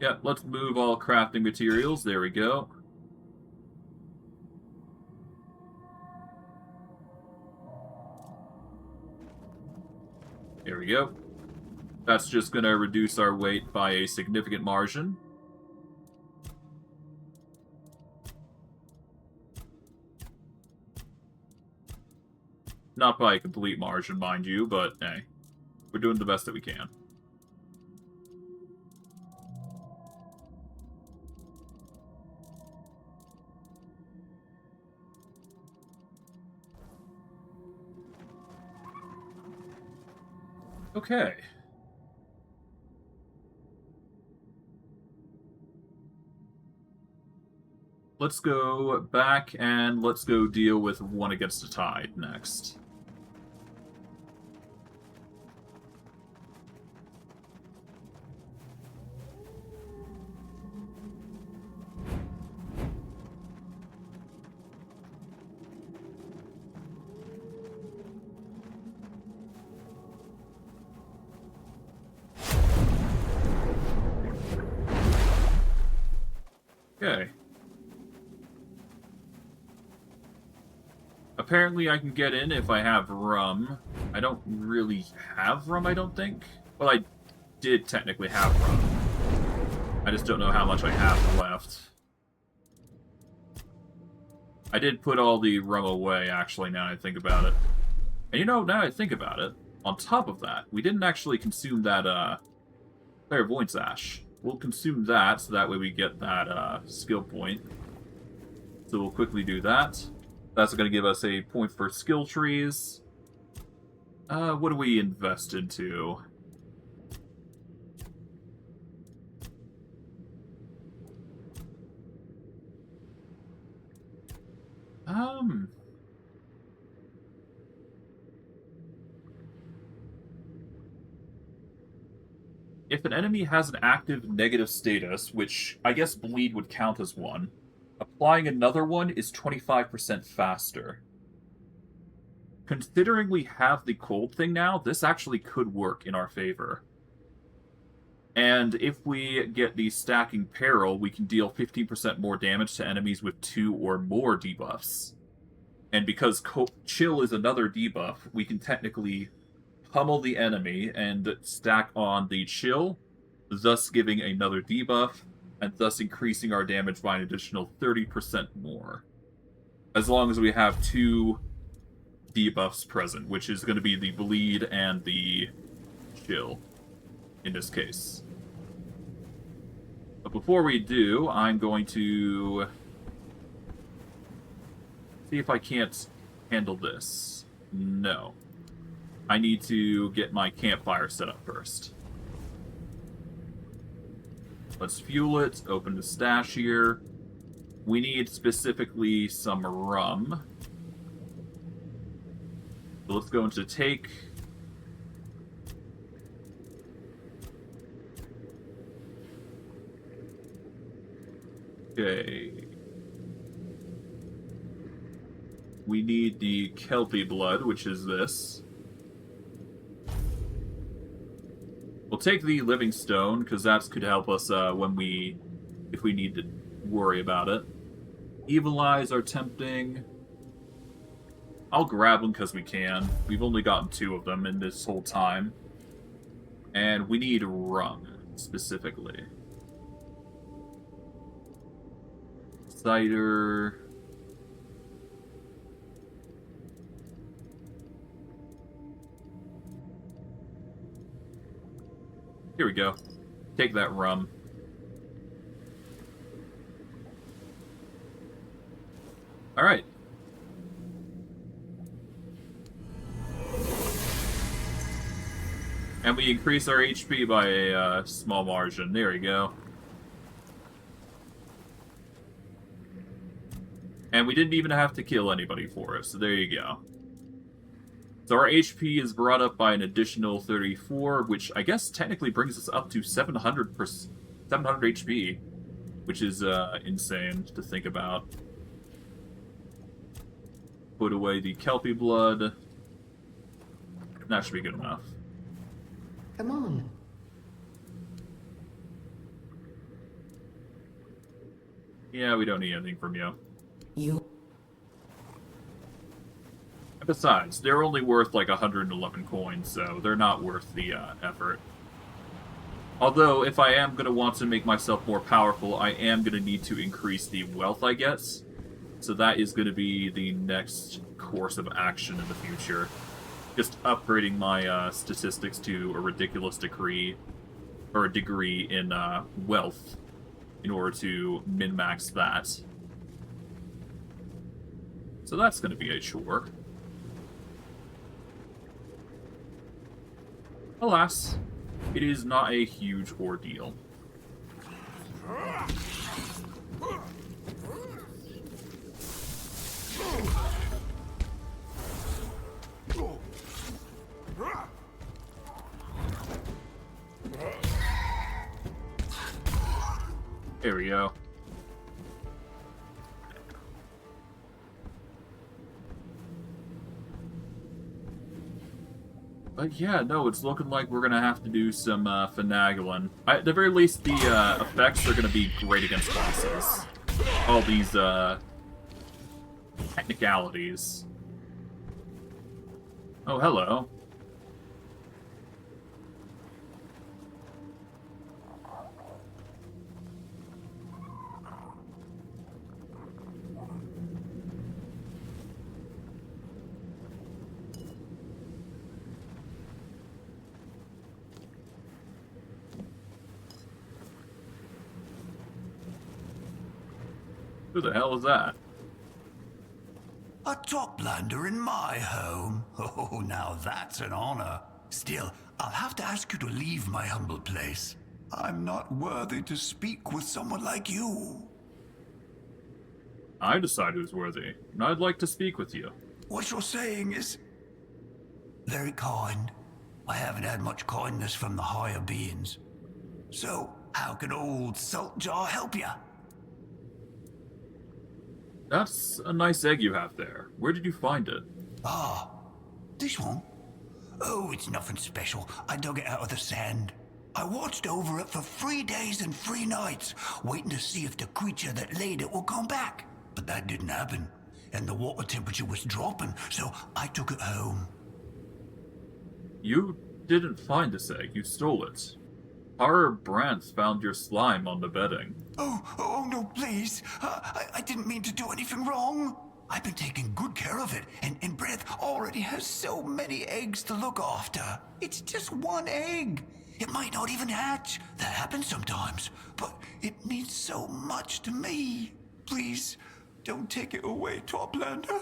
Yep, let's move all crafting materials. There we go. There we go. That's just going to reduce our weight by a significant margin. Not by a complete margin, mind you, but hey, we're doing the best that we can. Okay. Let's go back and let's go deal with one against a tide next. Okay. Apparently I can get in if I have rum. I don't really have rum, I don't think. Well, I did technically have rum. I just don't know how much I have left. I did put all the rum away, actually, now that I think about it. And you know, now that I think about it, on top of that, we didn't actually consume that, clairvoyance ash. We'll consume that, so that way we get that, skill point. So we'll quickly do that. That's going to give us a point for skill trees. What do we invest into? If an enemy has an active negative status, which I guess bleed would count as one, applying another one is 25% faster. Considering we have the cold thing now, this actually could work in our favor. And if we get the stacking peril, we can deal 15% more damage to enemies with 2 or more debuffs. And because chill is another debuff, we can technically pummel the enemy and stack on the chill, thus giving another debuff, and thus increasing our damage by an additional 30% more. As long as we have 2 debuffs present, which is going to be the bleed and the chill, in this case. But before we do, I'm going to see if I can't handle this. No. I need to get my campfire set up first. Let's fuel it, open the stash here. We need specifically some rum. So let's go into take. Okay. We need the Kelpie blood, which is this. We'll take the living stone, because that could help us if we need to worry about it. Evil eyes are tempting. I'll grab them because we can. We've only gotten 2 of them in this whole time. And we need rum, specifically. Cider. Here we go. Take that rum. Alright. And we increase our HP by a small margin. There we go. And we didn't even have to kill anybody for it, so there you go. So our HP is brought up by an additional 34, which I guess technically brings us up to 700 HP, which is insane to think about. Put away the Kelpie blood. That should be good enough. Come on. Yeah, we don't need anything from you. You. Besides, they're only worth like 111 coins, so they're not worth the effort. Although, if I am going to want to make myself more powerful, I am going to need to increase the wealth I get. So that is going to be the next course of action in the future. Just upgrading my statistics to a ridiculous degree in wealth in order to min-max that. So that's going to be a chore. Alas, it is not a huge ordeal. There we go. But yeah, no, it's looking like we're gonna have to do some finagling. At the very least, the effects are gonna be great against bosses. All these technicalities. Oh, hello. Who the hell is that? A toplander in my home? Oh, now that's an honor. Still, I'll have to ask you to leave my humble place. I'm not worthy to speak with someone like you. I decide who's worthy, and I'd like to speak with you. What you're saying is very kind. I haven't had much kindness from the higher beings. So, how can old Saltjaw help you? That's a nice egg you have there. Where did you find it? Ah, this one? Oh, it's nothing special. I dug it out of the sand. I watched over it for 3 days and 3 nights, waiting to see if the creature that laid it would come back. But that didn't happen, and the water temperature was dropping, so I took it home. You didn't find this egg, you stole it. Our Brant found your slime on the bedding. Oh, no, please. I didn't mean to do anything wrong. I've been taking good care of it, and Breath already has so many eggs to look after. It's just 1 egg. It might not even hatch. That happens sometimes, but it means so much to me. Please, don't take it away, Toplander.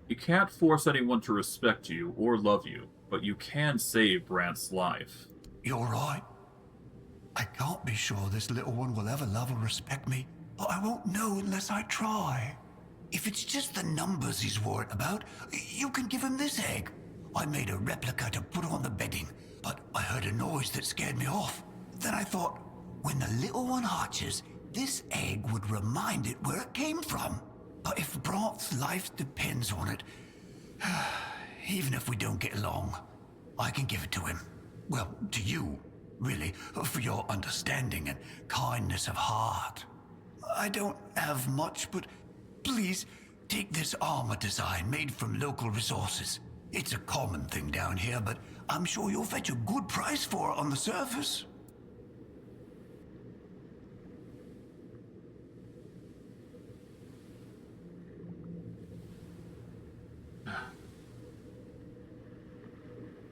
You can't force anyone to respect you or love you, but you can save Brant's life. You're right. I can't be sure this little one will ever love or respect me, but I won't know unless I try. If it's just the numbers he's worried about, you can give him this egg. I made a replica to put on the bedding, but I heard a noise that scared me off. Then I thought, when the little one hatches, this egg would remind it where it came from. But if Brant's life depends on it, even if we don't get along, I can give it to him. Well, to you, really, for your understanding and kindness of heart. I don't have much, but please take this armor design made from local resources. It's a common thing down here, but I'm sure you'll fetch a good price for it on the surface.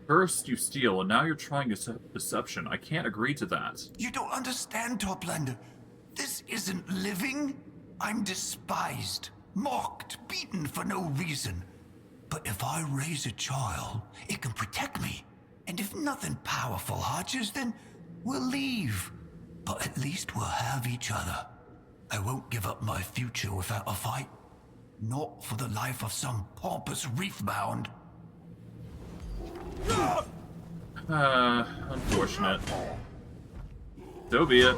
First you steal, and now you're trying deception. I can't agree to that. You don't understand, Toplander. This isn't living. I'm despised, mocked, beaten for no reason. But if I raise a child, it can protect me. And if nothing powerful hatches, then we'll leave. But at least we'll have each other. I won't give up my future without a fight. Not for the life of some pompous reef-bound. Unfortunate. So be it.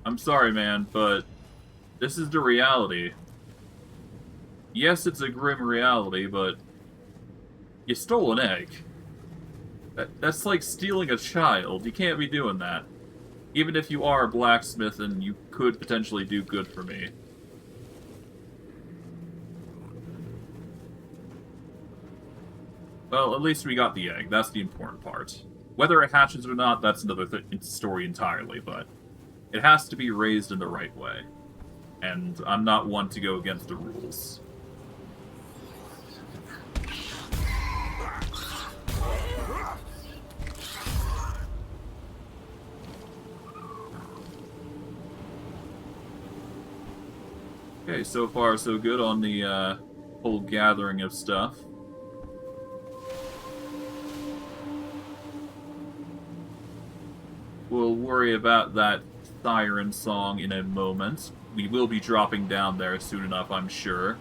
I'm sorry, man, but this is the reality. Yes, it's a grim reality, but you stole an egg. That's like stealing a child. You can't be doing that. Even if you are a blacksmith and you could potentially do good for me. Well, at least we got the egg. That's the important part. Whether it hatches or not, that's another story entirely, but it has to be raised in the right way. And I'm not one to go against the rules. Okay, so far so good on the whole gathering of stuff. We'll worry about that siren song in a moment. We will be dropping down there soon enough, I'm sure.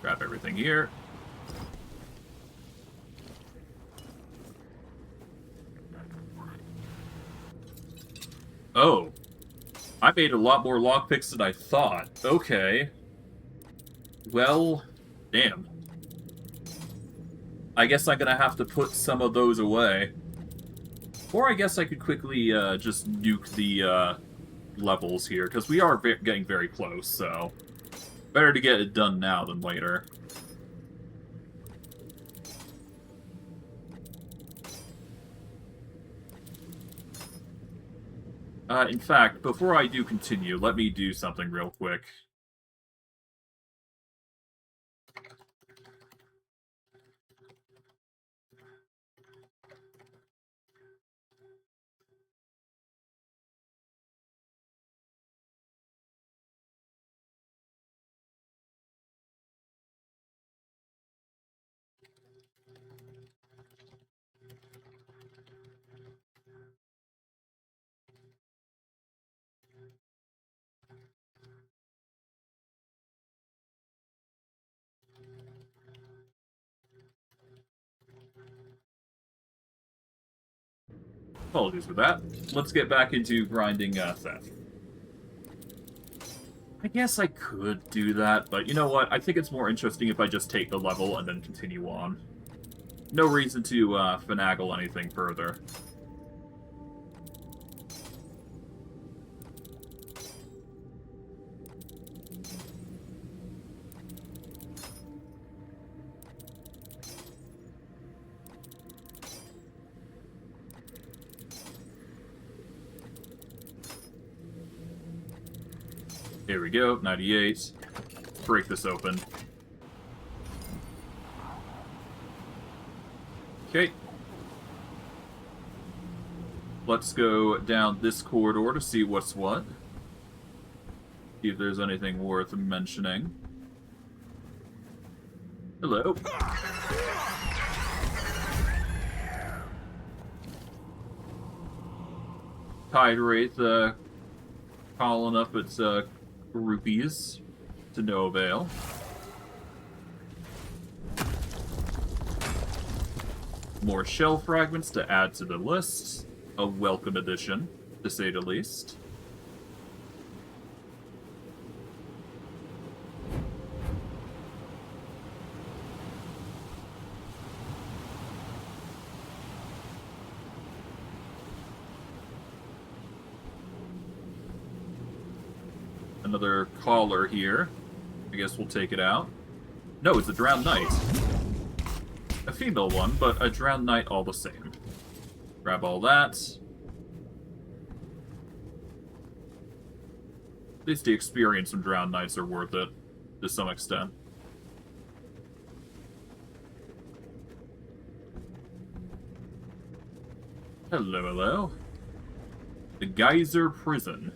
Grab everything here. Oh. I made a lot more lockpicks than I thought. Okay. Well, damn. I guess I'm gonna have to put some of those away. Or I guess I could quickly just nuke the levels here, because we are getting very close, so better to get it done now than later. In fact, before I do continue, let me do something real quick. Apologies for that. Let's get back into grinding theft. I guess I could do that, but you know what? I think it's more interesting if I just take the level and then continue on. No reason to finagle anything further. Here we go, 98. Break this open. Okay. Let's go down this corridor to see what's what. See if there's anything worth mentioning. Hello. Tide Wraith calling up its groupies to no avail. More shell fragments to add to the list. A welcome addition, to say the least. Another collar here. I guess we'll take it out. No, it's a drowned knight. A female one, but a drowned knight all the same. Grab all that. At least the experience from drowned knights are worth it, to some extent. Hello, hello. The Geyser Prison.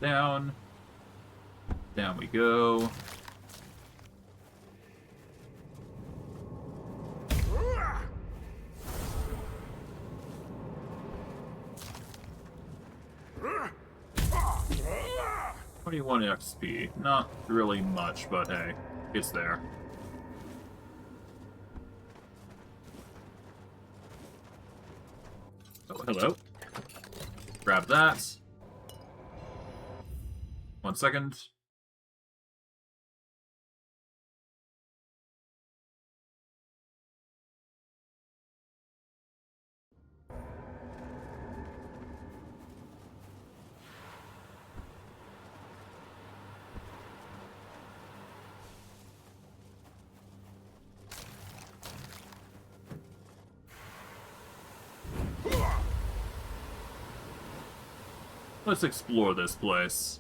that down. Down we go. $21 XP. Not really much, but hey, it's there. Oh, hello. Grab that. 1 second. Let's explore this place.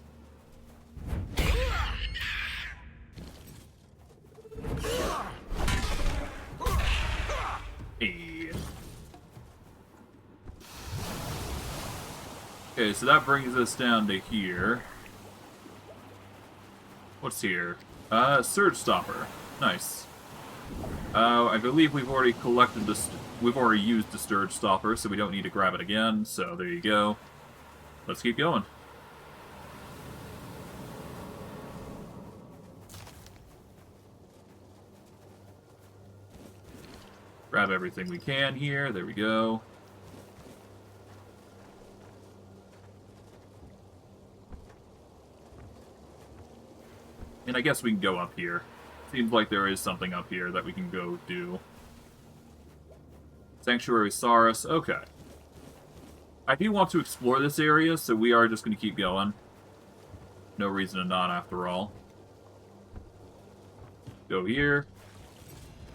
Hey. Okay, so that brings us down to here. What's here? Surge Stopper. Nice. I believe we've already collected this. We've already used the Surge Stopper, so we don't need to grab it again. So there you go. Let's keep going. Grab everything we can here. There we go. And I guess we can go up here. Seems like there is something up here that we can go do. Sanctuary Saurus. Okay. I do want to explore this area, so we are just going to keep going. No reason to not, after all. Go here.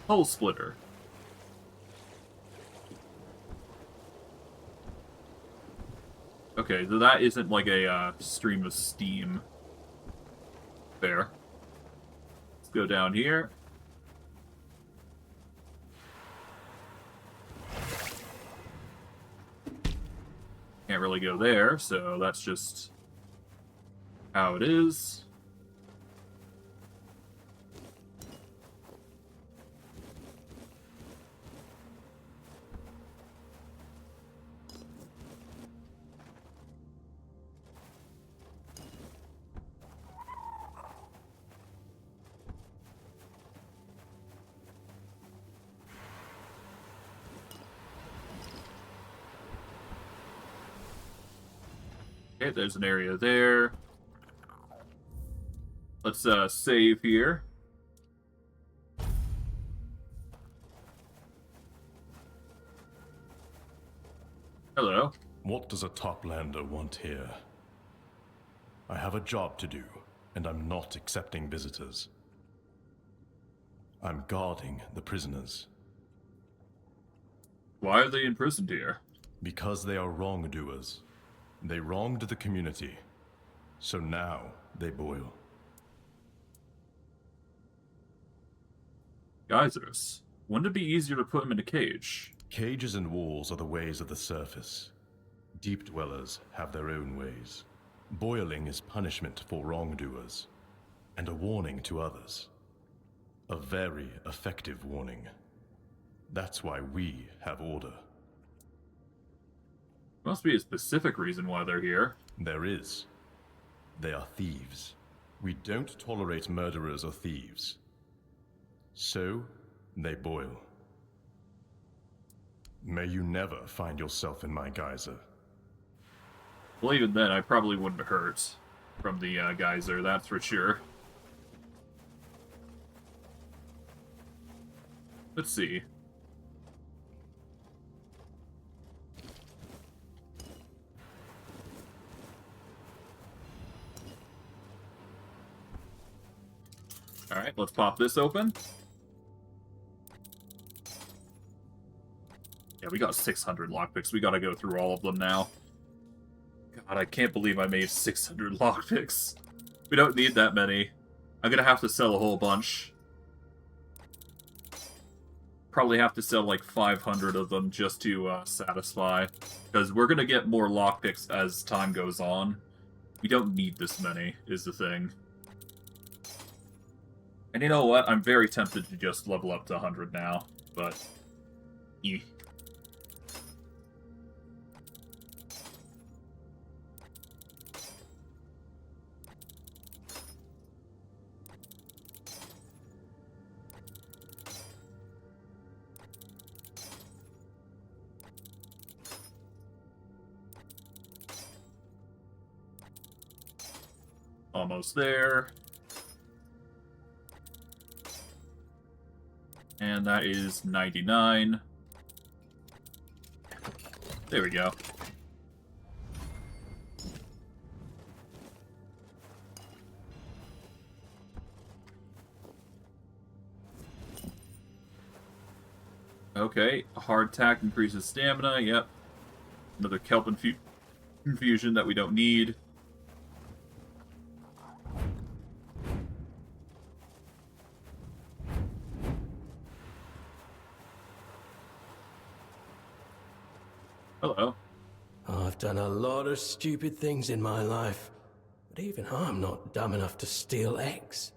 Hull Splitter. Okay, so that isn't like a stream of steam. There. Let's go down here. Can't really go there, so that's just how it is. Okay, there's an area there. Let's save here. Hello. What does a toplander want here? I have a job to do, and I'm not accepting visitors. I'm guarding the prisoners. Why are they imprisoned here? Because they are wrongdoers. They wronged the community, so now they boil. Geysers. Wouldn't it be easier to put them in a cage? Cages and walls are the ways of the surface. Deep dwellers have their own ways. Boiling is punishment for wrongdoers, and a warning to others. A very effective warning. That's why we have order. Must be a specific reason why they're here. There is. They are thieves. We don't tolerate murderers or thieves. So, they boil. May you never find yourself in my geyser. Well, even then, I probably wouldn't hurt from the geyser, that's for sure. Let's see. Alright, let's pop this open. Yeah, we got 600 lockpicks. We gotta go through all of them now. God, I can't believe I made 600 lockpicks. We don't need that many. I'm gonna have to sell a whole bunch. Probably have to sell like 500 of them just to satisfy. Because we're gonna get more lockpicks as time goes on. We don't need this many, is the thing. And you know what? I'm very tempted to just level up to 100 now, but... Eh. Almost there. And that is 99. There we go. Okay, a hard attack increases stamina, yep. Another kelp infusion that we don't need. Hello. I've done a lot of stupid things in my life, but even I'm not dumb enough to steal eggs.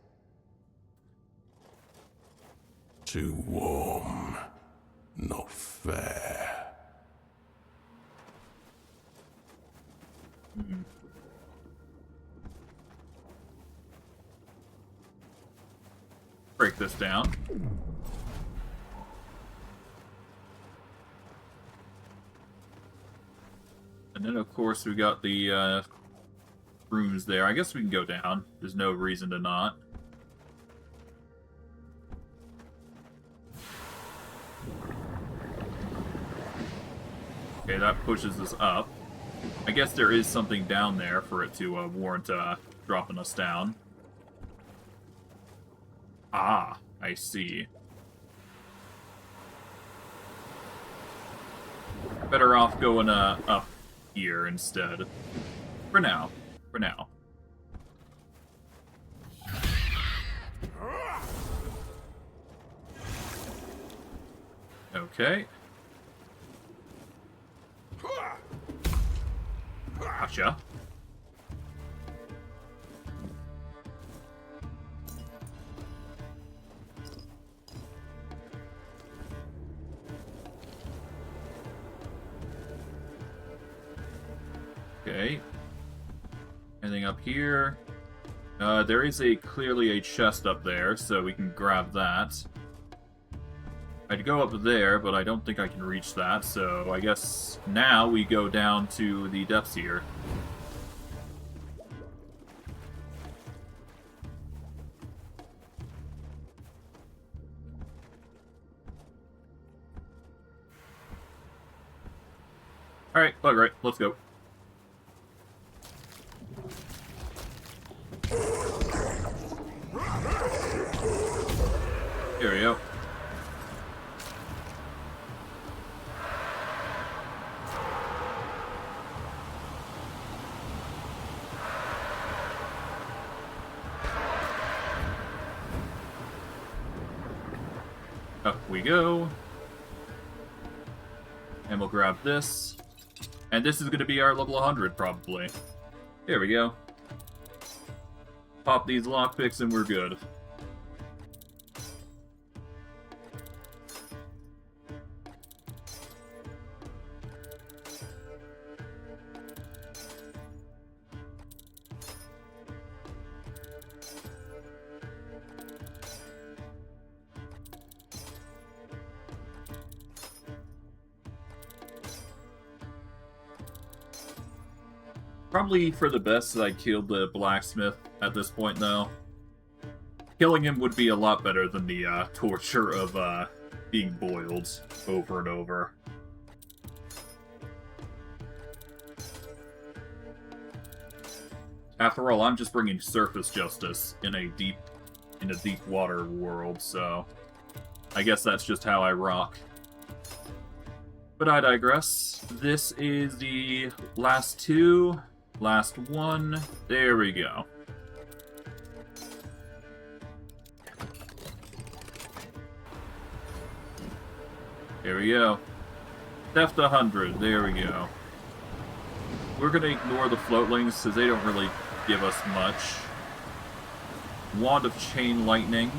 Too warm. Not fair. Break this down. And then, of course, we got the rooms there. I guess we can go down. There's no reason to not. Okay, that pushes us up. I guess there is something down there for it to warrant dropping us down. Ah, I see. Better off going up here instead. For now. For now. Okay. Gotcha. Okay. Anything up here? There is clearly a chest up there, so we can grab that. I'd go up there, but I don't think I can reach that, so I guess now we go down to the depths here. Alright, alright, let's go. Here we go. Up we go. And we'll grab this. And this is going to be our level 100, probably. Here we go. Pop these lockpicks and we're good. Probably for the best that I killed the blacksmith at this point, though. Killing him would be a lot better than the torture of being boiled over and over. After all, I'm just bringing surface justice in a deep water world, so I guess that's just how I rock. But I digress. This is the last two. Last one. There we go. There we go. Theft 100. There we go. We're gonna ignore the floatlings because they don't really give us much. Wand of Chain Lightning.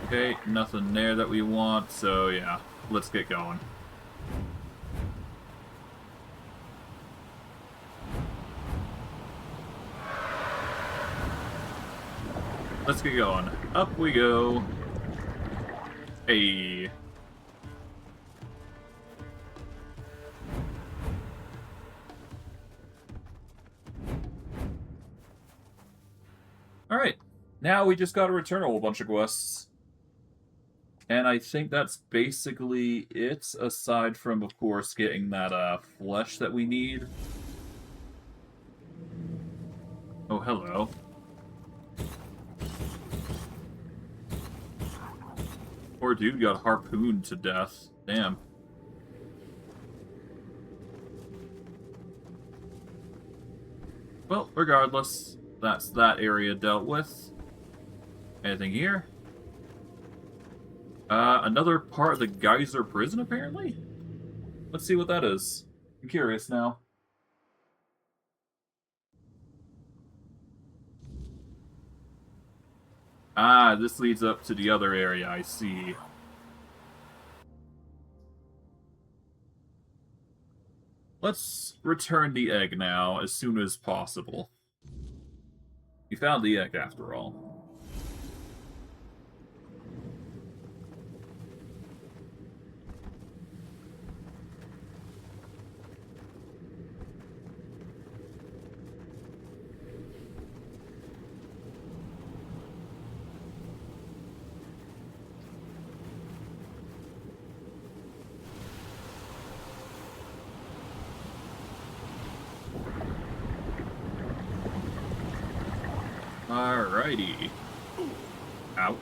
Okay, nothing there that we want, so yeah, let's get going. Let's get going. Up we go. Hey. Alright. Now we just gotta return a whole bunch of quests. And I think that's basically it, aside from, of course, getting that flesh that we need. Oh, hello. Poor dude got harpooned to death. Damn. Well, regardless, that's that area dealt with. Anything here? Another part of the Geyser prison, apparently? Let's see what that is. I'm curious now. Ah, this leads up to the other area, I see. Let's return the egg now, as soon as possible. We found the egg, after all. Alrighty. Ow.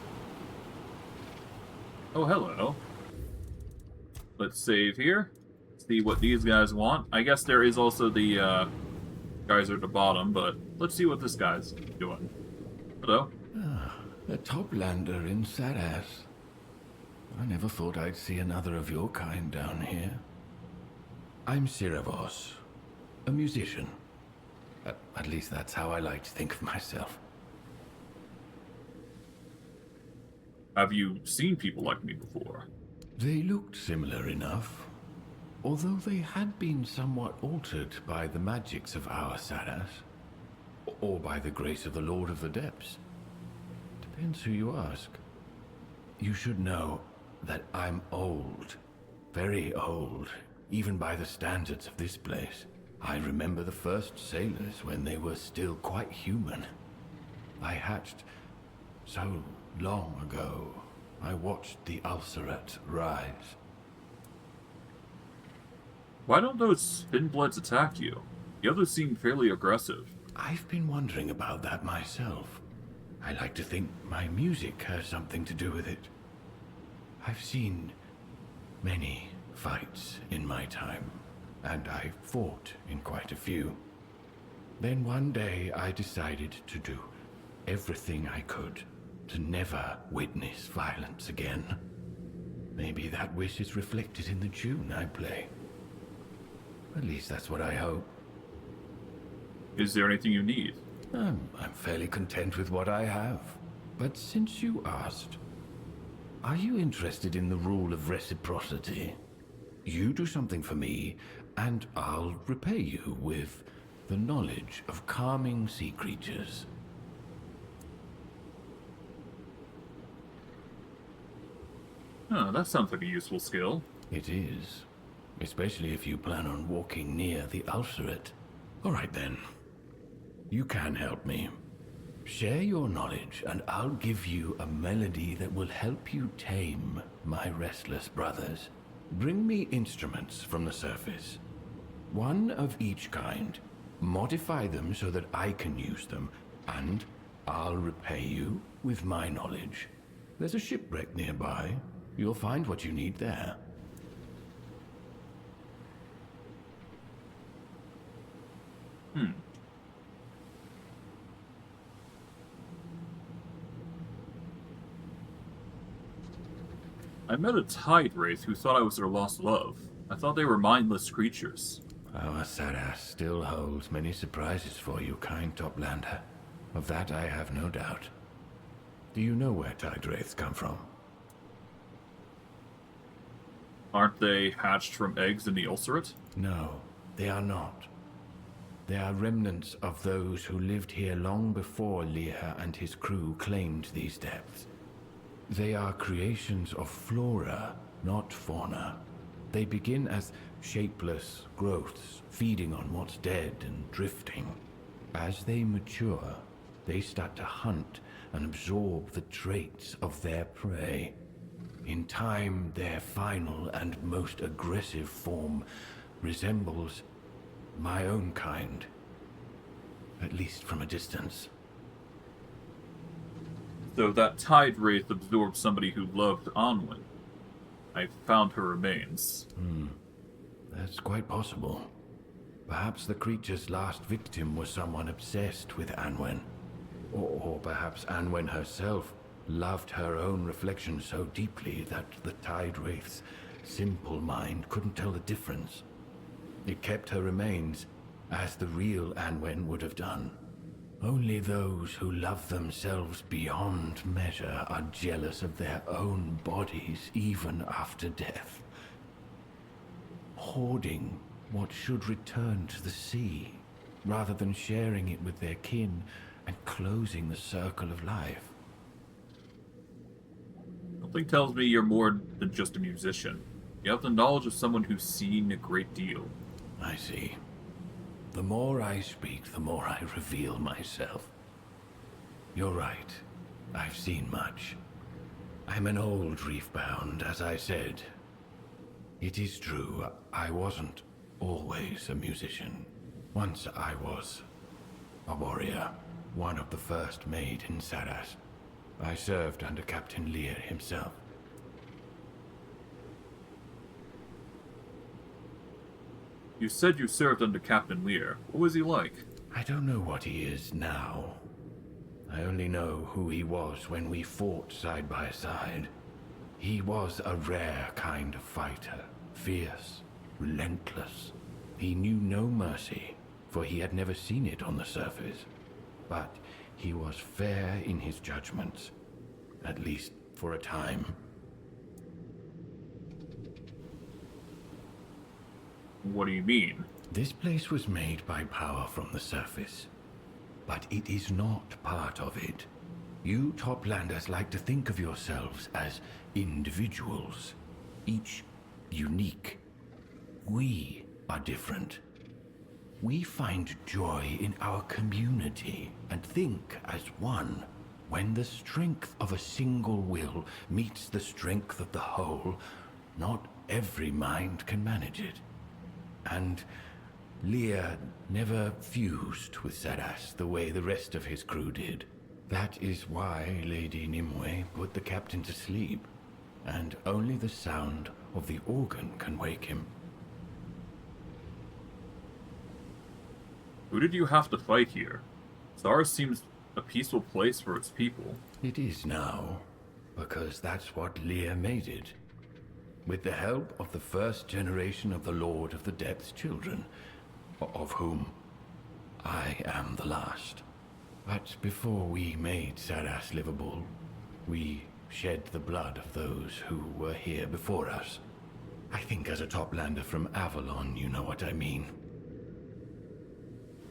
Oh, hello. Let's save here. See what these guys want. I guess there is also the geyser at the bottom, but let's see what this guy's doing. Hello. A toplander in Saras. I never thought I'd see another of your kind down here. I'm Siravos, a musician. At least that's how I like to think of myself. Have you seen people like me before? They looked similar enough, although they had been somewhat altered by the magics of our Saras, or by the grace of the Lord of the Depths. Depends who you ask. You should know that I'm old, very old, even by the standards of this place. I remember the first sailors when they were still quite human. I hatched so long ago. I watched the Ulcerat rise. Why don't those Spinbloods attack you? The others seem fairly aggressive. I've been wondering about that myself. I like to think my music has something to do with it. I've seen many fights in my time, and I fought in quite a few. Then one day I decided to do everything I could to never witness violence again. Maybe that wish is reflected in the tune I play. At least that's what I hope. Is there anything you need? I'm fairly content with what I have. But since you asked, are you interested in the rule of reciprocity? You do something for me, and I'll repay you with the knowledge of calming sea creatures. Oh, that sounds like a useful skill. It is. Especially if you plan on walking near the Ulcerat. All right then. You can help me. Share your knowledge, and I'll give you a melody that will help you tame my restless brothers. Bring me instruments from the surface. One of each kind. Modify them so that I can use them, and I'll repay you with my knowledge. There's a shipwreck nearby. You'll find what you need there. Hmm. I met a tide wraith who thought I was their lost love. I thought they were mindless creatures. Our Saras still holds many surprises for you, kind Toplander. Of that I have no doubt. Do you know where tide wraiths come from? Aren't they hatched from eggs in the ulcerate? No, they are not. They are remnants of those who lived here long before Lear and his crew claimed these depths. They are creations of flora, not fauna. They begin as shapeless growths, feeding on what's dead and drifting. As they mature, they start to hunt and absorb the traits of their prey. In time, their final and most aggressive form resembles my own kind, at least from a distance. So that tide wraith absorbed somebody who loved Anwen. I found her remains. That's quite possible. Perhaps the creature's last victim was someone obsessed with Anwen. Or perhaps Anwen herself loved her own reflection so deeply that the tide wraith's simple mind couldn't tell the difference. It kept her remains, as the real Anwen would have done. Only those who love themselves beyond measure are jealous of their own bodies even after death. Hoarding what should return to the sea, rather than sharing it with their kin and closing the circle of life. Something tells me you're more than just a musician. You have the knowledge of someone who's seen a great deal. I see. The more I speak, the more I reveal myself. You're right. I've seen much. I'm an old reefbound, as I said. It is true, I wasn't always a musician. Once I was a warrior, one of the first made in Saras. I served under Captain Lear himself. You said you served under Captain Lear. What was he like? I don't know what he is now. I only know who he was when we fought side by side. He was a rare kind of fighter, fierce, relentless. He knew no mercy, for he had never seen it on the surface. But he was fair in his judgments, at least for a time. What do you mean? This place was made by power from the surface, but it is not part of it. You Toplanders like to think of yourselves as individuals, each unique. We are different. We find joy in our community and think as one. When the strength of a single will meets the strength of the whole, not every mind can manage it. And Lear never fused with Saras the way the rest of his crew did. That is why Lady Nimue put the captain to sleep, and only the sound of the organ can wake him. Who did you have to fight here? Zara seems a peaceful place for its people. It is now, because that's what Lear made it. With the help of the first generation of the Lord of the Depths children, of whom I am the last. But before we made Saras livable, we shed the blood of those who were here before us. I think as a Toplander from Avalon, you know what I mean.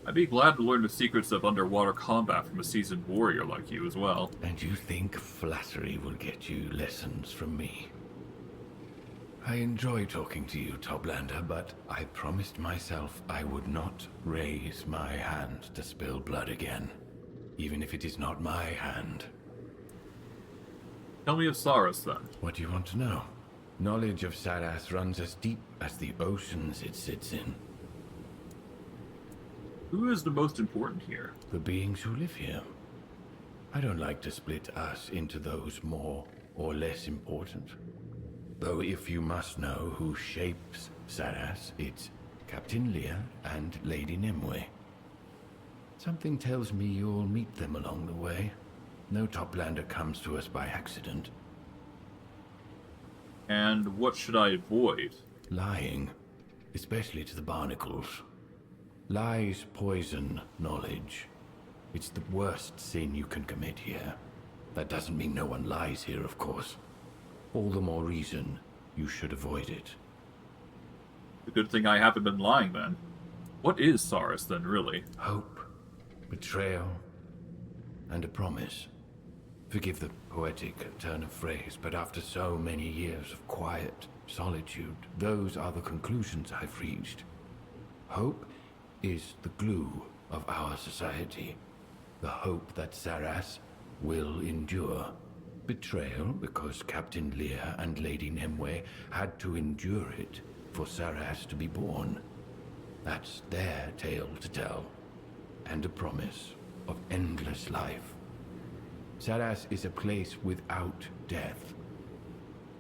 I'd be glad to learn the secrets of underwater combat from a seasoned warrior like you as well. And you think flattery will get you lessons from me? I enjoy talking to you, Toplander, but I promised myself I would not raise my hand to spill blood again, even if it is not my hand. Tell me of Saras, then. What do you want to know? Knowledge of Saras runs as deep as the oceans it sits in. Who is the most important here? The beings who live here. I don't like to split us into those more or less important. Though if you must know who shapes Saras, it's Captain Lear and Lady Nimue. Something tells me you'll meet them along the way. No toplander comes to us by accident. And what should I avoid? Lying, especially to the barnacles. Lies poison knowledge. It's the worst sin you can commit here. That doesn't mean no one lies here, of course. All the more reason you should avoid it. The good thing I haven't been lying, then. What is Saris, then, really? Hope, betrayal, and a promise. Forgive the poetic turn of phrase, but after so many years of quiet solitude, those are the conclusions I've reached. Hope is the glue of our society. The hope that Saras will endure. Betrayal, because Captain Lear and Lady Nemwe had to endure it for Saras to be born. That's their tale to tell. And a promise of endless life. Saras is a place without death.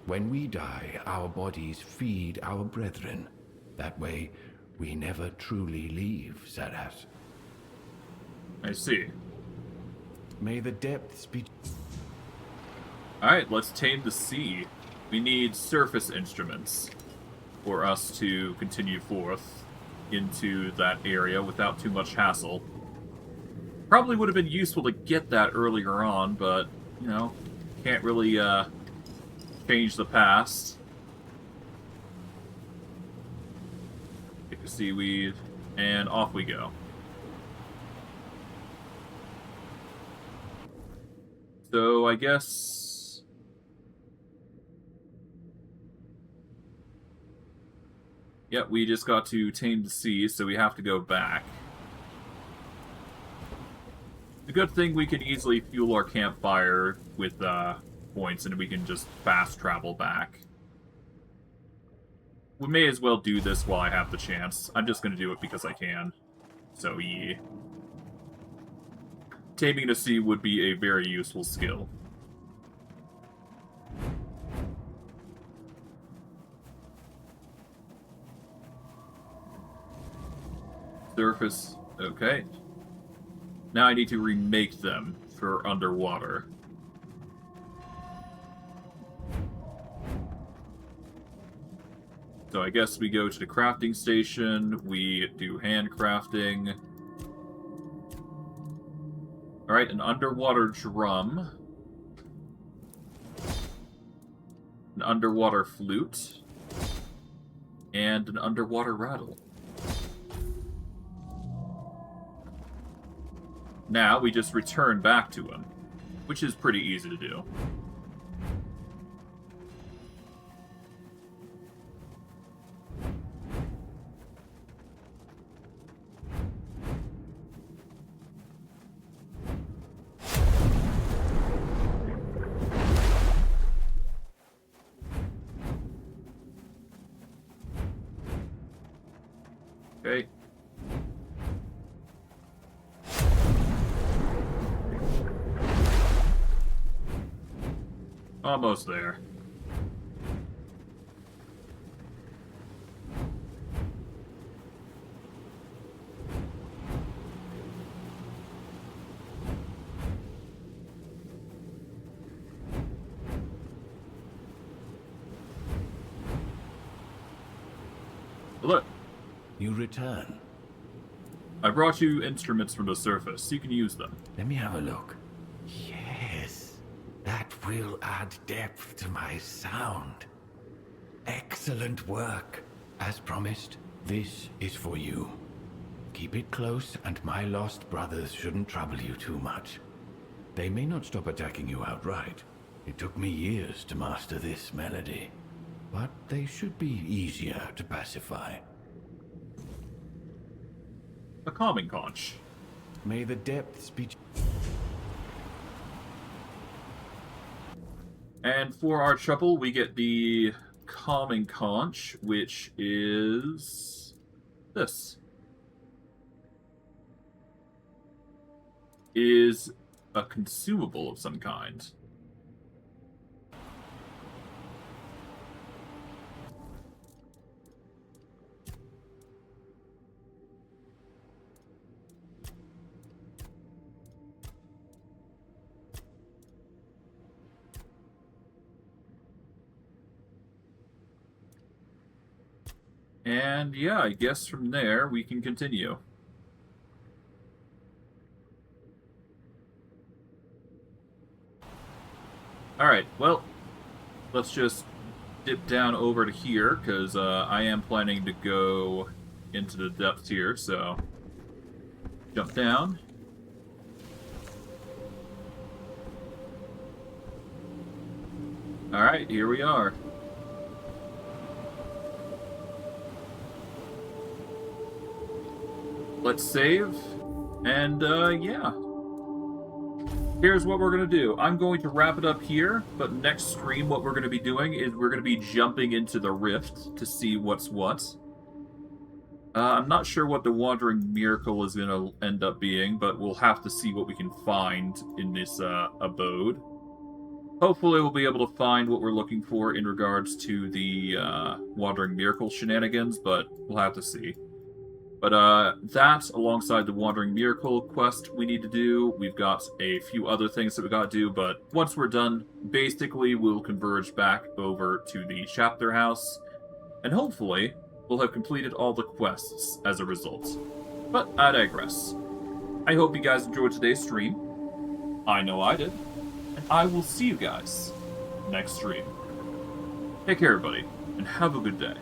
When we die, our bodies feed our brethren. That way, we never truly leave Saras. I see. May the depths be... Alright, let's tame the sea. We need surface instruments for us to continue forth into that area without too much hassle. Probably would have been useful to get that earlier on, but, you know, can't really change the past. Get the seaweed, and off we go. So, I guess... yeah, we just got to tame the sea, so we have to go back. The good thing we can easily fuel our campfire with points, and we can just fast travel back. We may as well do this while I have the chance. I'm just going to do it because I can. So, yeah. Taming the sea would be a very useful skill. Surface, okay. Now I need to remake them for underwater. So I guess we go to the crafting station, we do handcrafting. Alright, an underwater drum. An underwater flute. And an underwater rattle. Now we just return back to him, which is pretty easy to do. Okay. Almost there. Look. You return. I brought you instruments from the surface. You can use them. Let me have a look. Yes. That will add depth to my sound. Excellent work. As promised, this is for you. Keep it close, and my lost brothers shouldn't trouble you too much. They may not stop attacking you outright. It took me years to master this melody. But they should be easier to pacify. A calming conch. May the depths be... And for our trouble, we get the calming conch, which is this. Is a consumable of some kind. And yeah, I guess from there we can continue. Alright, well, let's just dip down over to here, because I am planning to go into the depths here, so jump down. Alright, here we are. Let's save, and yeah. Here's what we're going to do. I'm going to wrap it up here, but next stream what we're going to be doing is we're going to be jumping into the rift to see what's what. I'm not sure what the Wandering Miracle is going to end up being, but we'll have to see what we can find in this abode. Hopefully we'll be able to find what we're looking for in regards to the Wandering Miracle shenanigans, but we'll have to see. But that, alongside the Wandering Miracle quest we need to do, we've got a few other things that we got to do, but once we're done, basically we'll converge back over to the chapter house, and hopefully we'll have completed all the quests as a result. But I digress. I hope you guys enjoyed today's stream. I know I did. And I will see you guys next stream. Take care, everybody, and have a good day.